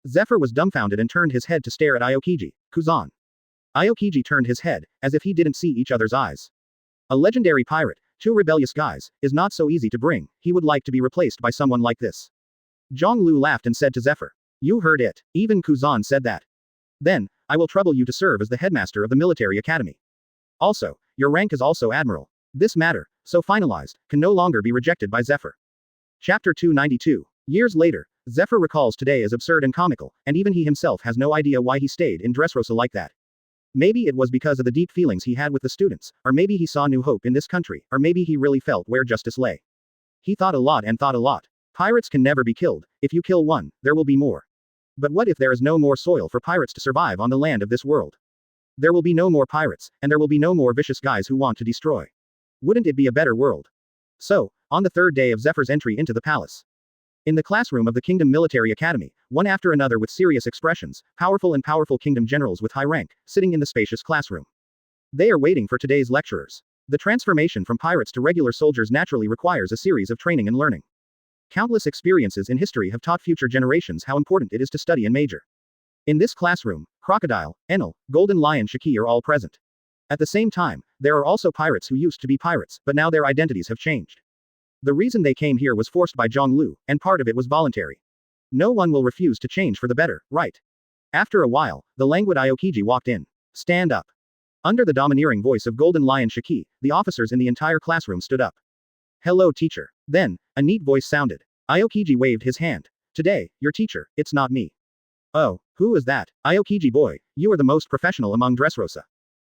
Zephyr was dumbfounded and turned his head to stare at Aokiji. Kuzan. Aokiji turned his head, as if he didn't see each other's eyes. A legendary pirate, 2 rebellious guys, is not so easy to bring, he would like to be replaced by someone like this. Zhonglu laughed and said to Zephyr. You heard it, even Kuzan said that. Then, I will trouble you to serve as the headmaster of the military academy. Also, your rank is also admiral. This matter, so finalized, can no longer be rejected by Zephyr. Chapter 292. Years later, Zephyr recalls today as absurd and comical, and even he himself has no idea why he stayed in Dressrosa like that. Maybe it was because of the deep feelings he had with the students, or maybe he saw new hope in this country, or maybe he really felt where justice lay. He thought a lot and thought a lot. Pirates can never be killed. If you kill one, there will be more. But what if there is no more soil for pirates to survive on the land of this world? There will be no more pirates, and there will be no more vicious guys who want to destroy. Wouldn't it be a better world? So, on the 3rd day of Zephyr's entry into the palace. In the classroom of the Kingdom Military Academy, one after another with serious expressions, powerful kingdom generals with high rank, sitting in the spacious classroom. They are waiting for today's lecturers. The transformation from pirates to regular soldiers naturally requires a series of training and learning. Countless experiences in history have taught future generations how important it is to study and major. In this classroom, Crocodile, Enel, Golden Lion Shiki are all present. At the same time, there are also pirates who used to be pirates, but now their identities have changed. The reason they came here was forced by Zhonglu, and part of it was voluntary. No one will refuse to change for the better, right? After a while, the languid Aokiji walked in. Stand up. Under the domineering voice of Golden Lion Shiki, the officers in the entire classroom stood up. Hello teacher. Then, a neat voice sounded. Aokiji waved his hand. Today, your teacher, it's not me. Oh, who is that? Aokiji boy, you are the most professional among Dressrosa.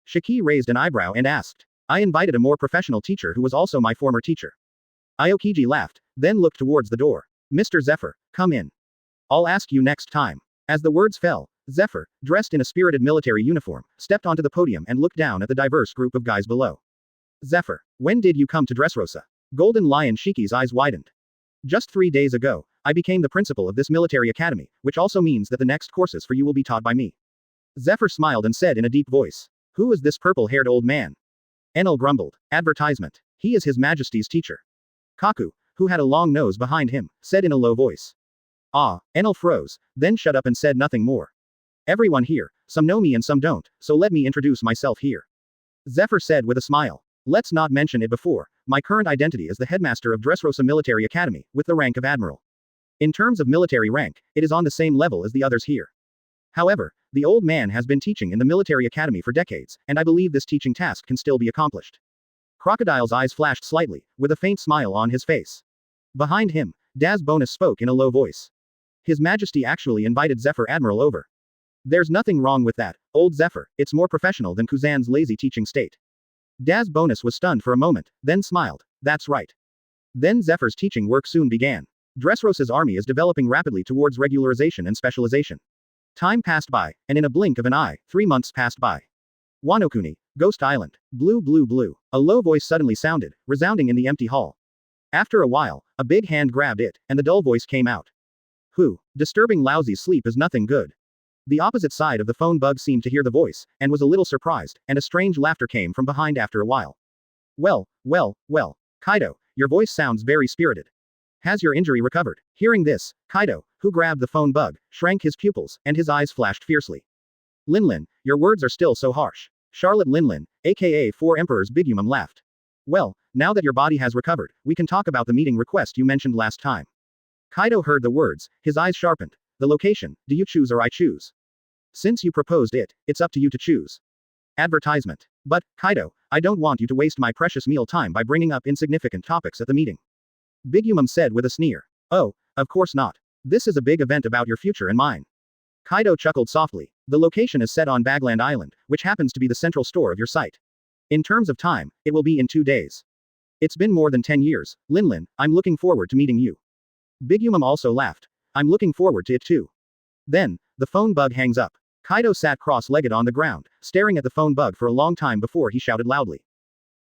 Shiki raised an eyebrow and asked. I invited a more professional teacher who was also my former teacher. Aokiji laughed, then looked towards the door. Mr. Zephyr, come in. I'll ask you next time. As the words fell, Zephyr, dressed in a spirited military uniform, stepped onto the podium and looked down at the diverse group of guys below. Zephyr, when did you come to Dressrosa? Golden Lion Shiki's eyes widened. Just 3 days ago, I became the principal of this military academy, which also means that the next courses for you will be taught by me. Zephyr smiled and said in a deep voice. Who is this purple-haired old man? Enel grumbled. Advertisement. He is His Majesty's teacher. Kaku, who had a long nose behind him, said in a low voice. Ah, Enel froze, then shut up and said nothing more. Everyone here, some know me and some don't, so let me introduce myself here. Zephyr said with a smile. Let's not mention it before, my current identity is the headmaster of Dressrosa Military Academy, with the rank of admiral. In terms of military rank, it is on the same level as the others here. However, the old man has been teaching in the military academy for decades, and I believe this teaching task can still be accomplished. Crocodile's eyes flashed slightly, with a faint smile on his face. Behind him, Daz Bonus spoke in a low voice. His Majesty actually invited Zephyr Admiral over. There's nothing wrong with that, old Zephyr, it's more professional than Kuzan's lazy teaching state. Daz Bonus was stunned for a moment, then smiled. That's right. Then Zephyr's teaching work soon began. Dressrosa's army is developing rapidly towards regularization and specialization. Time passed by, and in a blink of an eye, 3 months passed by. Wanokuni, Ghost Island. Blue blue blue. A low voice suddenly sounded, resounding in the empty hall. After a while, a big hand grabbed it, and the dull voice came out. Who? Disturbing lousy sleep is nothing good. The opposite side of the phone bug seemed to hear the voice, and was a little surprised, and a strange laughter came from behind after a while. Well, Kaido, your voice sounds very spirited. Has your injury recovered? Hearing this, Kaido, who grabbed the phone bug, shrank his pupils, and his eyes flashed fiercely. Linlin, your words are still so harsh. Charlotte Linlin, aka Four Emperors Bigumum laughed. Well, now that your body has recovered, we can talk about the meeting request you mentioned last time. Kaido heard the words, his eyes sharpened. The location, do you choose or I choose? Since you proposed it, it's up to you to choose. Advertisement. But, Kaido, I don't want you to waste my precious meal time by bringing up insignificant topics at the meeting. Bigumum said with a sneer. Oh, of course not. This is a big event about your future and mine. Kaido chuckled softly. The location is set on Bagland Island, which happens to be the central store of your site. In terms of time, it will be in 2 days. It's been more than 10 years, Linlin, I'm looking forward to meeting you. Bigumum also laughed. I'm looking forward to it too. Then, the phone bug hangs up. Kaido sat cross-legged on the ground, staring at the phone bug for a long time before he shouted loudly.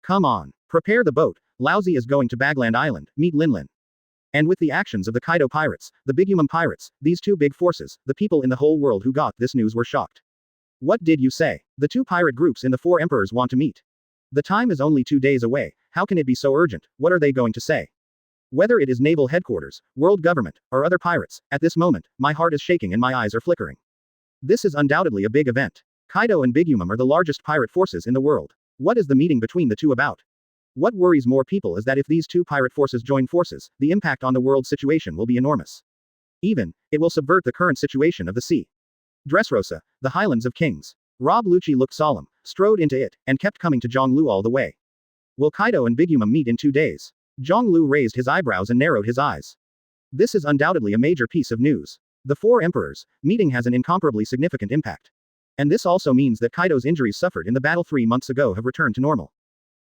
Come on, prepare the boat, Lousy is going to Bagland Island, meet Linlin. And with the actions of the Kaido Pirates, the Bigumum Pirates, these two big forces, the people in the whole world who got this news were shocked. What did you say? The two pirate groups in the Four Emperors want to meet. The time is only 2 days away, how can it be so urgent, what are they going to say? Whether it is naval headquarters, world government, or other pirates, at this moment, my heart is shaking and my eyes are flickering. This is undoubtedly a big event. Kaido and Bigumum are the largest pirate forces in the world. What is the meeting between the two about? What worries more people is that if these two pirate forces join forces, the impact on the world situation will be enormous. Even, it will subvert the current situation of the sea. Dressrosa, the Highlands of Kings. Rob Lucci looked solemn, strode into it, and kept coming to Zhonglu all the way. Will Kaido and Bigumum meet in 2 days? Zhonglu raised his eyebrows and narrowed his eyes. This is undoubtedly a major piece of news. The Four Emperors meeting has an incomparably significant impact. And this also means that Kaido's injuries suffered in the battle 3 months ago have returned to normal.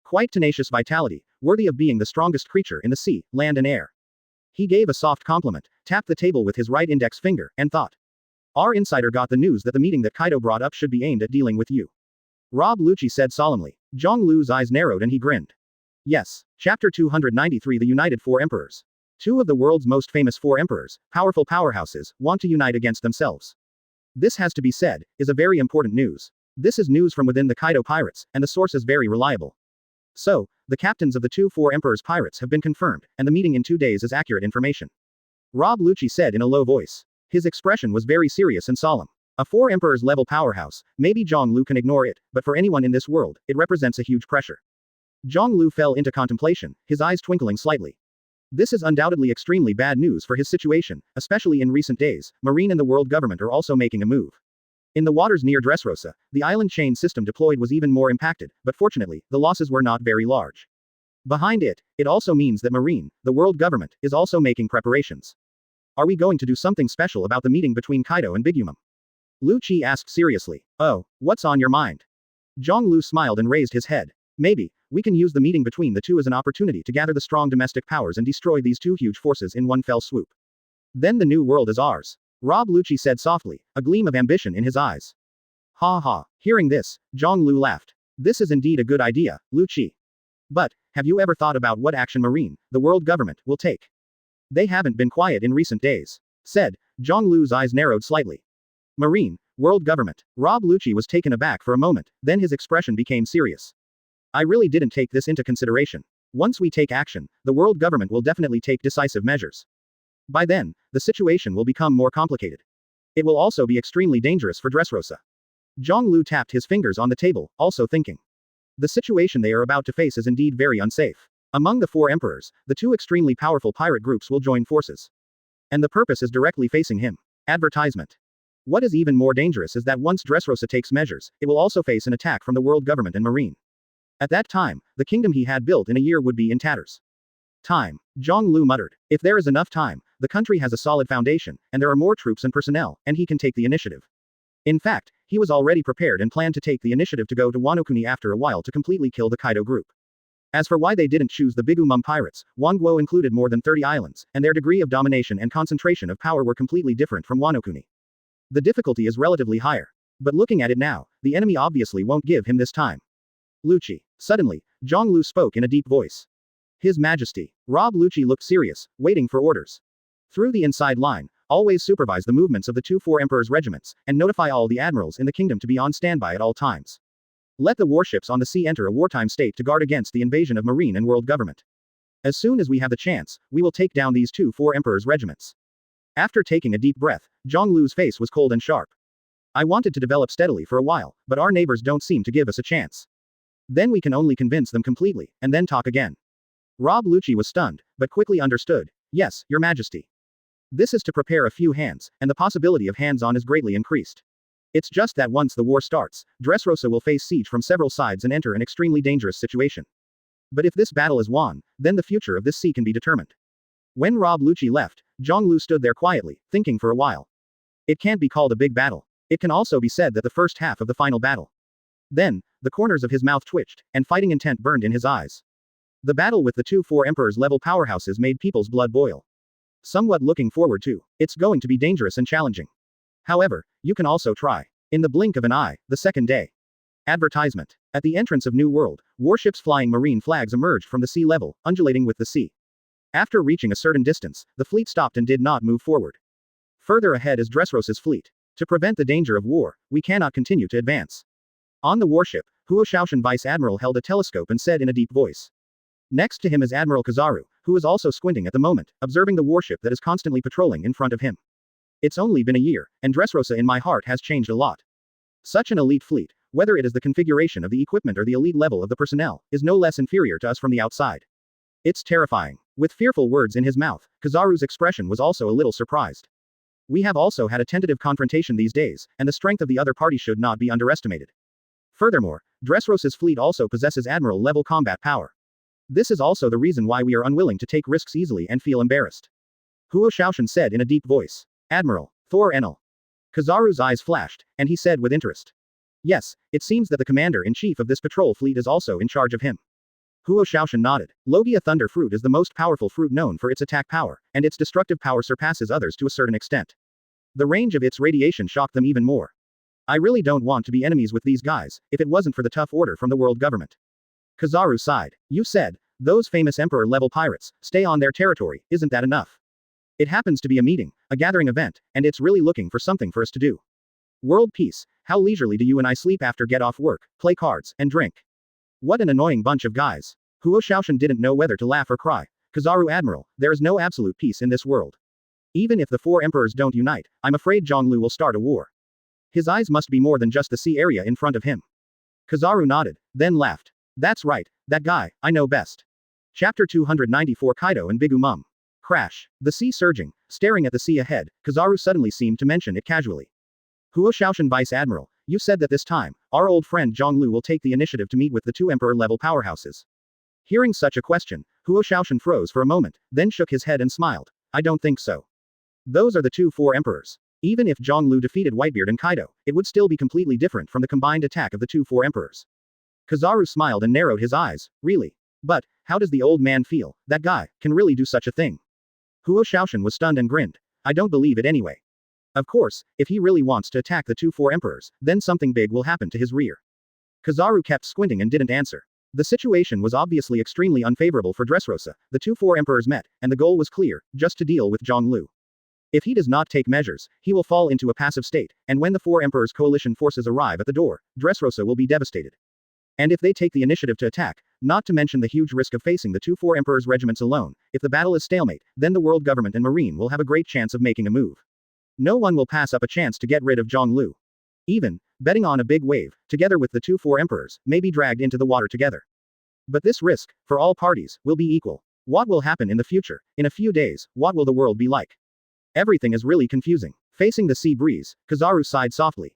Quite tenacious vitality, worthy of being the strongest creature in the sea, land and air. He gave a soft compliment, tapped the table with his right index finger, and thought. Our insider got the news that the meeting that Kaido brought up should be aimed at dealing with you. Rob Lucci said solemnly. Zhonglu's eyes narrowed and he grinned. Yes. Chapter 293 The United Four Emperors. 2 of the world's most famous 4 emperors, powerful powerhouses, want to unite against themselves. This has to be said, is a very important news. This is news from within the Kaido Pirates, and the source is very reliable. So, the captains of the 2 Four Emperors Pirates have been confirmed, and the meeting in 2 days is accurate information. Rob Lucci said in a low voice. His expression was very serious and solemn. A 4 Emperors level powerhouse, maybe Zhonglu can ignore it, but for anyone in this world, it represents a huge pressure. Zhonglu fell into contemplation, his eyes twinkling slightly. This is undoubtedly extremely bad news for his situation, especially in recent days. Marine and the world government are also making a move. In the waters near Dressrosa, the island chain system deployed was even more impacted, but fortunately, the losses were not very large. Behind it, it also means that Marine, the world government, is also making preparations. Are we going to do something special about the meeting between Kaido and Big Mom? Lu Qi asked seriously. Oh, what's on your mind? Zhang Lu smiled and raised his head. Maybe, we can use the meeting between the two as an opportunity to gather the strong domestic powers and destroy these two huge forces in one fell swoop. Then the new world is ours. Rob Lucci said softly, a gleam of ambition in his eyes. Ha ha. Hearing this, Zhang Lu laughed. This is indeed a good idea, Lu Qi. But, have you ever thought about what action Marine, the world government, will take? They haven't been quiet in recent days. Said, Zhang Lu's eyes narrowed slightly. Marine, world government. Rob Lucci was taken aback for a moment, then his expression became serious. I really didn't take this into consideration. Once we take action, the world government will definitely take decisive measures. By then, the situation will become more complicated. It will also be extremely dangerous for Dressrosa. Zhang Lu tapped his fingers on the table, also thinking. The situation they are about to face is indeed very unsafe. Among the four emperors, the two extremely powerful pirate groups will join forces. And the purpose is directly facing him. Advertisement. What is even more dangerous is that once Dressrosa takes measures, it will also face an attack from the world government and Marine. At that time, the kingdom he had built in a year would be in tatters. Time. Zhang Lu muttered. If there is enough time, the country has a solid foundation, and there are more troops and personnel, and he can take the initiative. In fact, he was already prepared and planned to take the initiative to go to Wano-kuni after a while to completely kill the Kaido group. As for why they didn't choose the Bigumum pirates, Wangguo included more than 30 islands, and their degree of domination and concentration of power were completely different from Wano-kuni. The difficulty is relatively higher. But looking at it now, the enemy obviously won't give him this time. Lucci. Suddenly, Zhang Lu spoke in a deep voice. His Majesty. Rob Lucci looked serious, waiting for orders. Through the inside line, always supervise the movements of the 2-4 Emperor's regiments, and notify all the admirals in the kingdom to be on standby at all times. Let the warships on the sea enter a wartime state to guard against the invasion of Marine and world government. As soon as we have the chance, we will take down these 2-4 Emperor's regiments. After taking a deep breath, Zhang Lu's face was cold and sharp. I wanted to develop steadily for a while, but our neighbors don't seem to give us a chance. Then we can only convince them completely, and then talk again. Rob Lucci was stunned, but quickly understood. Yes, Your Majesty. This is to prepare a few hands, and the possibility of hands-on is greatly increased. It's just that once the war starts, Dressrosa will face siege from several sides and enter an extremely dangerous situation. But if this battle is won, then the future of this sea can be determined. When Rob Lucci left, Zhang Lu stood there quietly, thinking for a while. It can't be called a big battle. It can also be said that the first half of the final battle. Then, the corners of his mouth twitched, and fighting intent burned in his eyes. The battle with the 2-4 Emperors level powerhouses made people's blood boil. Somewhat looking forward to. It's going to be dangerous and challenging. However, you can also try. In the blink of an eye, the second day. Advertisement. At the entrance of New World, warships flying marine flags emerged from the sea level, undulating with the sea. After reaching a certain distance, the fleet stopped and did not move forward. Further ahead is Dressrosa's fleet. To prevent the danger of war, we cannot continue to advance. On the warship, Huo Shaoshan Vice Admiral held a telescope and said in a deep voice. Next to him is Admiral Kizaru, who is also squinting at the moment, observing the warship that is constantly patrolling in front of him. It's only been a year, and Dressrosa in my heart has changed a lot. Such an elite fleet, whether it is the configuration of the equipment or the elite level of the personnel, is no less inferior to us from the outside. It's terrifying. With fearful words in his mouth, Kizaru's expression was also a little surprised. We have also had a tentative confrontation these days, and the strength of the other party should not be underestimated. Furthermore, Dressrosa's fleet also possesses admiral-level combat power. This is also the reason why we are unwilling to take risks easily and feel embarrassed. Huo Shaoshan said in a deep voice. Admiral, Thor Enel. Kizaru's eyes flashed, and he said with interest. Yes, it seems that the commander-in-chief of this patrol fleet is also in charge of him. Huo Shaoshan nodded. Logia Thunder Fruit is the most powerful fruit known for its attack power, and its destructive power surpasses others to a certain extent. The range of its radiation shocked them even more. I really don't want to be enemies with these guys, if it wasn't for the tough order from the world government. Kizaru sighed. You said, those famous Emperor-level pirates, stay on their territory, isn't that enough? It happens to be a meeting, a gathering event, and it's really looking for something for us to do. World peace, how leisurely do you and I sleep after get off work, play cards, and drink? What an annoying bunch of guys. Huo Shaoshan didn't know whether to laugh or cry. Kizaru Admiral, there is no absolute peace in this world. Even if the 4 emperors don't unite, I'm afraid Zhang Lu will start a war. His eyes must be more than just the sea area in front of him. Kizaru nodded, then laughed. That's right, that guy, I know best. Chapter 294 Kaido and Big Mom. Crash. The sea surging, staring at the sea ahead, Kizaru suddenly seemed to mention it casually. Huo Shaoshan Vice Admiral, you said that this time, our old friend Zhang Lu will take the initiative to meet with the 2 emperor-level powerhouses. Hearing such a question, Huo Shaoshan froze for a moment, then shook his head and smiled. I don't think so. Those are the two four emperors. Even if Zhonglu defeated Whitebeard and Kaido, it would still be completely different from the combined attack of the two four emperors. Kizaru smiled and narrowed his eyes. Really? But, how does the old man feel? That guy can really do such a thing? Huo Shaoshan was stunned and grinned. I don't believe it anyway. Of course, if he really wants to attack the two four emperors, then something big will happen to his rear. Kizaru kept squinting and didn't answer. The situation was obviously extremely unfavorable for Dressrosa. The two four emperors met, and the goal was clear, just to deal with Zhonglu. If he does not take measures, he will fall into a passive state, and when the four emperors' coalition forces arrive at the door, Dressrosa will be devastated. And if they take the initiative to attack, not to mention the huge risk of facing the two four emperors' regiments alone, if the battle is stalemate, then the world government and marine will have a great chance of making a move. No one will pass up a chance to get rid of Zhonglu. Even, betting on a big wave, together with the two four emperors, may be dragged into the water together. But this risk, for all parties, will be equal. What will happen in the future? In a few days, what will the world be like? Everything is really confusing. Facing the sea breeze, Kizaru sighed softly.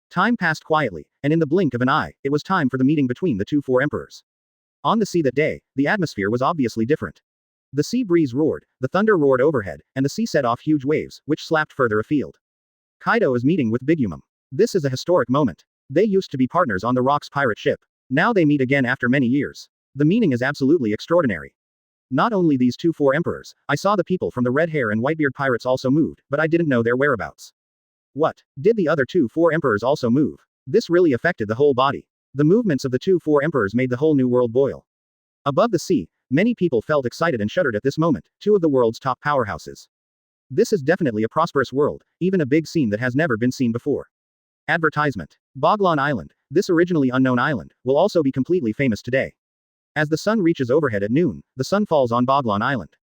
Time passed quietly, and in the blink of an eye, it was time for the meeting between the two four emperors. On the sea that day, the atmosphere was obviously different. The sea breeze roared, the thunder roared overhead, and the sea set off huge waves, which slapped further afield. Kaido is meeting with Big Yumum. This is a historic moment. They used to be partners on the Rock's pirate ship. Now they meet again after many years. The meaning is absolutely extraordinary. Not only these two four emperors, I saw the people from the Red Hair and Whitebeard Pirates also moved, but I didn't know their whereabouts. What? Did the other two four emperors also move? This really affected the whole body. The movements of the two four emperors made the whole new world boil. Above the sea, many people felt excited and shuddered at this moment, two of the world's top powerhouses. This is definitely a prosperous world, even a big scene that has never been seen before. Advertisement. Boglan Island, this originally unknown island, will also be completely famous today. As the sun reaches overhead at noon, the sun falls on Boglan Island.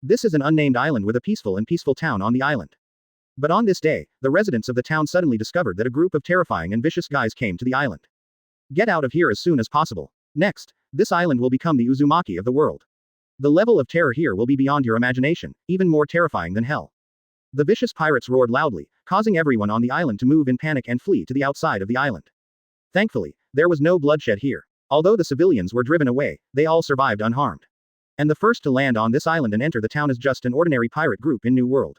This is an unnamed island with a peaceful town on the island. But on this day, the residents of the town suddenly discovered that a group of terrifying and vicious guys came to the island. Get out of here as soon as possible. Next, this island will become the Uzumaki of the world. The level of terror here will be beyond your imagination, even more terrifying than hell. The vicious pirates roared loudly, causing everyone on the island to move in panic and flee to the outside of the island. Thankfully, there was no bloodshed here. Although the civilians were driven away, they all survived unharmed. And the first to land on this island and enter the town is just an ordinary pirate group in New World.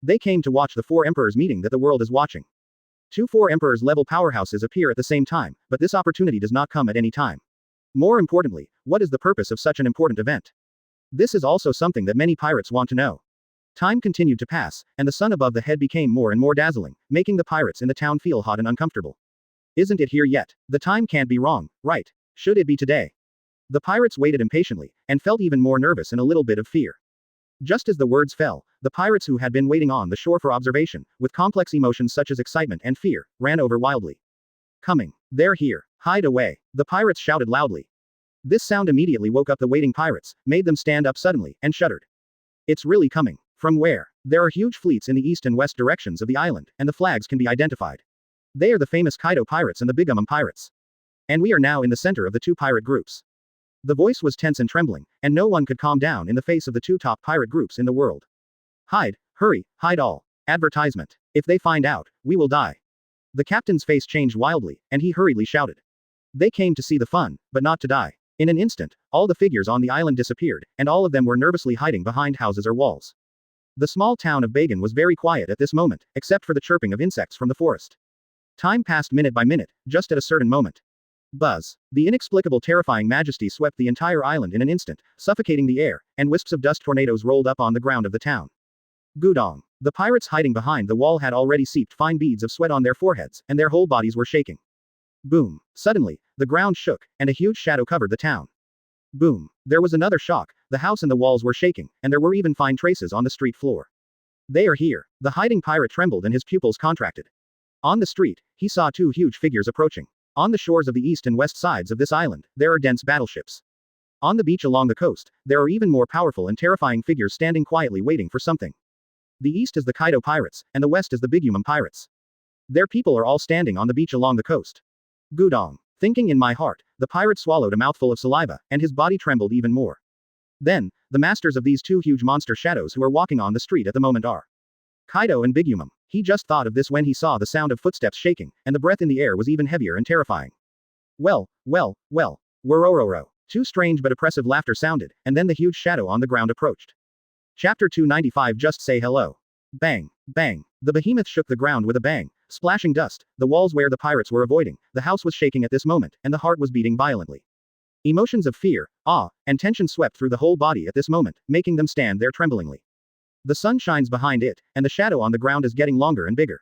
They came to watch the four emperors meeting that the world is watching. Two four emperors level powerhouses appear at the same time, but this opportunity does not come at any time. More importantly, what is the purpose of such an important event? This is also something that many pirates want to know. Time continued to pass, and the sun above the head became more and more dazzling, making the pirates in the town feel hot and uncomfortable. Isn't it here yet? The time can't be wrong, right? Should it be today? The pirates waited impatiently, and felt even more nervous and a little bit of fear. Just as the words fell, the pirates who had been waiting on the shore for observation, with complex emotions such as excitement and fear, ran over wildly. Coming. They're here. Hide away. The pirates shouted loudly. This sound immediately woke up the waiting pirates, made them stand up suddenly, and shuddered. It's really coming. From where? There are huge fleets in the east and west directions of the island, and the flags can be identified. They are the famous Kaido Pirates and the Big Yumum Pirates. And we are now in the center of the two pirate groups. The voice was tense and trembling, and no one could calm down in the face of the two top pirate groups in the world. Hide, hurry, hide all. Advertisement. If they find out, we will die. The captain's face changed wildly, and he hurriedly shouted. They came to see the fun, but not to die. In an instant, all the figures on the island disappeared, and all of them were nervously hiding behind houses or walls. The small town of Bagan was very quiet at this moment, except for the chirping of insects from the forest. Time passed minute by minute, just at a certain moment. Buzz. The inexplicable terrifying majesty swept the entire island in an instant, suffocating the air, and wisps of dust tornadoes rolled up on the ground of the town. Gudong. The pirates hiding behind the wall had already seeped fine beads of sweat on their foreheads, and their whole bodies were shaking. Boom. Suddenly, the ground shook, and a huge shadow covered the town. Boom. There was another shock, the house and the walls were shaking, and there were even fine traces on the street floor. They are here. The hiding pirate trembled and his pupils contracted. On the street, he saw two huge figures approaching. On the shores of the east and west sides of this island, there are dense battleships. On the beach along the coast, there are even more powerful and terrifying figures standing quietly waiting for something. The east is the Kaido Pirates, and the west is the Big Yumum Pirates. Their people are all standing on the beach along the coast. Gudong. Thinking in my heart, the pirate swallowed a mouthful of saliva, and his body trembled even more. Then, the masters of these two huge monster shadows who are walking on the street at the moment are Kaido and Big Yumum. He just thought of this when he saw the sound of footsteps shaking, and the breath in the air was even heavier and terrifying. Well, Worororo. Two strange but oppressive laughter sounded, and then the huge shadow on the ground approached. Chapter 295. Just say hello. Bang, bang. The behemoth shook the ground with a bang, splashing dust, the walls where the pirates were avoiding, the house was shaking at this moment, and the heart was beating violently. Emotions of fear, awe, and tension swept through the whole body at this moment, making them stand there tremblingly. The sun shines behind it, and the shadow on the ground is getting longer and bigger.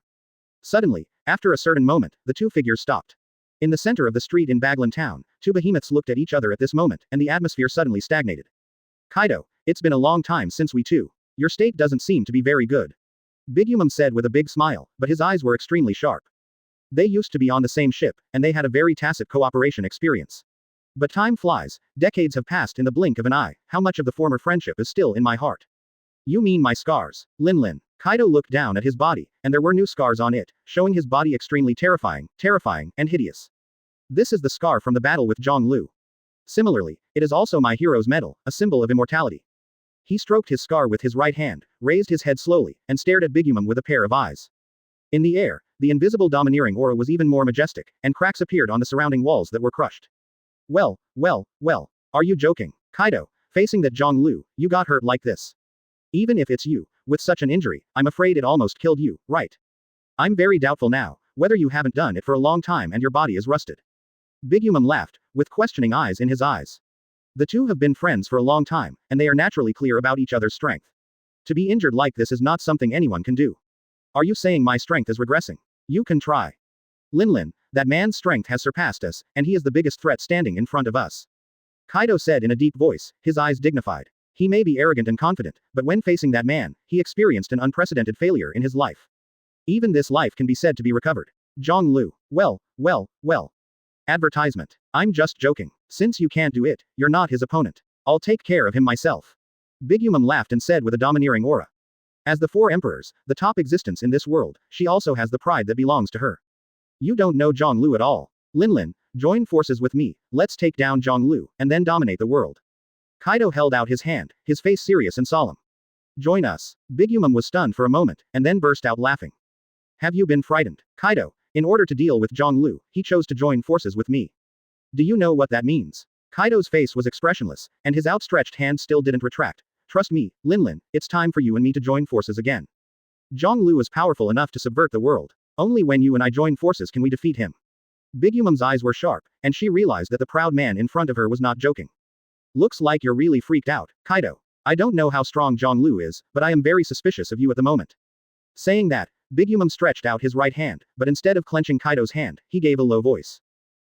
Suddenly, after a certain moment, the two figures stopped. In the center of the street in Baglan town, two behemoths looked at each other at this moment, and the atmosphere suddenly stagnated. Kaido, it's been a long time since we two. Your state doesn't seem to be very good. Big Umum said with a big smile, but his eyes were extremely sharp. They used to be on the same ship, and they had a very tacit cooperation experience. But time flies, decades have passed in the blink of an eye, how much of the former friendship is still in my heart? You mean my scars? Lin. Kaido looked down at his body, and there were new scars on it, showing his body extremely terrifying, and hideous. This is the scar from the battle with Zhonglu. Similarly, it is also my hero's medal, a symbol of immortality. He stroked his scar with his right hand, raised his head slowly, and stared at Big Umum with a pair of eyes. In the air, the invisible domineering aura was even more majestic, and cracks appeared on the surrounding walls that were crushed. Well, are you joking? Kaido, facing that Zhonglu, you got hurt like this. Even if it's you, with such an injury, I'm afraid it almost killed you, right? I'm very doubtful now, whether you haven't done it for a long time and your body is rusted. Big Umum laughed, with questioning eyes in his eyes. The two have been friends for a long time, and they are naturally clear about each other's strength. To be injured like this is not something anyone can do. Are you saying my strength is regressing? You can try. Lin, that man's strength has surpassed us, and he is the biggest threat standing in front of us. Kaido said in a deep voice, his eyes dignified. He may be arrogant and confident, but when facing that man, he experienced an unprecedented failure in his life. Even this life can be said to be recovered. Zhonglu. Well. Advertisement. I'm just joking. Since you can't do it, you're not his opponent. I'll take care of him myself. Big Umum laughed and said with a domineering aura. As the four emperors, the top existence in this world, she also has the pride that belongs to her. You don't know Zhonglu at all. Lin, join forces with me, let's take down Zhonglu, and then dominate the world. Kaido held out his hand, his face serious and solemn. Join us. Big Umum was stunned for a moment, and then burst out laughing. Have you been frightened? Kaido, in order to deal with Zhonglu, he chose to join forces with me. Do you know what that means? Kaido's face was expressionless, and his outstretched hand still didn't retract. Trust me, Lin, it's time for you and me to join forces again. Zhonglu is powerful enough to subvert the world. Only when you and I join forces can we defeat him. Big Umum's eyes were sharp, and she realized that the proud man in front of her was not joking. Looks like you're really freaked out, Kaido. I don't know how strong Zhonglu is, but I am very suspicious of you at the moment. Saying that, Big Umum stretched out his right hand, but instead of clenching Kaido's hand, he gave a low voice.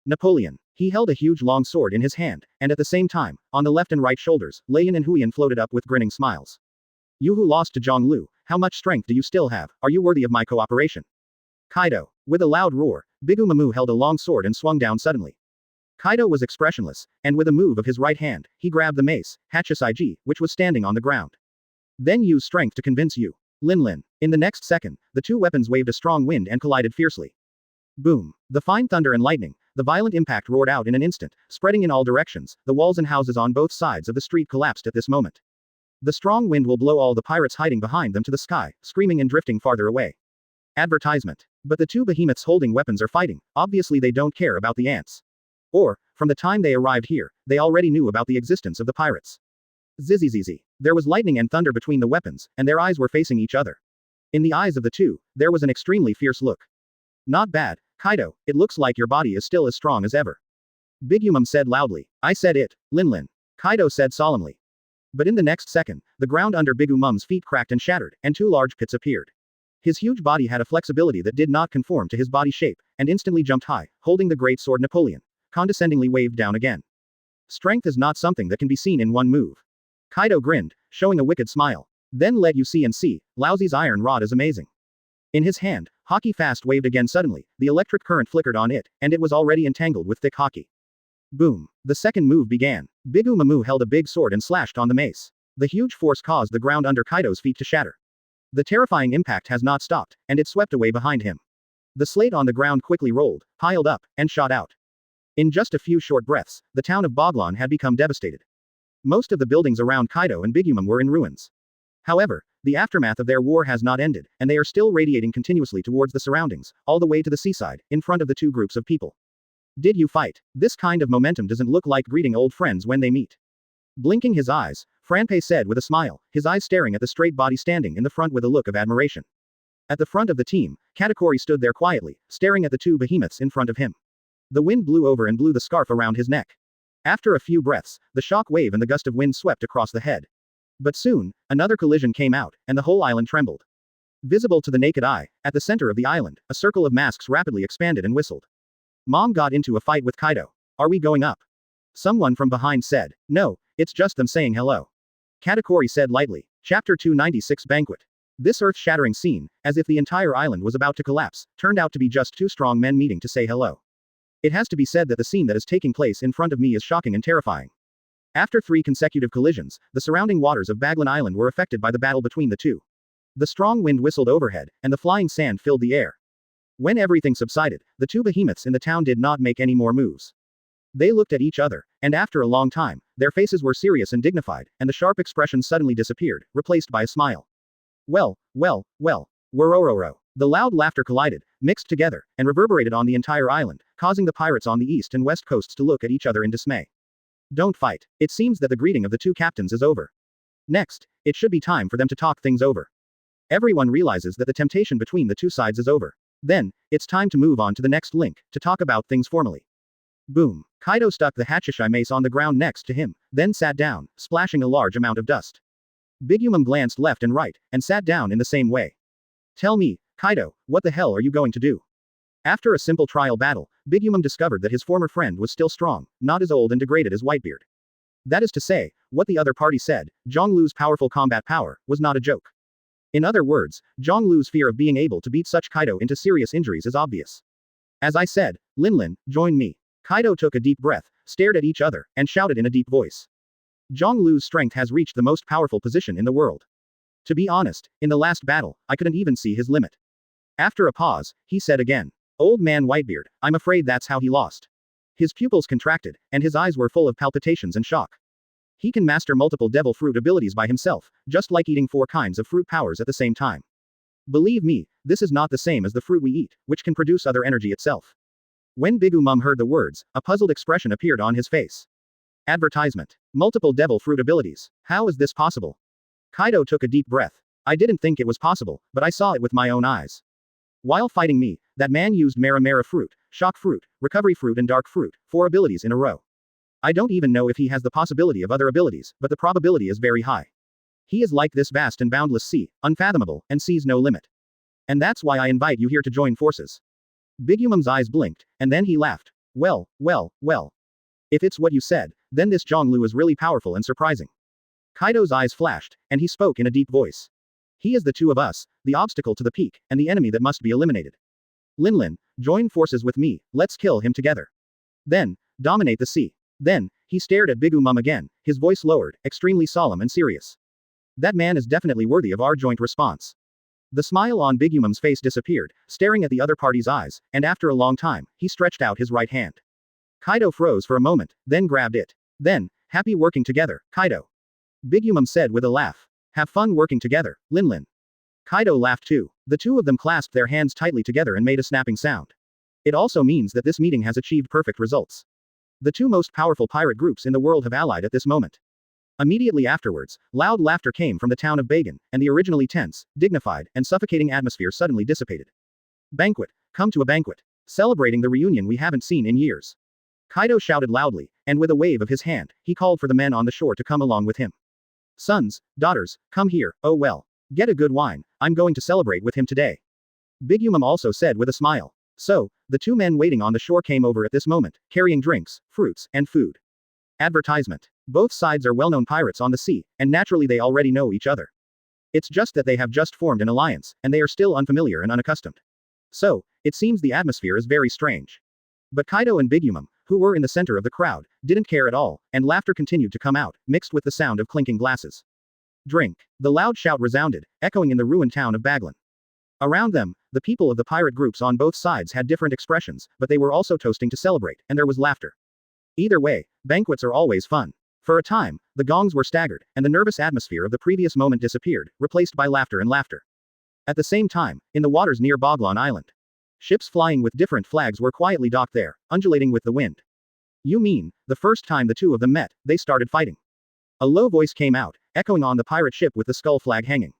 Napoleon. He held a huge long sword in his hand, and at the same time, on the left and right shoulders, Leian and Huiyan floated up with grinning smiles. You who lost to Zhonglu, how much strength do you still have? Are you worthy of my cooperation? Kaido. With a loud roar, Big Umamu held a long sword and swung down suddenly. Kaido was expressionless, and with a move of his right hand, he grabbed the mace, Hachisaiji, which was standing on the ground. Then use strength to convince you. Lin. In the next second, the two weapons waved a strong wind and collided fiercely. Boom. The fine thunder and lightning, the violent impact roared out in an instant, spreading in all directions, the walls and houses on both sides of the street collapsed at this moment. The strong wind will blow all the pirates hiding behind them to the sky, screaming and drifting farther away. Advertisement. But the two behemoths holding weapons are fighting, obviously they don't care about the ants. Or, from the time they arrived here, they already knew about the existence of the pirates. Zzzz. There was lightning and thunder between the weapons, and their eyes were facing each other. In the eyes of the two, there was an extremely fierce look. Not bad, Kaido, it looks like your body is still as strong as ever. Big Umum said loudly. I said it, Lin. Kaido said solemnly. But in the next second, the ground under Big Umum's feet cracked and shattered, and two large pits appeared. His huge body had a flexibility that did not conform to his body shape, and instantly jumped high, holding the great sword Napoleon, condescendingly waved down again. Strength is not something that can be seen in one move. Kaido grinned, showing a wicked smile. Then let you see and see, Laozi's iron rod is amazing. In his hand, Haki fast waved again suddenly, the electric current flickered on it, and it was already entangled with thick Haki. Boom. The second move began. Big Umamu held a big sword and slashed on the mace. The huge force caused the ground under Kaido's feet to shatter. The terrifying impact has not stopped, and it swept away behind him. The slate on the ground quickly rolled, piled up, and shot out. In just a few short breaths, the town of Baglan had become devastated. Most of the buildings around Kaido and Big Umum were in ruins. However, the aftermath of their war has not ended, and they are still radiating continuously towards the surroundings, all the way to the seaside, in front of the two groups of people. Did you fight? This kind of momentum doesn't look like greeting old friends when they meet. Blinking his eyes, Franpei said with a smile, his eyes staring at the straight body standing in the front with a look of admiration. At the front of the team, Katakuri stood there quietly, staring at the two behemoths in front of him. The wind blew over and blew the scarf around his neck. After a few breaths, the shock wave and the gust of wind swept across the head. But soon, another collision came out, and the whole island trembled. Visible to the naked eye, at the center of the island, a circle of masks rapidly expanded and whistled. Mom got into a fight with Kaido. Are we going up? Someone from behind said. No, it's just them saying hello. Katakuri said lightly. Chapter 296 Banquet. This earth-shattering scene, as if the entire island was about to collapse, turned out to be just two strong men meeting to say hello. It has to be said that the scene that is taking place in front of me is shocking and terrifying. After 3 consecutive collisions, the surrounding waters of Baglin Island were affected by the battle between the two. The strong wind whistled overhead, and the flying sand filled the air. When everything subsided, the two behemoths in the town did not make any more moves. They looked at each other, and after a long time, their faces were serious and dignified, and the sharp expression suddenly disappeared, replaced by a smile. Well. Worororo. The loud laughter collided, mixed together, and reverberated on the entire island, causing the pirates on the east and west coasts to look at each other in dismay. Don't fight. It seems that the greeting of the two captains is over. Next, it should be time for them to talk things over. Everyone realizes that the temptation between the two sides is over. Then, it's time to move on to the next link, to talk about things formally. Boom. Kaido stuck the Hachishi mace on the ground next to him, then sat down, splashing a large amount of dust. Bigumum glanced left and right, and sat down in the same way. Tell me, Kaido, what the hell are you going to do? After a simple trial battle, Bigumum discovered that his former friend was still strong, not as old and degraded as Whitebeard. That is to say, what the other party said, Zhonglu's powerful combat power, was not a joke. In other words, Zhonglu's fear of being able to beat such Kaido into serious injuries is obvious. As I said, Linlin, join me. Kaido took a deep breath, stared at each other, and shouted in a deep voice. Zhonglu's strength has reached the most powerful position in the world. To be honest, in the last battle, I couldn't even see his limit. After a pause, he said again. Old man Whitebeard, I'm afraid that's how he lost. His pupils contracted, and his eyes were full of palpitations and shock. He can master multiple devil fruit abilities by himself, just like eating 4 kinds of fruit powers at the same time. Believe me, this is not the same as the fruit we eat, which can produce other energy itself. When Bigumum heard the words, a puzzled expression appeared on his face. Advertisement. Multiple devil fruit abilities. How is this possible? Kaido took a deep breath. I didn't think it was possible, but I saw it with my own eyes. While fighting me, that man used Mara fruit, shock fruit, recovery fruit and dark fruit, 4 abilities in a row. I don't even know if he has the possibility of other abilities, but the probability is very high. He is like this vast and boundless sea, unfathomable, and sees no limit. And that's why I invite you here to join forces. Bigumum's eyes blinked, and then he laughed. Well. If it's what you said, then this Zhonglu is really powerful and surprising. Kaido's eyes flashed, and he spoke in a deep voice. He is the two of us, the obstacle to the peak, and the enemy that must be eliminated. Linlin, join forces with me, let's kill him together. Then, dominate the sea. Then, he stared at Bigumum again, his voice lowered, extremely solemn and serious. That man is definitely worthy of our joint response. The smile on Bigumum's face disappeared, staring at the other party's eyes, and after a long time, he stretched out his right hand. Kaido froze for a moment, then grabbed it. Then, happy working together, Kaido. Bigumum said with a laugh. Have fun working together, Linlin. Kaido laughed too. The two of them clasped their hands tightly together and made a snapping sound. It also means that this meeting has achieved perfect results. The two most powerful pirate groups in the world have allied at this moment. Immediately afterwards, loud laughter came from the town of Bagan, and the originally tense, dignified, and suffocating atmosphere suddenly dissipated. Banquet, come to a banquet. Celebrating the reunion we haven't seen in years. Kaido shouted loudly, and with a wave of his hand, he called for the men on the shore to come along with him. Sons, daughters, come here, oh well. Get a good wine, I'm going to celebrate with him today. Bigumum also said with a smile. So, the two men waiting on the shore came over at this moment, carrying drinks, fruits, and food. Advertisement. Both sides are well-known pirates on the sea, and naturally they already know each other. It's just that they have just formed an alliance, and they are still unfamiliar and unaccustomed. So, it seems the atmosphere is very strange. But Kaido and Bigumum, who were in the center of the crowd, didn't care at all, and laughter continued to come out, mixed with the sound of clinking glasses. Drink. The loud shout resounded, echoing in the ruined town of Baglin. Around them, the people of the pirate groups on both sides had different expressions, but they were also toasting to celebrate, and there was laughter. Either way, banquets are always fun. For a time, the gongs were staggered, and the nervous atmosphere of the previous moment disappeared, replaced by laughter and laughter. At the same time, in the waters near Baglon Island. Ships flying with different flags were quietly docked there, undulating with the wind. You mean, the first time the two of them met, they started fighting? A low voice came out, echoing on the pirate ship with the skull flag hanging.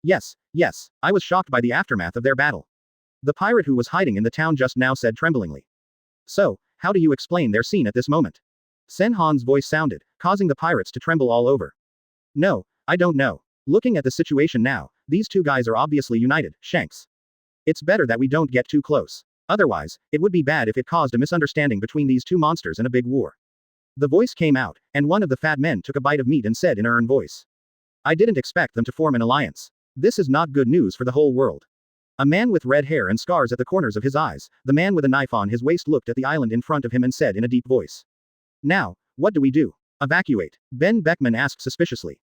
Yes, yes, I was shocked by the aftermath of their battle. The pirate who was hiding in the town just now said tremblingly. So, how do you explain their scene at this moment? Senhan's voice sounded, causing the pirates to tremble all over. No, I don't know. Looking at the situation now, these two guys are obviously united, Shanks. It's better that we don't get too close. Otherwise, it would be bad if it caused a misunderstanding between these two monsters and a big war. The voice came out, and one of the fat men took a bite of meat and said in an earnest voice. I didn't expect them to form an alliance. This is not good news for the whole world. A man with red hair and scars at the corners of his eyes, the man with a knife on his waist looked at the island in front of him and said in a deep voice. Now, what do we do? Evacuate? Ben Beckman asked suspiciously.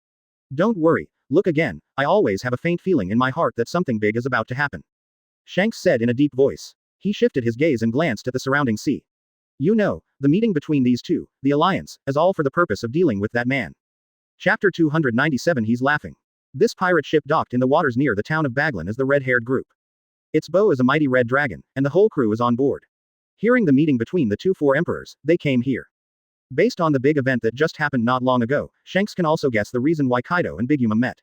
Don't worry, look again, I always have a faint feeling in my heart that something big is about to happen. Shanks said in a deep voice. He shifted his gaze and glanced at the surrounding sea. You know, the meeting between these two, the alliance, is all for the purpose of dealing with that man. Chapter 297. He's laughing. This pirate ship docked in the waters near the town of Baglin as the red-haired group. Its bow is a mighty red dragon, and the whole crew is on board. Hearing the meeting between the four emperors, they came here. Based on the big event that just happened not long ago, Shanks can also guess the reason why Kaido and Big Yuma met.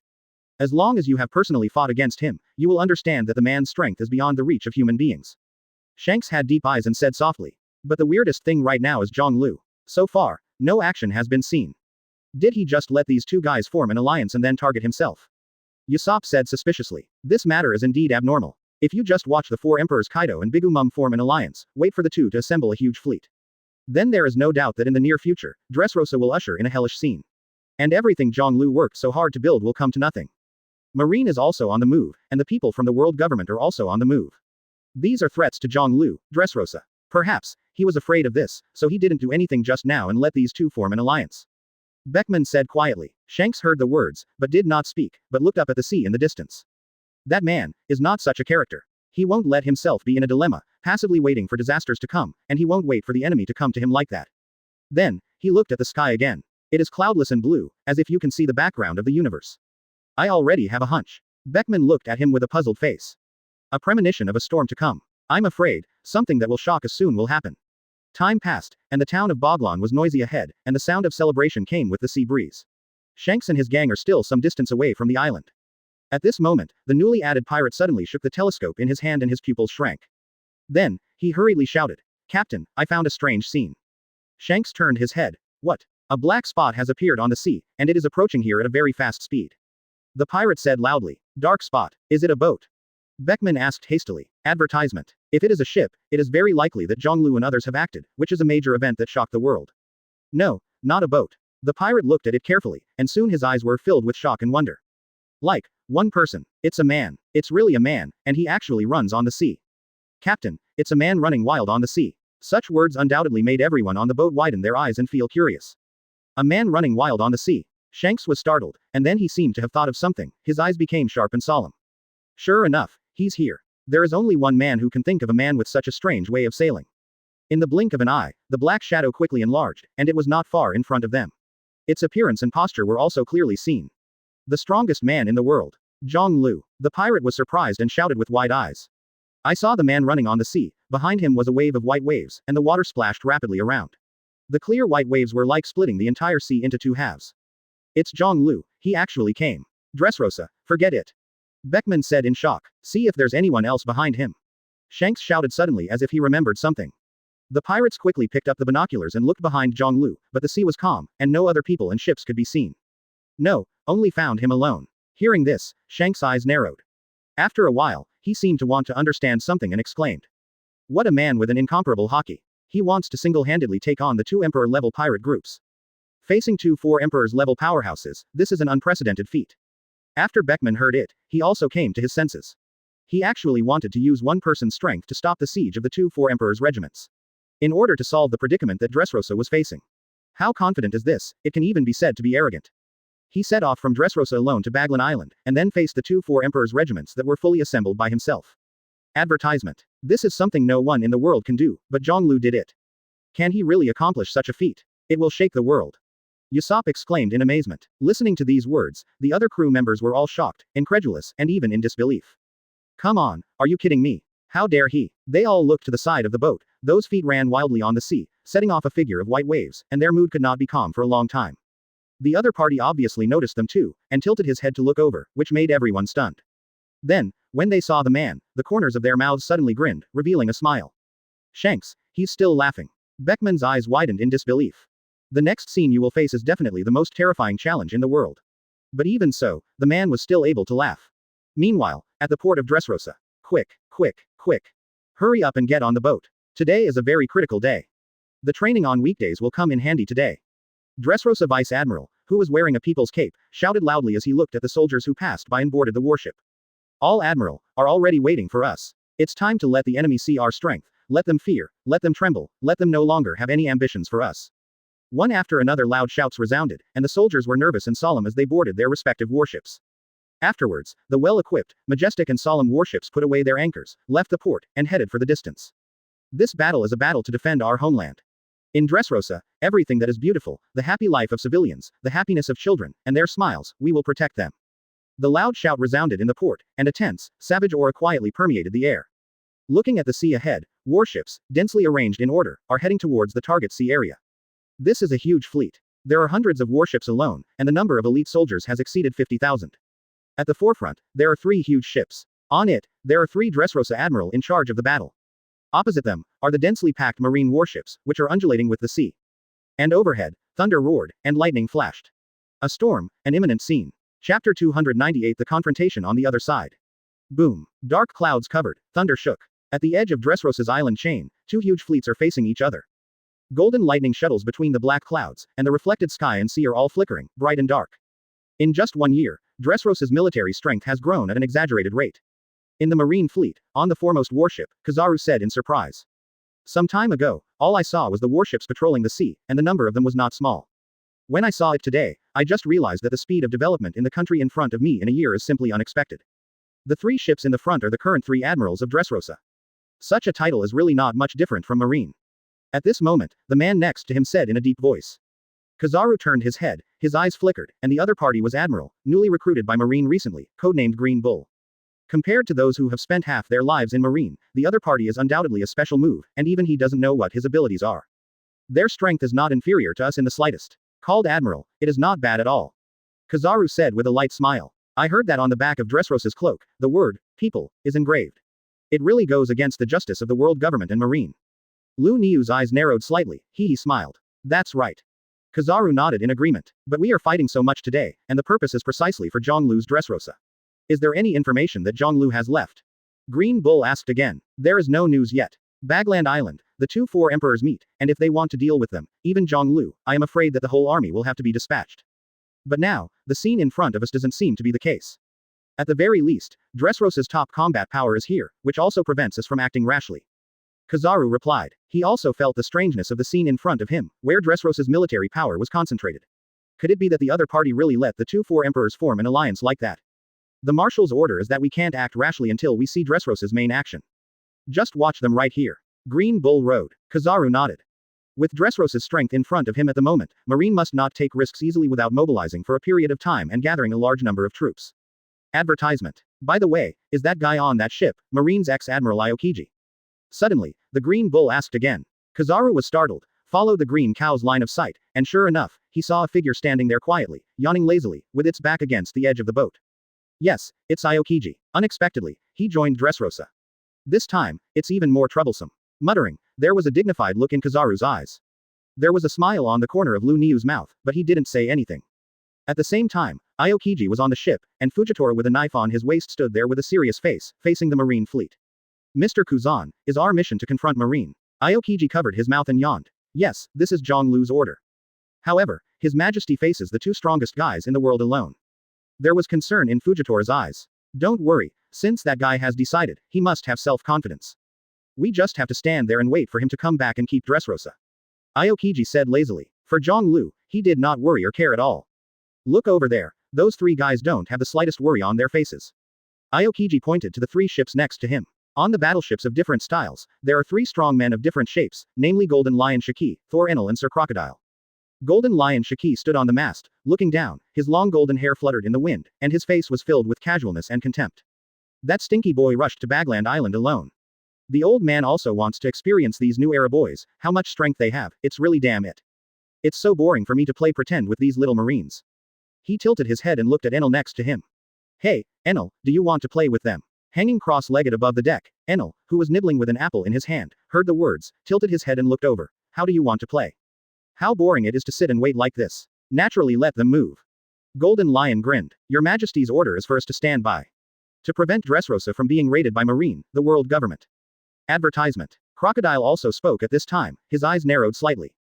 As long as you have personally fought against him, you will understand that the man's strength is beyond the reach of human beings. Shanks had deep eyes and said softly. But the weirdest thing right now is Zhonglu. So far, no action has been seen. Did he just let these two guys form an alliance and then target himself? Usopp said suspiciously. This matter is indeed abnormal. If you just watch the four emperors Kaido and Big Mom form an alliance, wait for the two to assemble a huge fleet. Then there is no doubt that in the near future, Dressrosa will usher in a hellish scene. And everything Zhonglu worked so hard to build will come to nothing. Marine is also on the move, and the people from the world government are also on the move. These are threats to Zhonglu, Dressrosa. Perhaps, he was afraid of this, so he didn't do anything just now and let these two form an alliance. Beckman said quietly. Shanks heard the words, but did not speak, but looked up at the sea in the distance. That man is not such a character. He won't let himself be in a dilemma, passively waiting for disasters to come, and he won't wait for the enemy to come to him like that. Then, he looked at the sky again. It is cloudless and blue, as if you can see the background of the universe. I already have a hunch. Beckman looked at him with a puzzled face. A premonition of a storm to come. I'm afraid, something that will shock us soon will happen. Time passed, and the town of Boglon was noisy ahead, and the sound of celebration came with the sea breeze. Shanks and his gang are still some distance away from the island. At this moment, the newly added pirate suddenly shook the telescope in his hand and his pupils shrank. Then, he hurriedly shouted, Captain, I found a strange scene. Shanks turned his head. What? A black spot has appeared on the sea, and it is approaching here at a very fast speed. The pirate said loudly. Dark spot. Is it a boat? Beckman asked hastily. Advertisement. If it is a ship, it is very likely that Zhonglu and others have acted, which is a major event that shocked the world. No, not a boat. The pirate looked at it carefully, and soon his eyes were filled with shock and wonder. Like, one person. It's a man. It's really a man, and he actually runs on the sea. Captain, it's a man running wild on the sea. Such words undoubtedly made everyone on the boat widen their eyes and feel curious. A man running wild on the sea. Shanks was startled, and then he seemed to have thought of something. His eyes became sharp and solemn. Sure enough, he's here. There is only one man who can think of a man with such a strange way of sailing. In the blink of an eye, the black shadow quickly enlarged, and it was not far in front of them. Its appearance and posture were also clearly seen. The strongest man in the world. Zhonglu. The pirate was surprised and shouted with wide eyes. I saw the man running on the sea. Behind him was a wave of white waves, and the water splashed rapidly around. The clear white waves were like splitting the entire sea into two halves. It's Zhonglu. He actually came. Dressrosa, forget it. Beckman said in shock. See if there's anyone else behind him. Shanks shouted suddenly as if he remembered something. The pirates quickly picked up the binoculars and looked behind Zhonglu, but the sea was calm, and no other people and ships could be seen. No, only found him alone. Hearing this, Shanks' eyes narrowed. After a while, he seemed to want to understand something and exclaimed. What a man with an incomparable haki. He wants to single-handedly take on the two Emperor-level pirate groups. Facing 4 Emperors-level powerhouses, this is an unprecedented feat. After Beckman heard it, he also came to his senses. He actually wanted to use one person's strength to stop the siege of the 4 Emperors' regiments. In order to solve the predicament that Dressrosa was facing. How confident is this? It can even be said to be arrogant. He set off from Dressrosa alone to Baglin Island, and then faced the 4 Emperors' regiments that were fully assembled by himself. Advertisement. This is something no one in the world can do, but Zhonglu did it. Can he really accomplish such a feat? It will shake the world. Usopp exclaimed in amazement. Listening to these words, the other crew members were all shocked, incredulous, and even in disbelief. Come on, are you kidding me? How dare he? They all looked to the side of the boat, those feet ran wildly on the sea, setting off a figure of white waves, and their mood could not be calm for a long time. The other party obviously noticed them too, and tilted his head to look over, which made everyone stunned. Then, when they saw the man, the corners of their mouths suddenly grinned, revealing a smile. Shanks, he's still laughing. Beckman's eyes widened in disbelief. The next scene you will face is definitely the most terrifying challenge in the world. But even so, the man was still able to laugh. Meanwhile, at the port of Dressrosa. Quick, quick, quick. Hurry up and get on the boat. Today is a very critical day. The training on weekdays will come in handy today. Dressrosa Vice Admiral, who was wearing a people's cape, shouted loudly as he looked at the soldiers who passed by and boarded the warship. All Admiral, are already waiting for us. It's time to let the enemy see our strength, let them fear, let them tremble, let them no longer have any ambitions for us. One after another loud shouts resounded, and the soldiers were nervous and solemn as they boarded their respective warships. Afterwards, the well-equipped, majestic and solemn warships put away their anchors, left the port, and headed for the distance. This battle is a battle to defend our homeland. In Dressrosa, everything that is beautiful, the happy life of civilians, the happiness of children, and their smiles, we will protect them. The loud shout resounded in the port, and a tense, savage aura quietly permeated the air. Looking at the sea ahead, warships, densely arranged in order, are heading towards the target sea area. This is a huge fleet. There are hundreds of warships alone, and the number of elite soldiers has exceeded 50,000. At the forefront, there are 3 huge ships. On it, there are 3 Dressrosa Admiral in charge of the battle. Opposite them, are the densely packed marine warships, which are undulating with the sea. And overhead, thunder roared, and lightning flashed. A storm, an imminent scene. Chapter 298 The confrontation on the other side. Boom. Dark clouds covered, thunder shook. At the edge of Dressrosa's island chain, 2 huge fleets are facing each other. Golden lightning shuttles between the black clouds, and the reflected sky and sea are all flickering, bright and dark. In just 1 year, Dressrosa's military strength has grown at an exaggerated rate. In the marine fleet, on the foremost warship, Kizaru said in surprise. Some time ago, all I saw was the warships patrolling the sea, and the number of them was not small. When I saw it today, I just realized that the speed of development in the country in front of me in a year is simply unexpected. The 3 ships in the front are the current 3 admirals of Dressrosa. Such a title is really not much different from marine. At this moment, the man next to him said in a deep voice. Kizaru turned his head, his eyes flickered, and the other party was Admiral, newly recruited by Marine recently, codenamed Green Bull. Compared to those who have spent half their lives in Marine, the other party is undoubtedly a special move, and even he doesn't know what his abilities are. Their strength is not inferior to us in the slightest. Called Admiral, it is not bad at all. Kizaru said with a light smile. I heard that on the back of Dressrosa's cloak, the word, people, is engraved. It really goes against the justice of the world government and Marine. Lu Niu's eyes narrowed slightly, he smiled. That's right. Kizaru nodded in agreement. But we are fighting so much today, and the purpose is precisely for Zhonglu's Dressrosa. Is there any information that Zhonglu has left? Green Bull asked again. There is no news yet. Bagland Island, the 4 emperors meet, and if they want to deal with them, even Zhonglu, I am afraid that the whole army will have to be dispatched. But now, the scene in front of us doesn't seem to be the case. At the very least, Dressrosa's top combat power is here, which also prevents us from acting rashly. Kizaru replied. He also felt the strangeness of the scene in front of him, where Dressrosa's military power was concentrated. Could it be that the other party really let the 4 emperors form an alliance like that? The marshal's order is that we can't act rashly until we see Dressrosa's main action. Just watch them right here. Green Bull rode. Kizaru nodded. With Dressrosa's strength in front of him at the moment, Marine must not take risks easily without mobilizing for a period of time and gathering a large number of troops. Advertisement. By the way, is that guy on that ship, Marine's ex-admiral Aokiji? Suddenly, the Green Bull asked again. Kizaru was startled, followed the green cow's line of sight, and sure enough, he saw a figure standing there quietly, yawning lazily, with its back against the edge of the boat. Yes, it's Aokiji. Unexpectedly, he joined Dressrosa. This time, it's even more troublesome. Muttering, there was a dignified look in Kizaru's eyes. There was a smile on the corner of Lu Niu's mouth, but he didn't say anything. At the same time, Aokiji was on the ship, and Fujitora with a knife on his waist stood there with a serious face, facing the Marine fleet. Mr. Kuzan, is our mission to confront Marine? Aokiji covered his mouth and yawned. Yes, this is Zhonglu's order. However, His Majesty faces the 2 strongest guys in the world alone. There was concern in Fujitora's eyes. Don't worry, since that guy has decided, he must have self-confidence. We just have to stand there and wait for him to come back and keep Dressrosa. Aokiji said lazily. For Zhonglu, he did not worry or care at all. Look over there, those 3 guys don't have the slightest worry on their faces. Aokiji pointed to the 3 ships next to him. On the battleships of different styles, there are 3 strong men of different shapes, namely Golden Lion Shiki, Thor Enel and Sir Crocodile. Golden Lion Shiki stood on the mast, looking down, his long golden hair fluttered in the wind, and his face was filled with casualness and contempt. That stinky boy rushed to Bagland Island alone. The old man also wants to experience these new era boys, how much strength they have, it's really damn it. It's so boring for me to play pretend with these little marines. He tilted his head and looked at Enel next to him. Hey, Enel, do you want to play with them? Hanging cross-legged above the deck, Enel, who was nibbling with an apple in his hand, heard the words, tilted his head and looked over. How do you want to play? How boring it is to sit and wait like this. Naturally let them move. Golden Lion grinned. Your Majesty's order is for us to stand by. To prevent Dressrosa from being raided by Marine, the world government. Advertisement. Crocodile also spoke at this time, his eyes narrowed slightly.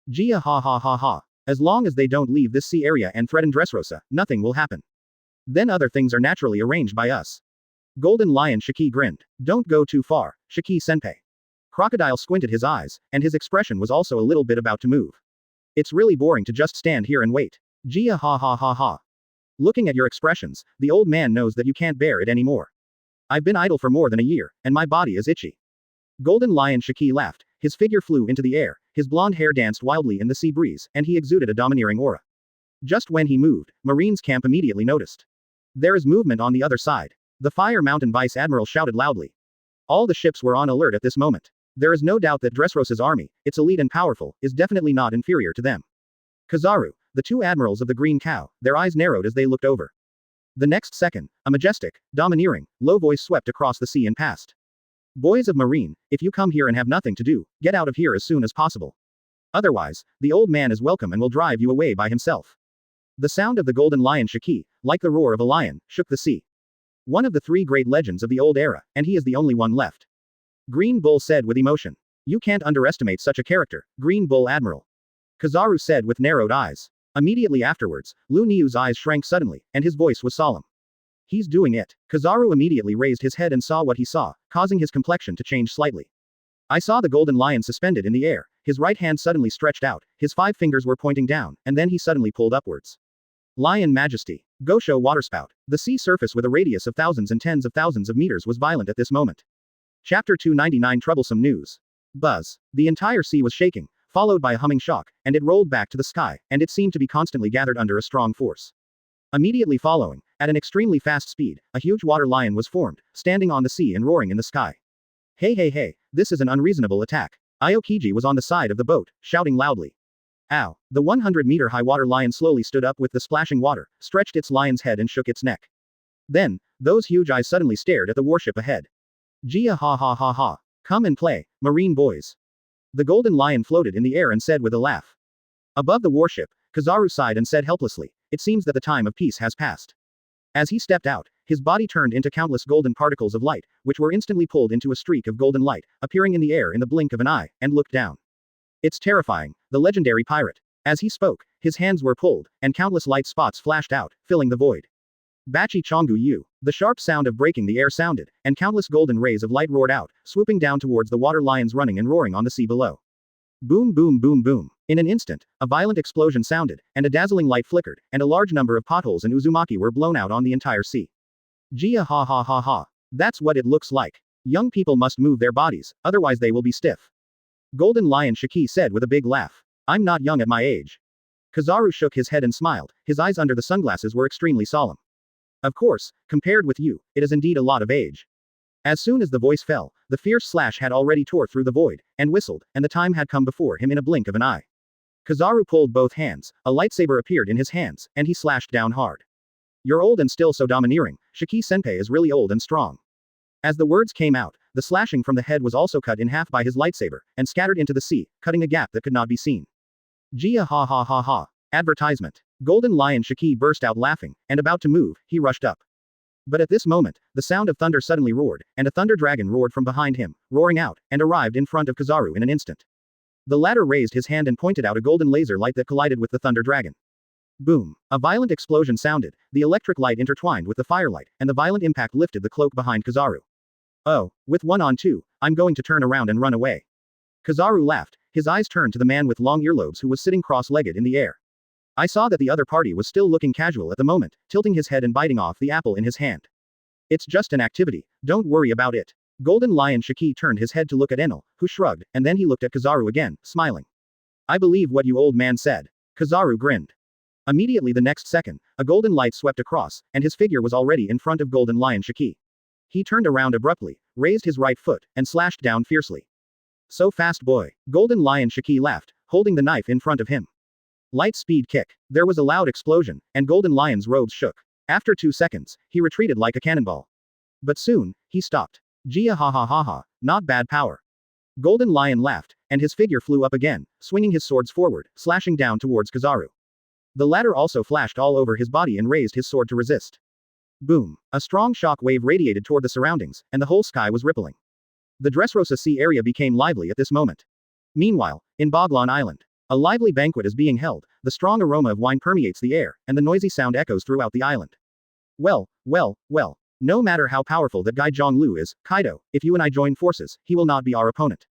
Gia ha ha ha ha. As long as they don't leave this sea area and threaten Dressrosa, nothing will happen. Then other things are naturally arranged by us. Golden Lion Shiki grinned. Don't go too far, Shiki-senpai. Crocodile squinted his eyes, and his expression was also a little bit about to move. It's really boring to just stand here and wait. Gia ha ha ha ha. Looking at your expressions, the old man knows that you can't bear it anymore. I've been idle for more than a year, and my body is itchy. Golden Lion Shiki laughed, his figure flew into the air, his blonde hair danced wildly in the sea breeze, and he exuded a domineering aura. Just when he moved, Marine's camp immediately noticed. There is movement on the other side. The Fire Mountain Vice Admiral shouted loudly. All the ships were on alert at this moment. There is no doubt that Dressrosa's army, its elite and powerful, is definitely not inferior to them. Kizaru, the two admirals of the Green Cow, their eyes narrowed as they looked over. The next second, a majestic, domineering, low voice swept across the sea and passed. Boys of Marine, if you come here and have nothing to do, get out of here as soon as possible. Otherwise, the old man is welcome and will drive you away by himself. The sound of the Golden Lion Shiki, like the roar of a lion, shook the sea. One of the three great legends of the old era, and he is the only one left. Green Bull said with emotion. You can't underestimate such a character, Green Bull Admiral. Kizaru said with narrowed eyes. Immediately afterwards, Lu Niu's eyes shrank suddenly, and his voice was solemn. He's doing it. Kizaru immediately raised his head and saw what he saw, causing his complexion to change slightly. I saw the golden lion suspended in the air, his right hand suddenly stretched out, his 5 fingers were pointing down, and then he suddenly pulled upwards. Lion Majesty. Gosho Waterspout. The sea surface with a radius of thousands and tens of thousands of meters was violent at this moment. Chapter 299 Troublesome News. Buzz. The entire sea was shaking, followed by a humming shock, and it rolled back to the sky, and it seemed to be constantly gathered under a strong force. Immediately following, at an extremely fast speed, a huge water lion was formed, standing on the sea and roaring in the sky. Hey hey hey, this is an unreasonable attack. Aokiji was on the side of the boat, shouting loudly. Ow. The 100-meter high water lion slowly stood up with the splashing water, stretched its lion's head and shook its neck. Then, those huge eyes suddenly stared at the warship ahead. Gia ha ha ha ha. Come and play, Marine boys. The golden lion floated in the air and said with a laugh. Above the warship, Kizaru sighed and said helplessly, it seems that the time of peace has passed. As he stepped out, his body turned into countless golden particles of light, which were instantly pulled into a streak of golden light, appearing in the air in the blink of an eye, and looked down. It's terrifying, the legendary pirate. As he spoke, his hands were pulled, and countless light spots flashed out, filling the void. Bachi Chongu Yu. The sharp sound of breaking the air sounded, and countless golden rays of light roared out, swooping down towards the water lions running and roaring on the sea below. Boom boom boom boom. In an instant, a violent explosion sounded, and a dazzling light flickered, and a large number of potholes and uzumaki were blown out on the entire sea. Gia ha ha ha ha. That's what it looks like. Young people must move their bodies, otherwise they will be stiff. Golden Lion Shiki said with a big laugh. I'm not young at my age. Kizaru shook his head and smiled, his eyes under the sunglasses were extremely solemn. Of course, compared with you, it is indeed a lot of age. As soon as the voice fell, the fierce slash had already tore through the void, and whistled, and the time had come before him in a blink of an eye. Kizaru pulled both hands, a lightsaber appeared in his hands, and he slashed down hard. You're old and still so domineering, Shiki-senpai is really old and strong. As the words came out, the slashing from the head was also cut in half by his lightsaber, and scattered into the sea, cutting a gap that could not be seen. Gia ha ha ha ha. Advertisement. Golden Lion Shiki burst out laughing, and about to move, he rushed up. But at this moment, the sound of thunder suddenly roared, and a thunder dragon roared from behind him, roaring out, and arrived in front of Kizaru in an instant. The latter raised his hand and pointed out a golden laser light that collided with the thunder dragon. Boom. A violent explosion sounded, the electric light intertwined with the firelight, and the violent impact lifted the cloak behind Kizaru. Oh, with 1 on 2, I'm going to turn around and run away. Kizaru laughed, his eyes turned to the man with long earlobes who was sitting cross-legged in the air. I saw that the other party was still looking casual at the moment, tilting his head and biting off the apple in his hand. It's just an activity, don't worry about it. Golden Lion Shiki turned his head to look at Enel, who shrugged, and then he looked at Kizaru again, smiling. I believe what you old man said. Kizaru grinned. Immediately the next second, a golden light swept across, and his figure was already in front of Golden Lion Shiki. He turned around abruptly, raised his right foot, and slashed down fiercely. So fast boy. Golden Lion Shiki laughed, holding the knife in front of him. Light speed kick. There was a loud explosion, and Golden Lion's robes shook. After 2 seconds, he retreated like a cannonball. But soon, he stopped. Gia ha ha ha ha, not bad power. Golden Lion laughed, and his figure flew up again, swinging his swords forward, slashing down towards Kizaru. The latter also flashed all over his body and raised his sword to resist. Boom. A strong shock wave radiated toward the surroundings, and the whole sky was rippling. The Dressrosa Sea area became lively at this moment. Meanwhile, in Boglon Island, a lively banquet is being held, the strong aroma of wine permeates the air, and the noisy sound echoes throughout the island. Well, no matter how powerful that guy Zhonglu is, Kaido, if you and I join forces, he will not be our opponent.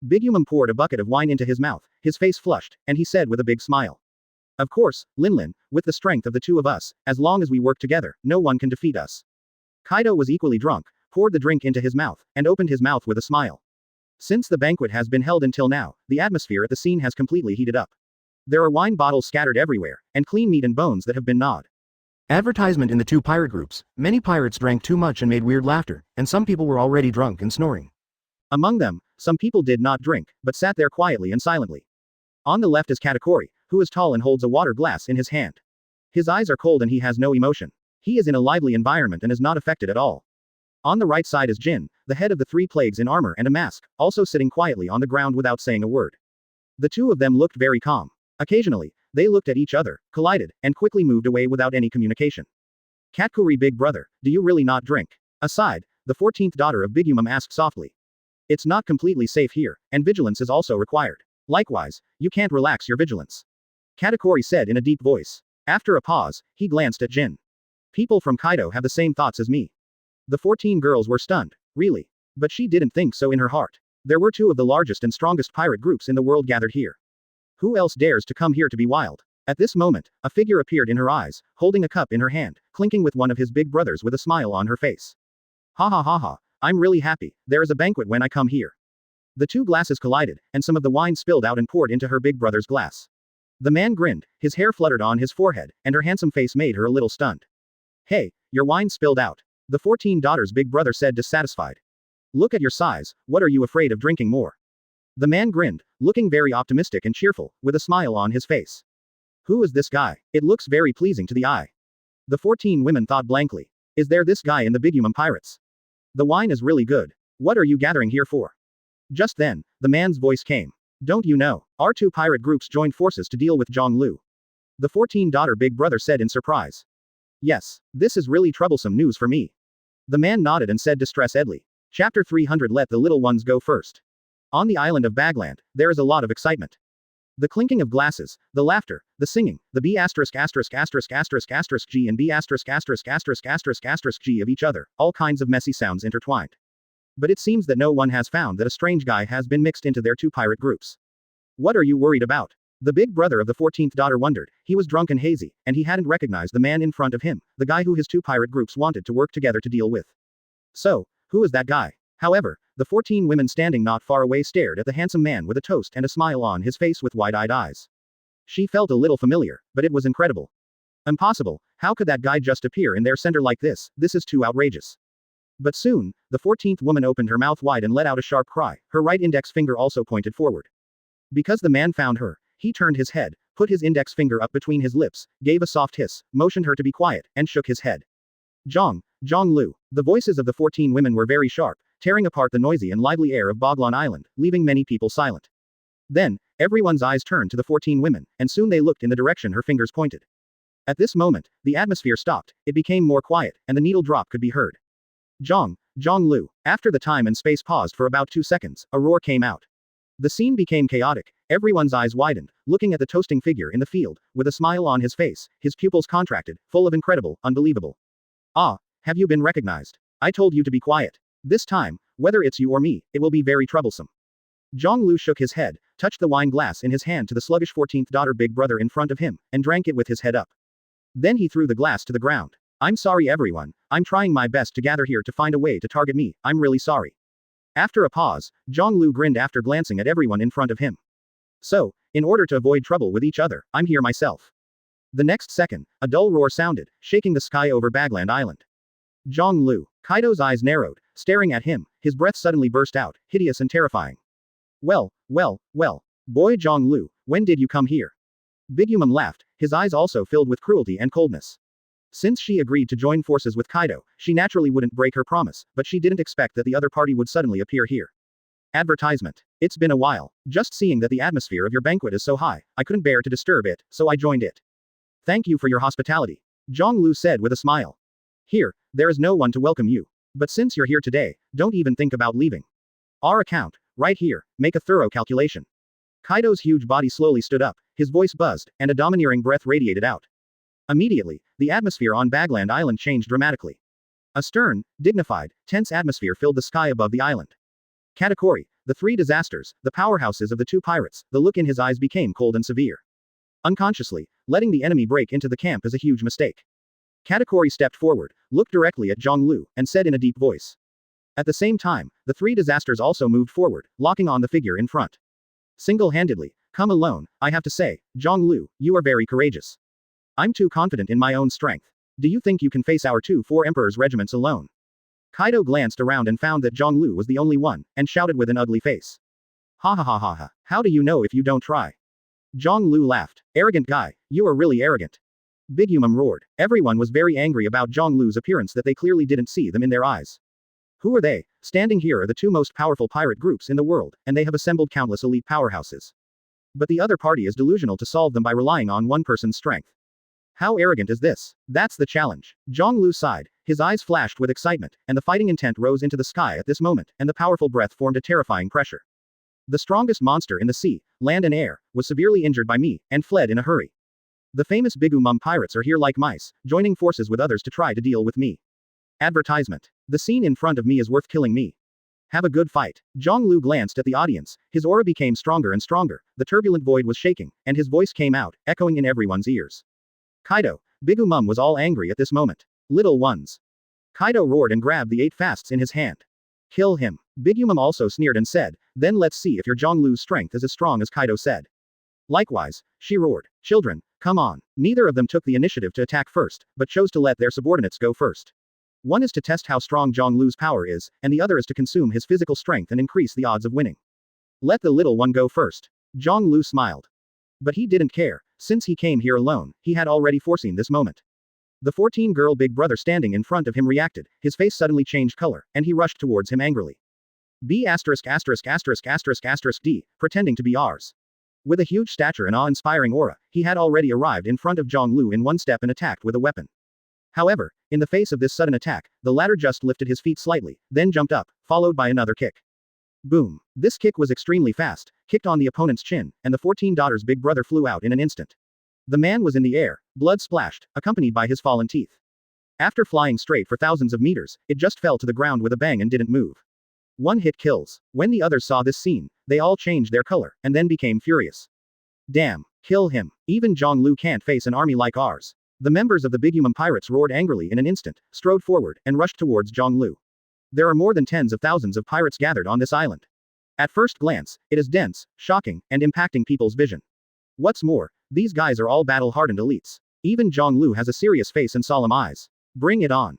Big Yumum poured a bucket of wine into his mouth, his face flushed, and he said with a big smile. Of course, Linlin, with the strength of the two of us, as long as we work together, no one can defeat us. Kaido was equally drunk, poured the drink into his mouth, and opened his mouth with a smile. Since the banquet has been held until now, the atmosphere at the scene has completely heated up. There are wine bottles scattered everywhere, and clean meat and bones that have been gnawed. Advertisement in the two pirate groups. Many pirates drank too much and made weird laughter, and some people were already drunk and snoring. Among them, some people did not drink, but sat there quietly and silently. On the left is Katakuri, who is tall and holds a water glass in his hand. His eyes are cold and he has no emotion. He is in a lively environment and is not affected at all. On the right side is Jin, the head of the three plagues in armor and a mask, also sitting quietly on the ground without saying a word. The two of them looked very calm. Occasionally, they looked at each other, collided, and quickly moved away without any communication. Katakuri, big brother, do you really not drink? Aside, the 14th daughter of Big Yumum asked softly. It's not completely safe here, and vigilance is also required. Likewise, you can't relax your vigilance. Katakuri said in a deep voice. After a pause, he glanced at Jin. People from Kaido have the same thoughts as me. The 14 girls were stunned. Really? But she didn't think so in her heart. There were two of the largest and strongest pirate groups in the world gathered here. Who else dares to come here to be wild? At this moment, a figure appeared in her eyes, holding a cup in her hand, clinking with one of his big brothers with a smile on her face. Ha ha ha ha, I'm really happy, there is a banquet when I come here. The two glasses collided, and some of the wine spilled out and poured into her big brother's glass. The man grinned, his hair fluttered on his forehead, and her handsome face made her a little stunned. Hey, your wine spilled out. The 14 daughters' big brother said dissatisfied. Look at your size, what are you afraid of drinking more? The man grinned, looking very optimistic and cheerful, with a smile on his face. Who is this guy? It looks very pleasing to the eye. The 14 women thought blankly. Is there this guy in the Big Yumum Pirates? The wine is really good. What are you gathering here for? Just then, the man's voice came. Don't you know, our two pirate groups joined forces to deal with Zhonglu. The 14 daughter big brother said in surprise. Yes, this is really troublesome news for me. The man nodded and said distressedly. Chapter 300. Let the little ones go first. On the island of Bagland, there is a lot of excitement. The clinking of glasses, the laughter, the singing, the B****************** G and B********* G of each other, all kinds of messy sounds intertwined. But it seems that no one has found that a strange guy has been mixed into their two pirate groups. What are you worried about? The big brother of the 14th daughter wondered. He was drunk and hazy, and he hadn't recognized the man in front of him, the guy who his two pirate groups wanted to work together to deal with. So, who is that guy? However, the 14 women standing not far away stared at the handsome man with a toast and a smile on his face with wide-eyed eyes. She felt a little familiar, but it was incredible. Impossible, how could that guy just appear in their center like this? This is too outrageous. But soon, the 14th woman opened her mouth wide and let out a sharp cry, her right index finger also pointed forward. Because the man found her, he turned his head, put his index finger up between his lips, gave a soft hiss, motioned her to be quiet, and shook his head. Zhonglu. The voices of the 14 women were very sharp, tearing apart the noisy and lively air of Boglon Island, leaving many people silent. Then, everyone's eyes turned to the 14 women, and soon they looked in the direction her fingers pointed. At this moment, the atmosphere stopped, it became more quiet, and the needle drop could be heard. Zhonglu. After the time and space paused for about 2 seconds, a roar came out. The scene became chaotic, everyone's eyes widened, looking at the toasting figure in the field, with a smile on his face, his pupils contracted, full of incredible, unbelievable. Ah, have you been recognized? I told you to be quiet. This time, whether it's you or me, it will be very troublesome. Zhonglu shook his head, touched the wine glass in his hand to the sluggish 14th daughter big brother in front of him, and drank it with his head up. Then he threw the glass to the ground. I'm sorry everyone, I'm trying my best to gather here to find a way to target me, I'm really sorry. After a pause, Zhonglu grinned after glancing at everyone in front of him. So, in order to avoid trouble with each other, I'm here myself. The next second, a dull roar sounded, shaking the sky over Bagland Island. Zhonglu. Kaido's eyes narrowed, staring at him, his breath suddenly burst out, hideous and terrifying. Well, boy Zhonglu, when did you come here? Bigumum laughed, his eyes also filled with cruelty and coldness. Since she agreed to join forces with Kaido, she naturally wouldn't break her promise, but she didn't expect that the other party would suddenly appear here. Advertisement. It's been a while. Just seeing that the atmosphere of your banquet is so high, I couldn't bear to disturb it, so I joined it. Thank you for your hospitality. Zhonglu said with a smile. Here, there is no one to welcome you. But since you're here today, don't even think about leaving. Our account, right here, make a thorough calculation. Kaido's huge body slowly stood up, his voice buzzed, and a domineering breath radiated out. Immediately, the atmosphere on Bagland Island changed dramatically. A stern, dignified, tense atmosphere filled the sky above the island. Katakuri, the three disasters, the powerhouses of the two pirates, the look in his eyes became cold and severe. Unconsciously, letting the enemy break into the camp is a huge mistake. Katakuri stepped forward, looked directly at Zhonglu, and said in a deep voice. At the same time, the three disasters also moved forward, locking on the figure in front. Single-handedly, come alone, I have to say, Zhonglu, you are very courageous. I'm too confident in my own strength. Do you think you can face our 4 emperors' regiments alone? Kaido glanced around and found that Zhonglu was the only one, and shouted with an ugly face. Ha ha ha ha ha, how do you know if you don't try? Zhonglu laughed. Arrogant guy, you are really arrogant. Bigumum roared. Everyone was very angry about Zhonglu's appearance that they clearly didn't see them in their eyes. Who are they? Standing here are the 2 most powerful pirate groups in the world, and they have assembled countless elite powerhouses. But the other party is delusional to solve them by relying on one person's strength. How arrogant is this? That's the challenge. Zhonglu sighed, his eyes flashed with excitement, and the fighting intent rose into the sky at this moment, and the powerful breath formed a terrifying pressure. The strongest monster in the sea, land and air, was severely injured by me, and fled in a hurry. The famous Bigumum pirates are here like mice, joining forces with others to try to deal with me. Advertisement. The scene in front of me is worth killing me. Have a good fight. Zhonglu glanced at the audience, his aura became stronger and stronger, the turbulent void was shaking, and his voice came out, echoing in everyone's ears. Kaido, Bigumum was all angry at this moment. Little ones. Kaido roared and grabbed the 8 fasts in his hand. Kill him. Bigumum also sneered and said, then let's see if your Zhonglu's strength is as strong as Kaido said. Likewise, she roared, children, come on. Neither of them took the initiative to attack first, but chose to let their subordinates go first. One is to test how strong Zhonglu's power is, and the other is to consume his physical strength and increase the odds of winning. Let the little one go first. Zhonglu smiled. But he didn't care. Since he came here alone, he had already foreseen this moment. The 14-girl big brother standing in front of him reacted, his face suddenly changed color, and he rushed towards him angrily. B**************, D, pretending to be ours. With a huge stature and awe-inspiring aura, he had already arrived in front of Zhonglu in one step and attacked with a weapon. However, in the face of this sudden attack, the latter just lifted his feet slightly, then jumped up, followed by another kick. Boom. This kick was extremely fast, kicked on the opponent's chin, and the 14-daughter's big brother flew out in an instant. The man was in the air, blood splashed, accompanied by his fallen teeth. After flying straight for thousands of meters, it just fell to the ground with a bang and didn't move. One hit kills. When the others saw this scene, they all changed their color, and then became furious. Damn. Kill him. Even Zhonglu can't face an army like ours. The members of the Bigumum pirates roared angrily in an instant, strode forward, and rushed towards Zhonglu. There are more than tens of thousands of pirates gathered on this island. At first glance, it is dense, shocking, and impacting people's vision. What's more, these guys are all battle-hardened elites. Even Zhonglu has a serious face and solemn eyes. Bring it on.